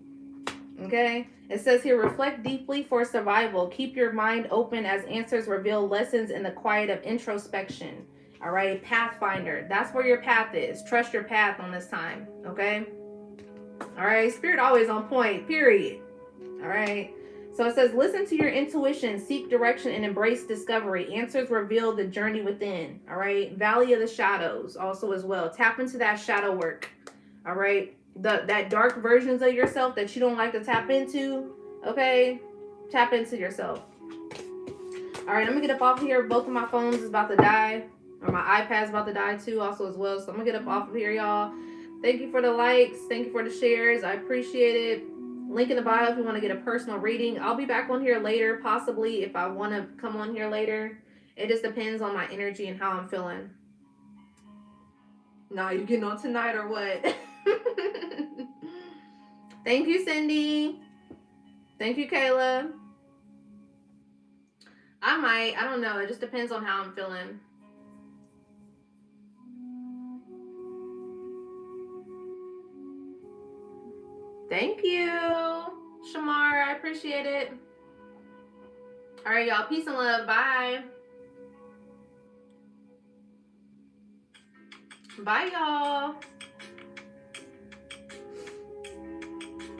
Okay? It says here, reflect deeply for survival. Keep your mind open as answers reveal lessons in the quiet of introspection. All right? Pathfinder. That's where your path is. Trust your path on this time. Okay? All right? Spirit always on point. Period. All right? So it says, listen to your intuition, seek direction, and embrace discovery. Answers reveal the journey within. All right? Valley of the shadows also as well. Tap into that shadow work. All right? That dark versions of yourself that you don't like to tap into, okay? Tap into yourself. All right, I'm gonna get up off here. Both of my phones is about to die, or my iPad's about to die too, also as well. So I'm gonna get up off of here, y'all. Thank you for the likes. Thank you for the shares. I appreciate it. Link in the bio if you want to get a personal reading. I'll be back on here later, possibly if I want to come on here later. It just depends on my energy and how I'm feeling. Nah, you getting on tonight or what? Thank you, Cindy. Thank you, Kayla. I might. I don't know. It just depends on how I'm feeling. Thank you, Shamar. I appreciate it. All right, y'all. Peace and love. Bye. Bye, y'all.